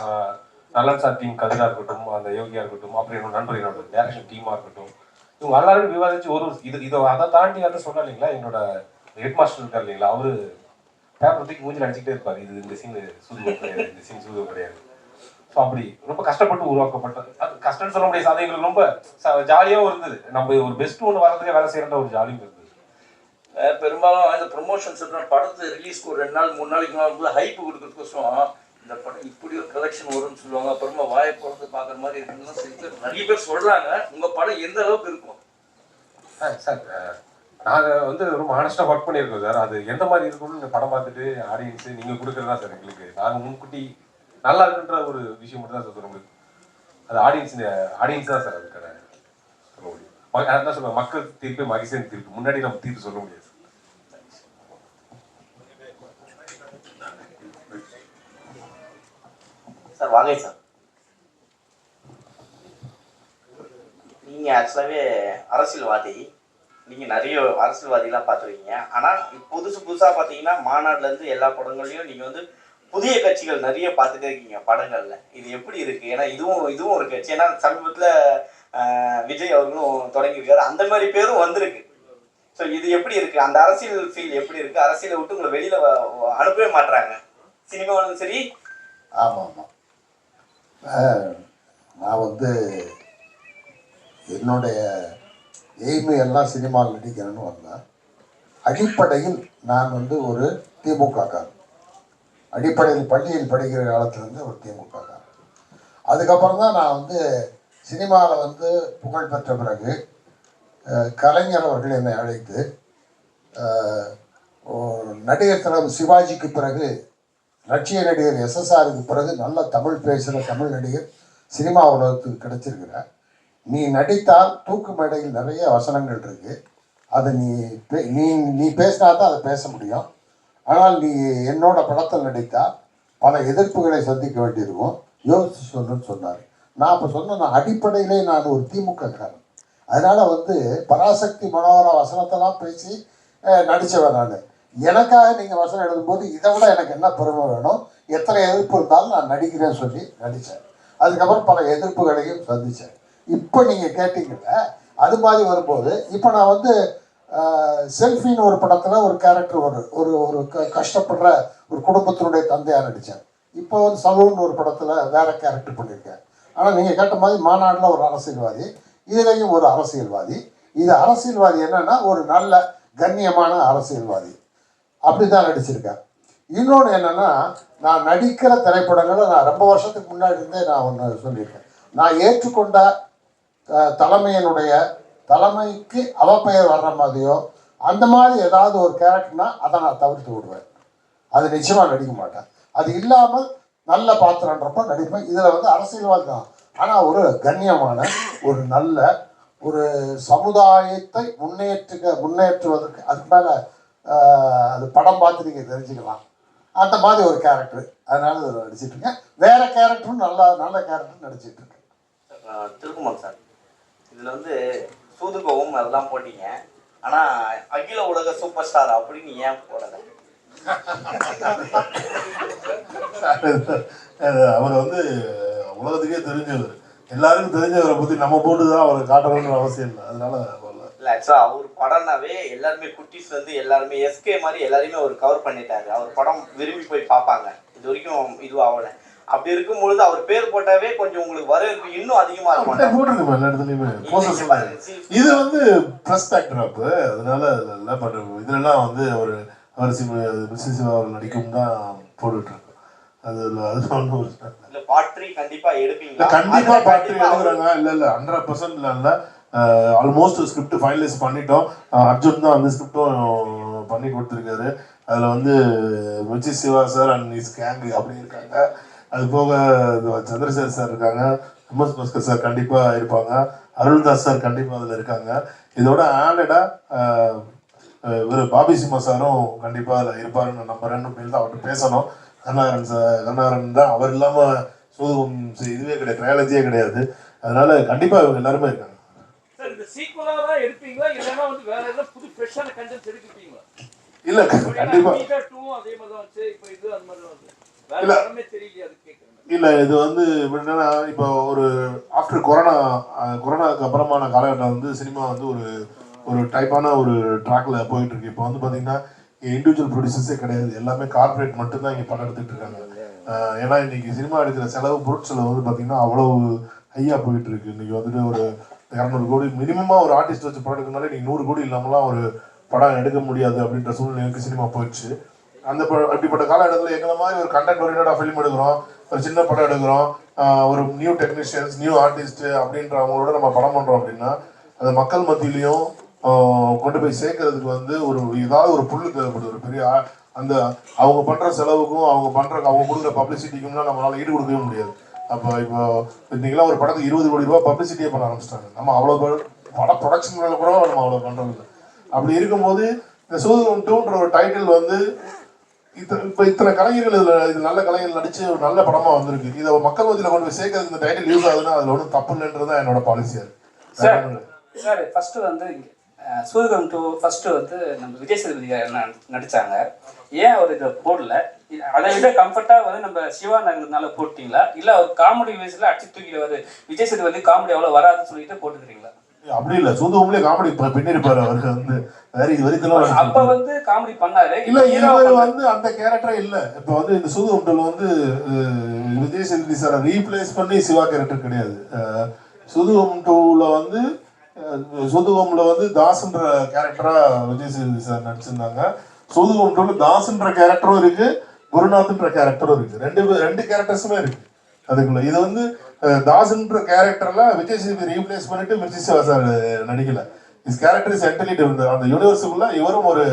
நலன் சார் டீம் கதிரா இருக்கட்டும், அந்த யோகியா இருக்கட்டும், அப்புறம் என்னோட நண்பர், என்னோட டேரக்ஷன் டீமாக இருக்கட்டும், இவங்க எல்லாரும் விவாதிச்சு ஒரு இதை அதை தாண்டி வந்து சொன்னா இல்லைங்களா, என்னோட ஹெட் மாஸ்டர் இருக்கார் இல்லைங்களா, அவரு பேப்பர் தூக்கி மூஞ்சில் அடிச்சுக்கிட்டே இருப்பார். இந்த சீன் சூதுவம் கிடையாது, இந்த சீன் சூதுவம் கிடையாது. ஸோ அப்படி ரொம்ப கஷ்டப்பட்டு உருவாக்கப்பட்டது. அது கஷ்டம்னு சொல்ல முடியாது, அது எங்களுக்கு ரொம்ப ஜாலியாகவும் இருந்தது. நம்ம ஒரு பெஸ்ட் ஒன்று வரதுக்கே வேலை செய்யற ஒரு ஜாலியும் இருந்தது. பெரும்பாலும் இந்த ப்ரொமோஷன்ஸ் படத்து ரிலீஸ்க்கு ஒரு 2 நாள் 3 நாளைக்கு நாள் ஹைப்பு கொடுக்கறதுக்கோசம் இந்த படம் இப்படி ஒரு கலெக்ஷன் வரும்னு சொல்லுவாங்க. அப்புறமா வாயை பொறுத்து பார்க்குற மாதிரி இருக்குன்னு சொல்லி நிறைய பேர் சொல்றாங்க. உங்க படம் எந்த அளவுக்கு இருக்கும்? சார் நாங்கள் வந்து ரொம்ப ஆனஸ்டாக ஒர்க் பண்ணியிருக்கோம் சார். அது எந்த மாதிரி இருக்கும்னு நீங்கள் படம் பார்த்துட்டு ஆடியன்ஸு நீங்கள் கொடுக்குறதா சார் எங்களுக்கு. நாங்கள் முன்கூட்டி நல்லா இருக்குன்ற ஒரு விஷயம் மட்டும் தான் சார் சொல்ல முடியும். அது ஆடியன்ஸ் தான் சார் அதுக்கான சொல்ல முடியும். அதான் சொல்லுவாங்க, மக்கள் தீர்ப்பு மகிழ்ச்சியின் தீர்ப்பு, முன்னாடி நம்ம தீர்ப்பு சொல்ல முடியாது. சார் வாங்க சார். நீங்கள் ஆக்சுவலாகவே அரசியல்வாதி, நீங்கள் நிறைய அரசியல்வாதிலாம் பார்த்துருக்கீங்க. ஆனால் புதுசாக பார்த்தீங்கன்னா மாநாட்டிலேருந்து எல்லா படங்கள்லையும் நீங்கள் வந்து புதிய கட்சிகள் நிறைய பார்த்துட்டே இருக்கீங்க படங்களில். இது எப்படி இருக்குது? ஏன்னா இதுவும் ஒரு கட்சி. ஏன்னா சமீபத்தில் விஜய் அவர்களும் தொடங்கியிருக்காரு, அந்த மாதிரி பேரும் வந்திருக்கு. ஸோ இது எப்படி இருக்குது? அந்த அரசியல் ஃபீல் எப்படி இருக்குது? அரசியலை விட்டு உங்களை வெளியில் அனுப்பவே மாட்டுறாங்க, சினிமாவிலும் சரி. ஆமாம் ஆமாம். நான் வந்து என்னுடைய எய்மை எல்லாம் சினிமாவில் நடிக்கிறேன்னு வந்தேன். அடிப்படையில் நான் வந்து ஒரு திமுககாரன். அடிப்படையில் பள்ளியில் படிக்கிற காலத்துலேருந்து ஒரு திமுககாரன். அதுக்கப்புறம் தான் நான் வந்து சினிமாவில் வந்து புகழ் பெற்ற பிறகு கலைஞர் அவர்கள் என்னை அழைத்து நடிகர் தலைவர் சிவாஜிக்கு பிறகு லட்சிய நடிகர் SSRக்கு பிறகு நல்ல தமிழ் பேசுகிற தமிழ் நடிகர் சினிமா உலகத்துக்கு கிடைச்சிருக்கிற, நீ நடித்தால் தூக்கு மேடையில் நிறைய வசனங்கள் இருக்குது, அதை நீ பேசினா தான் அதை பேச முடியும். ஆனால் நீ என்னோட படத்தில் நடித்தால் பல எதிர்ப்புகளை சந்திக்க வேண்டியிருக்கும், யோசிச்சு சொல்லுன்னு சொன்னார். நான் அப்போ சொன்னேன், நான் அடிப்படையிலே நான் ஒரு திமுககாரன். அதனால் வந்து பராசக்தி மனோகர வசனத்தெல்லாம் பேசி நடித்தவன் நான். எனக்காக நீங்கள் வசனம் எழுதும்போது இதை விட எனக்கு என்ன பெருமை வேணும்? எத்தனை எதிர்ப்பு இருந்தாலும் நான் நடிக்கிறேன்னு சொல்லி நடித்தேன். அதுக்கப்புறம் பல எதிர்ப்புகளையும் சந்தித்தேன். இப்போ நீங்கள் கேட்டீங்கல்ல, அது மாதிரி வரும்போது இப்போ நான் வந்து செல்ஃபின்னு ஒரு படத்தில் ஒரு கேரக்டர் ஒரு ஒரு கஷ்டப்படுற ஒரு குடும்பத்தினுடைய தந்தையாக நடித்தேன். இப்போ வந்து சலூன் ஒரு படத்தில் வேறு கேரக்டர் பண்ணியிருக்கேன். ஆனால் நீங்கள் கேட்ட மாதிரி மாநாட்டில் ஒரு அரசியல்வாதி, இதுலேயும் ஒரு அரசியல்வாதி. இது அரசியல்வாதி என்னன்னா ஒரு நல்ல கண்ணியமான அரசியல்வாதி, அப்படி தான் நடிச்சிருக்கேன். இன்னொன்று என்னென்னா, நான் நடிக்கிற திரைப்படங்களை நான் ரொம்ப வருஷத்துக்கு முன்னாடி இருந்தே நான் ஒன்று சொல்லியிருக்கேன். நான் ஏற்றுக்கொண்ட தலைமைக்கு அவப்பெயர் வர்ற மாதிரியோ அந்த மாதிரி ஏதாவது ஒரு கேரக்டர்னா அதை நான் தவிர்த்து விடுவேன். அது நிச்சயமாக நடிக்க மாட்டேன். அது இல்லாமல் நல்ல பாத்திரன்றப்ப நடிப்பேன். இதில் வந்து அரசியல்வாதி தான், ஆனால் ஒரு கண்ணியமான ஒரு நல்ல ஒரு சமுதாயத்தை முன்னேற்றுவதற்கு அதுக்கு மேலே அது படம் பார்த்து நீங்கள் தெரிஞ்சுக்கலாம், அந்த மாதிரி ஒரு கேரக்டர். அதனால இதில் நடிச்சிட்டு இருக்கேன். வேற கேரக்டரும் நல்ல கேரக்டர் நடிச்சிட்டு இருக்கேன். திருக்குமார் சார், இதில் வந்து சூதுகோவும் அதெல்லாம் போட்டீங்க, ஆனால் அகில உலக சூப்பர் ஸ்டார் அப்படின்னு ஏன் போடலை? அவர் வந்து உலகத்துக்கே தெரிஞ்சவர், எல்லாருக்கும் தெரிஞ்சவரை பற்றி நம்ம போட்டு தான் அவரை காட்டணும்னு அவசியம் இல்லை. அதனால இல்லை, ஆக்சுவலாக அவர் படம்னாவே எல்லாருமே குட்டீஸ் வந்து எல்லாருமே எஸ்கே மாதிரி எல்லாருமே அவர் கவர் பண்ணிட்டாரு. அவர் படம் விரும்பி போய் பார்ப்பாங்க. இது வரைக்கும் இதுவாகலை. அப்படி இருக்கும் பொழுது அவர் பேர் போட்டாவே கொஞ்சம் உங்களுக்கு வரவேற்பு இன்னும் அதிகமா இருக்கும். போட்டிருக்கோம் எல்லா இடத்துலையுமே. இது வந்து ப்ளஸ் ஃபேக்டர் அப், அதனால இதெல்லாம் பண்ணுறோம். இதுலலாம் வந்து அவர் மிஸ்ஸஸ் சிவா அவர் நடிக்கும் தான் போட்டுட்டு இருக்கோம். அது ஒன்றும் இல்லை. பாட்ரி கண்டிப்பா எடுப்பீங்க? கண்டிப்பா பாட்ரி எடுக்கிறாங்க. இல்லை 100% இல்லை, ஆல்மோஸ்ட் ஸ்கிரிப்ட் ஃபைனலைஸ் பண்ணிட்டோம். அர்ஜுன் தான் வந்து ஸ்கிரிப்டும் பண்ணி கொடுத்துருக்காரு. அதில் வந்து Mrs Siva sir and his gang அப்படி இருக்காங்க. அது போக சந்திரசேகர் சார் இருக்காங்க, MS பாஸ்கர் சார் கண்டிப்பாக இருப்பாங்க, அருள்தாஸ் சார் கண்டிப்பாக அதில் இருக்காங்க. இதோட ஆடடாக இவர் பாபி சிம்மா சாரும் கண்டிப்பாக அதில் இருப்பாருன்னு நான் நம்புறேன்னு தான் அவர்கிட்ட பேசணும். கருணாகரன் தான், அவர் இல்லாமல் சோதுவம் இதுவே கிடையாது, ட்ரையாலஜியே கிடையாது. அதனால கண்டிப்பாக இவங்க எல்லாருமே இருக்காங்க. இல்லை கண்டிப்பாக இல்லை. இது வந்து என்னன்னா, இப்போ ஒரு ஆஃப்டர் கொரோனாக்கு அப்புறமான காலகட்டம் வந்து சினிமா வந்து ஒரு டைப்பான ஒரு ட்ராக்ல போயிட்டு இருக்கு. இப்போ வந்து பார்த்தீங்கன்னா இண்டிவிஜுவல் ப்ரொடியூசர்ஸே கிடையாது, எல்லாமே கார்பரேட் மட்டும்தான் இங்கே படம் எடுத்துட்டு இருக்காங்க. ஏன்னா இன்னைக்கு சினிமா எடுக்கிற செலவு, பொருட்செலவு வந்து பார்த்தீங்கன்னா அவ்வளவு ஹையாக போயிட்டு இருக்கு. இன்னைக்கு வந்துட்டு ஒரு 200 கோடி மினிமமாக ஒரு ஆர்டிஸ்ட் வச்சு படம் எடுக்கனாலே இன்னைக்கு 100 கோடி இல்லாமலாம் ஒரு படம் எடுக்க முடியாது அப்படின்ற சூழ்நிலைக்கு சினிமா போயிடுச்சு. அப்படிப்பட்ட காலகட்டத்தில் எங்களை மாதிரி ஒரு கண்டென்ட் ஓரியன்டடாக ஃபிலிம் எடுக்கிறோம், ஒரு சின்ன படம் எடுக்கிறோம், ஒரு நியூ டெக்னீஷியன்ஸ், நியூ ஆர்டிஸ்ட் அப்படின்றவங்களோட நம்ம படம் பண்ணுறோம் அப்படின்னா அது மக்கள் மத்தியிலையும் கொண்டு போய் சேர்க்கறதுக்கு வந்து ஏதாவது ஒரு புல்லு தேவைப்படுது. ஒரு பெரிய அந்த அவங்க பண்ணுற செலவுக்கும் அவங்க கொடுக்குற பப்ளிசிட்டிக்கும்லாம் நம்மளால ஈடு கொடுக்கவே முடியாது. அப்போ இப்போ இன்னைக்கெல்லாம் ஒரு படத்துக்கு 20 கோடி ரூபா பப்ளிசிட்டியே பண்ண ஆரம்பிச்சிட்டாங்க. நம்ம அவ்வளோ பட ப்ரொடக்ஷன் மேலே கூட நம்ம அவ்வளோ பண்ணுறது இல்லை. அப்படி இருக்கும்போது இந்த சூதுவம் 2ன்ற ஒரு டைட்டில் வந்து இத்தனை கலைஞர்கள் இது நல்ல கலைஞர்கள் நடிச்சு ஒரு நல்ல படமா வந்திருக்கு. இதை மக்கள் மத்தியில் கொண்டு போய் சேர்க்கறதுக்கு இந்த டைட்டில் யூஸ் ஆகுதுன்னா அதுல ஒன்றும் தப்பு இல்லைன்றது தான் என்னோட பாலிசியா இருக்கு. சார் ஃபர்ஸ்ட் வந்து சூதுகம் 2 ஃபர்ஸ்ட் வந்து நம்ம விஜய் சேதுபதி நடிச்சாங்க. ஏன் அவர் இதை போடல? அதை விட கம்ஃபர்ட்டா வந்து நம்ம சிவா நகர்னால போட்டீங்களா, இல்ல அவர் காமெடி வேஸ்ல அடிச்சு தூக்கிடுவாரு விஜய் சேதுபதி காமெடி அவ்வளவு வராதுன்னு சொல்லிட்டு போட்டுக்கிறீங்களா? அப்படி இல்ல, சூதுகம்லயே காமெடி பின்னிருப்பாரு அவருக்கு வந்து அப்ப வந்து காமெடி பண்ணாரு. இல்ல இவர் வந்து அந்த கேரக்டரே இல்ல. இப்ப வந்து இந்த சூதுகம்ல வந்து விஜய் சேதுபதி சாரை ரீப்ளேஸ் பண்ணி சிவா கேரக்டர் கிடையாது. சூதுகம் 2ல வந்து சூதுகம்ல வந்து தாஸ்ன்ற கேரக்டரா விஜய் சேதுபதி சார் நடிச்சிருந்தாங்க. சூதுகம் 2ல தாஸ்ன்ற கேரக்டரும் இருக்கு, குருநாத்ன்ற கேரக்டரும் இருக்கு. ரெண்டு கேரக்டர்ஸுமே இருக்கு அதுக்குள்ள. இது வந்து தாஸ்ன்ற கேரக்டர்ல விஜய் சேதுபதி ரீப்ளேஸ் பண்ணிட்டு விஜய் சிவா சார் நடிக்கல. Is character is entirely different. அந்த யூனிவர்ஸுக்குள்ள இவரும் ஒரு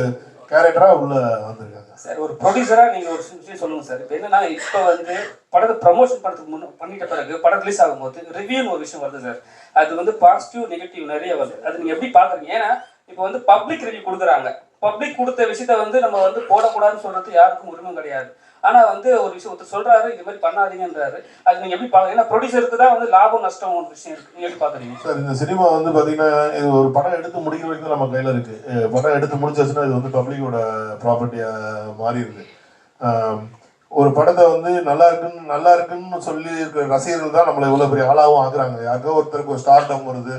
கேரக்டரா உள்ள வந்திருக்காங்க. சார் ஒரு ப்ரொடியூசரா நீங்க ஒரு விஷயம் சொல்லுங்க சார். இப்போ என்னன்னா இப்போ வந்து படத்தை ப்ரமோஷன் படத்துக்கு பண்ணிட்ட பிறகு படம் ரிலீஸ் ஆகும்போது ரிவ்யூன்னு ஒரு விஷயம் வருது சார். அது வந்து பாசிட்டிவ் நெகட்டிவ் நிறைய வருது. அது நீங்க எப்படி பாக்குறீங்க? ஏன்னா இப்போ வந்து பப்ளிக் ரிவ்யூ கொடுக்குறாங்க. பப்ளிக் கொடுத்த விஷயத்த வந்து நம்ம வந்து போடக்கூடாதுன்னு சொல்றது யாருக்கும் உரிமை கிடையாது. ஆனா வந்து ஒரு விஷயம் ஒருத்தர் சொல்றாரு இது மாதிரி பண்ணாதீங்கன்றாரு. அது நீங்க எப்படி பாக்குறீங்க? ஏன்னா ப்ரொடியூசருக்கு தான் வந்து லாபம் நஷ்டம் ஒரு விஷயம் இருக்கு. நீங்க எப்படி பாக்குறீங்க சார்? இந்த சினிமா வந்து பாத்தீங்கன்னா இது ஒரு படம் எடுத்து முடிக்கிற வரைக்கும் நம்ம கையில இருக்கு. படம் எடுத்து முடிச்சாச்சுன்னா இது வந்து பப்ளிக்கோட ப்ராப்பர்ட்டியா மாறி இருக்கு. ஒரு படத்தை வந்து நல்லா இருக்குன்னு சொல்லி இருக்கிற ரசிகர்கள் தான் நம்மளை இவ்வளவு பெரிய ஆளாவும் ஆகுறாங்க. யாருக்கோ ஒருத்தருக்கு ஒரு ஸ்டார்டம் வருது,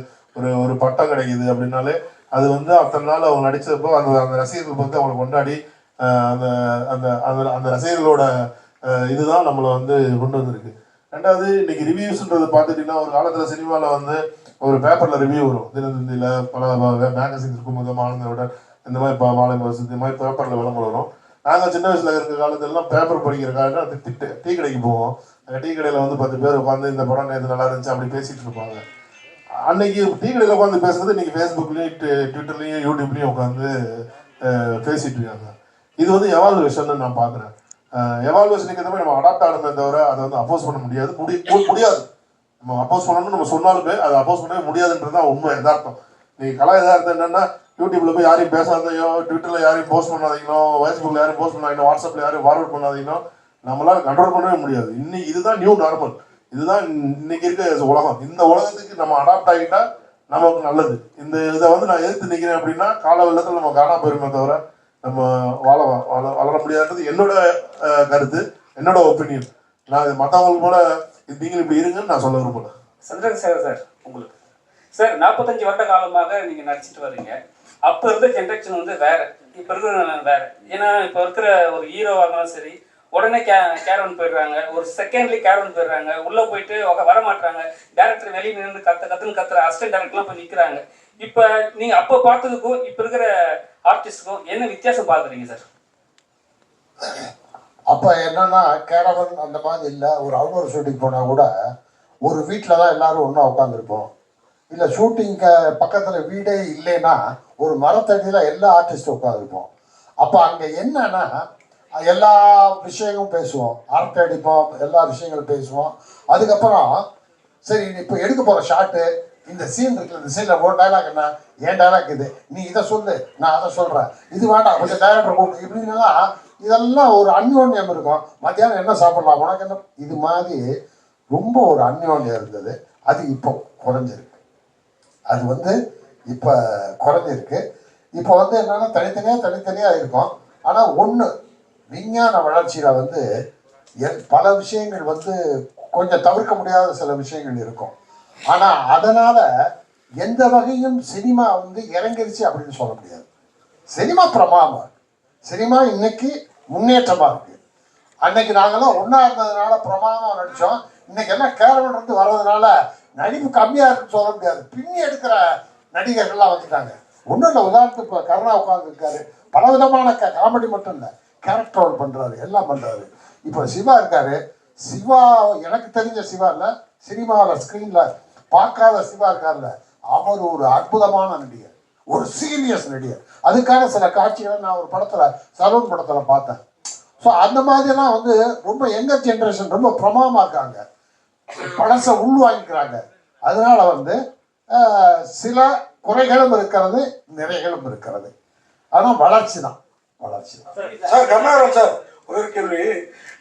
ஒரு பட்டம் கிடைக்குது அப்படின்னாலே அது வந்து அத்தனை நாள் அவங்க நடிச்சப்போ அந்த ரசிகர்கள் வந்து அவங்களை கொண்டாடி அந்த அந்த அந்த அந்த ரசிகர்களோட இதுதான் நம்மளை வந்து கொண்டு வந்திருக்கு. ரெண்டாவது இன்னைக்கு ரிவ்யூஸ்ன்றது பார்த்துட்டீங்கன்னா ஒரு காலத்தில் சினிமாவில் வந்து ஒரு பேப்பரில் ரிவ்யூ வரும். தினத்தந்தியில் பல மேகசின்ஸ் இருக்கும், மாநிலோட இந்த மாதிரி மாலை மாசம் இந்த மாதிரி பேப்பரில் விளம்பரம் வரும். நாங்கள் சின்ன வயசில் இருக்கிற காலத்திலலாம் பேப்பர் படிக்கிற காலத்தில் டீ கடைக்கு போவோம். டீ கடையில் வந்து 10 பேர் உட்காந்து இந்த படம் நேற்று நல்லா இருந்துச்சு அப்படி பேசிகிட்டு இருப்பாங்க. அன்னைக்கு டீ கடையில் உட்காந்து பேசுறது இன்னைக்கு ஃபேஸ்புக்லேயும் ட்விட்டர்லேயும் யூடியூப்லேயும் உட்காந்து பேசிகிட்டு இருக்காங்க. இது வந்து எவால்வேஷன் நான் பார்க்குறேன். எவால்வேஷனுக்கு ஏற்ற மாதிரி நம்ம அடாப்ட் ஆகணுமே தவிர அதை வந்து அப்போஸ் பண்ண முடியாது. முடியாது. நம்ம அப்போஸ் பண்ணணும்னு நம்ம சொன்னாலுமே அதை அப்போஸ் பண்ணவே முடியாதுன்றது தான் உண்மை யதார்த்தம். நீங்கள் கலா யதார்த்தம் என்னன்னா யூடியூப்ல போய் யாரையும் பேசாதையோ, ட்விட்டர்ல யாரையும் போஸ்ட் பண்ணாதீங்களோ, ஃபேஸ்புக்ல யாரையும் போஸ்ட் பண்ணாதீங்களோ, வாட்ஸ்அப்ல யாரையும் ஃபார்வர்ட் பண்ணாதீங்களோ, நம்மளால கண்ட்ரோல் பண்ணவே முடியாது. இதுதான் நியூ நார்மல். இதுதான் இன்னைக்கு இருக்க உலகம். இந்த உலகத்துக்கு நம்ம அடாப்ட் ஆகிட்டா நமக்கு நல்லது. இந்த இதை வந்து நான் எதிர்த்து நிற்கிறேன் அப்படின்னா கால வெள்ளத்தில் நம்ம காணா போயிருமே தவிர நம்ம வளர முடியாதுன்றது என்னோட கருத்து, என்னோட ஒப்பீனியன். நான் இது மற்றவங்களுக்கு போல நீங்களும் இப்படி இருங்கன்னு நான் சொல்ல விரும்பல. சந்திரசேகர் சார், உங்களுக்கு சார் 45 வருட காலமாக நீங்க நடிச்சிட்டு வர்றீங்க. அப்ப இருந்த ஜென்ரேஷன் வந்து வேற, இப்ப இருக்கிற வேற. ஏன்னா இப்ப இருக்கிற ஒரு ஹீரோவாக சரி உடனே கேரவன் போயிடுறாங்க, ஒரு செகண்ட்லி கேரவன் போயிடுறாங்க, உள்ள போயிட்டு வர மாட்டாங்க. டேரக்டர் வெளியே நின்று கத்துன்னு கத்துற அசிஸ்டன்ட் டேரக்டர்லாம் போய் நிற்கிறாங்க. இப்ப நீங்க அப்ப பார்த்ததுக்கும் இப்ப இருக்கிற ஆர்டிஸ்டுக்கும் என்ன வித்தியாசம் பாக்குறீங்க சார்? அப்ப என்னன்னா கேரவன் அந்த மாதிரி இல்லை. ஒரு அவுட்டோர் ஷூட்டிங் போனா கூட ஒரு வீட்டில் தான் எல்லாரும் ஒன்றா உட்காந்துருப்போம். இல்லை ஷூட்டிங்க்கு பக்கத்தில் வீடே இல்லைன்னா ஒரு மரத்தடியில் எல்லா ஆர்டிஸ்டும் உட்காந்துருப்போம். அப்போ அங்கே என்னன்னா எல்லா விஷயங்களும் பேசுவோம், அரட்டை அடிப்போம், எல்லா விஷயங்களும் பேசுவோம். அதுக்கப்புறம் சரி இப்போ எடுக்க போகிற ஷாட்டு இந்த சீன் இருக்குல்ல, இந்த சீனில் ஒரு டைலாக் என்ன, ஏன் டைலாக் இது, நீ இதை சொல்லு, நான் அதை சொல்கிறேன், இது வேண்டாம் கொஞ்சம் டைரக்டர் கூப்பிட்டு இப்படின்னா இதெல்லாம் ஒரு அந்யோன்யம் இருக்கும். மத்தியானம் என்ன சாப்பிடலாம், உனக்கு என்ன, இது மாதிரி ரொம்ப ஒரு அந்யோன்யம் இருந்தது. அது இப்போ குறைஞ்சிருக்கு. அது வந்து இப்போ குறைஞ்சிருக்கு. இப்போ வந்து என்னன்னா தனித்தனியாக இருக்கும். ஆனால் ஒன்று விஞ்ஞான வளர்ச்சியில் வந்து பல விஷயங்கள் வந்து கொஞ்சம் தவிர்க்க முடியாத சில விஷயங்கள் இருக்கும். ஆனால் அதனால் எந்த வகையும் சினிமா வந்து இறங்கிருச்சு அப்படின்னு சொல்ல முடியாது. சினிமா பிரமாதமாக, சினிமா இன்னைக்கு முன்னேற்றமாக இருக்குது. அன்னைக்கு நாங்களாம் ஒன்றா இருந்ததுனால பிரமாதமாக நடித்தோம். இன்னைக்கு எல்லாம் கேரவன் இருந்து வர்றதுனால நடிப்பு கம்மியாக இருக்குன்னு சொல்ல முடியாது. பின்னி எடுக்கிற நடிகர்கள்லாம் வந்துட்டாங்க. ஒன்றும் இல்லை, உதாரணத்துக்கு இப்போ கருணா உட்காந்துருக்காரு, பல விதமான காமெடி மட்டும் இல்லை, கேரக்டர் ரோல் பண்ணுறாரு, எல்லாம் பண்ணுறாரு. இப்போ சிவா இருக்காரு. சிவா எனக்கு தெரிஞ்ச சிவா இல்லை, சினிமாவில் ஸ்க்ரீனில் பார்க்காத சிவா இருக்கார்ல, அவர் ஒரு அற்புதமான நடிகர், ஒரு சீரியஸ் நடிகர். அதுக்கான சில காட்சிகளை நான் ஒரு படத்தில் சலூன் படத்தில் பார்த்தேன். ஸோ அந்த மாதிரிலாம் வந்து ரொம்ப யங்கர் ஜென்ரேஷன் ரொம்ப பிரமாதமாக இருக்காங்க, பழசை உள்வாங்கிக்கிறாங்க. அதனால வந்து சில குறைகளும் இருக்கிறது, நிறைகளும் இருக்கிறது. ஆனால் வளர்ச்சி தான், வளர்ச்சி தான். சார் கருணாகரன் சார், ஒரே ஒரு கேள்வி,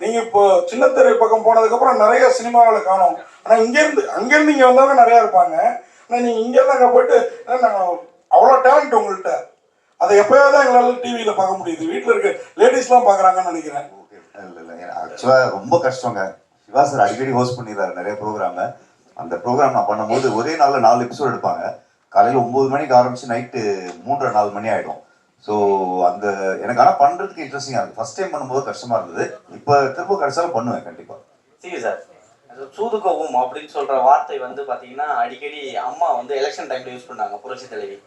நீங்க இப்போ சின்னத்திரை பக்கம் போனதுக்கப்புறம் நிறைய சினிமாவில் காணும். ஆனா அங்கேருந்து இங்கே வந்தவங்க நிறையா இருப்பாங்க. ஆனால் நீங்கள் இங்கேருந்து அங்கே போயிட்டு நாங்கள் அவ்வளோ டேலண்ட் உங்கள்கிட்ட, அதை எப்போயாவது தான் எங்களால் டிவியில் பார்க்க முடியுது. வீட்டில் இருக்க லேடிஸ்லாம் பார்க்குறாங்கன்னு நினைக்கிறேன். இல்லை ஆக்சுவலாக ரொம்ப கஷ்டங்க. சிவா சார் அடிக்கடி ஹோஸ்ட் பண்ணிடுறாரு நிறைய ப்ரோக்ராமு. அந்த ப்ரோக்ராம் நான் பண்ணும்போது ஒரே நாளில் 4 எபிசோட் எடுப்பாங்க. காலையில் 9 மணிக்கு ஆரம்பிச்சு நைட்டு 3-4 மணி ஆகிடும். ஸோ அந்த எனக்கு ஆனால் பண்ணுறதுக்கு இன்ட்ரெஸ்டிங்காக இருக்குது. ஃபர்ஸ்ட் டைம் பண்ணும்போது கஷ்டமாக இருந்தது. இப்போ திரும்ப கிடைச்சாலும் பண்ணுவேன் கண்டிப்பாக. சரி சார், சூதுகவும் அப்படின்னு சொல்கிற வார்த்தை வந்து பார்த்தீங்கன்னா அடிக்கடி அம்மா வந்து எலெக்ஷன் டைமில் யூஸ் பண்ணாங்க, புரட்சி தலைவி.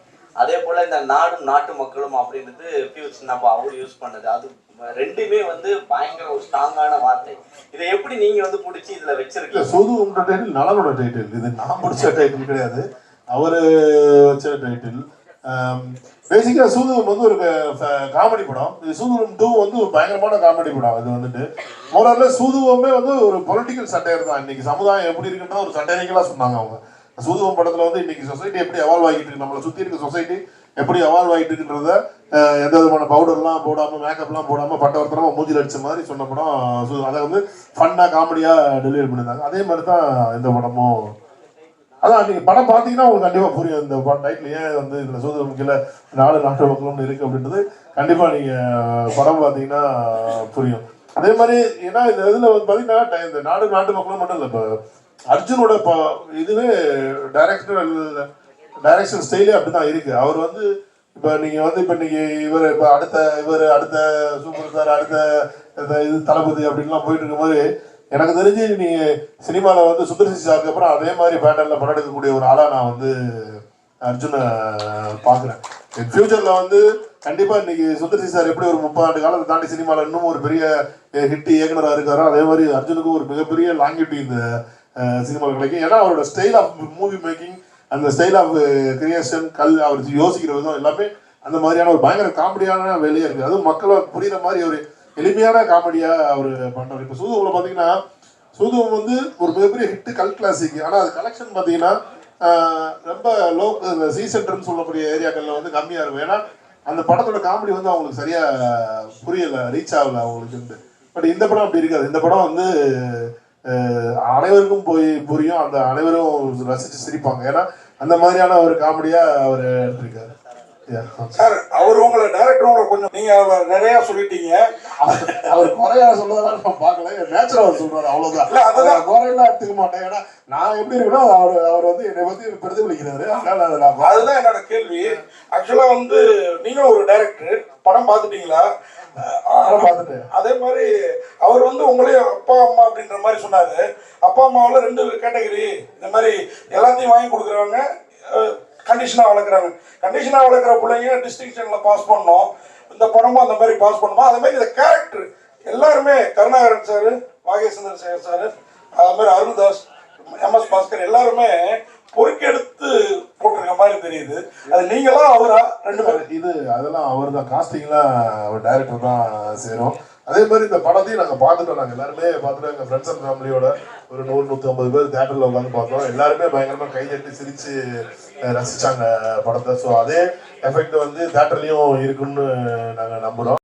அதே போல் இந்த நாடும் நாட்டு மக்களும் அப்படின்றது பியூ சின்னப்பா அவர் யூஸ் பண்ணது. அது ரெண்டுமே வந்து பயங்கர ஒரு ஸ்ட்ராங்கான வார்த்தை. இதை எப்படி நீங்கள் வந்து பிடிச்சி இதில் வச்சிருக்கீங்க? சூதுகும்ன்ற டைட்டில் நலனோட டைட்டில், இது நான் பிடிச்ச டைட்டில் கிடையாது, அவர் வச்ச டைட்டில். பேசிக்காக சூதுகம் வந்து ஒரு காமெடி படம். இது சூதுகம் 2 வந்து ஒரு பயங்கரமான காமெடி படம். இது வந்துட்டு மோரல்ல சூதுகமே வந்து ஒரு பொலிட்டிக்கல் சட்டையர் தான். இன்னைக்கு சமுதாயம் எப்படி இருக்குன்ற ஒரு சட்டையர்களாக சொன்னாங்க அவங்க. சூதுகம் படத்தில் வந்து இன்னைக்கு சொசைட்டி எப்படி எவால்வ் ஆகிட்டு இருக்கு, நம்மளை சுற்றி இருக்க சொசைட்டி எப்படி எவால்வ் ஆகிட்டு இருக்குன்றத எந்த விதமான பவுடர்லாம் போடாமல் மேக்கப்லாம் போடாமல் பட்டவர்த்தனமாக மூஞ்சில் அடித்த மாதிரி சொன்ன படம். அதை வந்து ஃபன்னாக காமெடியாக டெலிவரி பண்ணியிருந்தாங்க. அதே மாதிரி தான் இந்த படமும். அதான் நீங்கள் படம் பார்த்தீங்கன்னா உங்களுக்கு கண்டிப்பாக புரியும். இந்த டைட்டில் ஏன் வந்து இதில் சூதுகம் கீழே நாடு நாட்டு மக்களும் இருக்குது அப்படின்றது கண்டிப்பாக நீங்கள் படம் பார்த்தீங்கன்னா புரியும். அதே மாதிரி ஏன்னா இந்த இதில் வந்து பார்த்தீங்கன்னா இந்த நாடு நாட்டு மக்களும் மட்டும் இல்லை, இப்போ அர்ஜுனோட இதுவே டைரக்ஷன் ஸ்டைலே அப்படி தான் இருக்குது. அவர் வந்து இப்போ நீங்கள் வந்து இப்போ நீங்கள் இப்போ அடுத்த சூப்பர் ஸ்டார், அடுத்த இது தளபதி அப்படின்லாம் போயிட்டு இருக்கும்போது எனக்கு தெரிஞ்சு நீங்கள் சினிமாவில் வந்து சுந்தர் சி சாருக்கு அப்புறம் அதே மாதிரி பேட்டர்னில் படம் எடுக்கக்கூடிய ஒரு ஆளாக நான் வந்து அர்ஜுனை பார்க்குறேன். ஃபியூச்சரில் வந்து கண்டிப்பாக இன்னைக்கு சுந்தர் சி சார் எப்படி ஒரு 30 ஆண்டு காலத்தை தாண்டி சினிமாவில் இன்னும் ஒரு பெரிய ஹிட் இயக்குனராக இருக்காரோ அதே மாதிரி அர்ஜுனுக்கும் ஒரு மிகப்பெரிய லாங்கிட்டி இந்த சினிமாவில் கிடைக்கும். ஏன்னா அவரோட ஸ்டைல் ஆஃப் மூவி மேக்கிங், அந்த ஸ்டைல் ஆஃப் கிரியேஷன், அவர் யோசிக்கிற விதம் எல்லாமே அந்த மாதிரியான ஒரு பயங்கர காமெடியான வேலையாக இருக்குது. அதுவும் மக்களை புரிகிற மாதிரி ஒரு எளிமையான காமெடியாக அவர் பண்ணுறாரு. இப்போ சூதுகும்ல பார்த்தீங்கன்னா சூதுகம் வந்து ஒரு மிகப்பெரிய ஹிட்டு கல் கிளாசிக். ஆனால் அது கலெக்ஷன் பார்த்தீங்கன்னா ரொம்ப லோ, இந்த சி சென்டர்னு சொல்லக்கூடிய ஏரியாக்களில் வந்து கம்மியாக இருக்கும். ஏன்னா அந்த படத்தோட காமெடி வந்து அவங்களுக்கு சரியாக புரியலை, ரீச் ஆகலை அவங்களுக்கு. பட் இந்த படம் அப்படி இருக்காது. இந்த படம் வந்து அனைவருக்கும் போய் புரியும், அந்த அனைவரும் ரசித்து சிரிப்பாங்க. ஏன்னா அந்த மாதிரியான ஒரு காமெடியாக அவர் எடுத்திருக்காரு. சார் அவர் உங்களை டைரக்டர் உங்களை கொஞ்சம் நீங்கள் நிறையா சொல்லிட்டீங்க. அவர் குறையா சொல்றதெல்லாம் நான் பார்க்கல, நேச்சுரல் அவர் சொல்றாரு அவ்வளோதான். இல்லை அதெல்லாம் குறையெல்லாம் எடுத்துக்க மாட்டேன். ஏன்னா நான் எப்படி இருக்கேனோ அவர் வந்து என்னை பற்றி பிரதிபலிக்கிறாரு. அதனால அதுதான் என்னோட கேள்வி. ஆக்சுவலாக வந்து நீங்களும் ஒரு டைரக்டர், படம் பார்த்துட்டீங்களா? பார்த்துட்டேன். அதே மாதிரி அவர் வந்து உங்களையும் அப்பா அம்மா அப்படின்ற மாதிரி சொன்னாரு. அப்பா அம்மாவில் 2 கேட்டகரி. இந்த மாதிரி எல்லாத்தையும் வாங்கி கொடுக்குறவங்க, கண்டிஷனாக வளர்க்குறாங்க. கண்டிஷனாக வளர்க்குற பிள்ளைங்க டிஸ்டிங்ஷனில் பாஸ் பண்ணோம். இந்த படமும் அந்த மாதிரி பாஸ் பண்ணுமா? அதே மாதிரி இந்த கேரக்டர் எல்லாருமே, கருணாகரன் சார், வாகேஸ்வரன் சார், அது மாதிரி அருள்தாஸ், MS பாஸ்கர் எல்லாருமே பொறுக்கெடுத்து போட்டிருக்க மாதிரி தெரியுது. அது நீங்களா அவரா? 2 பேரும் இது அதெல்லாம் அவர் தான், காஸ்டிங்லாம் அவர் டைரக்டர் தான் சேரும். அதே மாதிரி இந்த படத்தையும் நாங்கள் பார்த்துட்டோம். நாங்கள் எல்லாருமே பார்த்துட்டோம். எங்கள் ஃப்ரெண்ட்ஸ் அண்ட் ஃபேமிலியோட ஒரு 100-150 பேர் தேட்டரில் உட்காந்து பார்த்தோம். எல்லாருமே பயங்கரமாக கைதட்டி சிரித்து ரசித்தாங்க படத்தை. ஸோ அதே எஃபெக்ட் வந்து தேட்டர்லேயும் இருக்குன்னு நாங்கள் நம்புகிறோம்.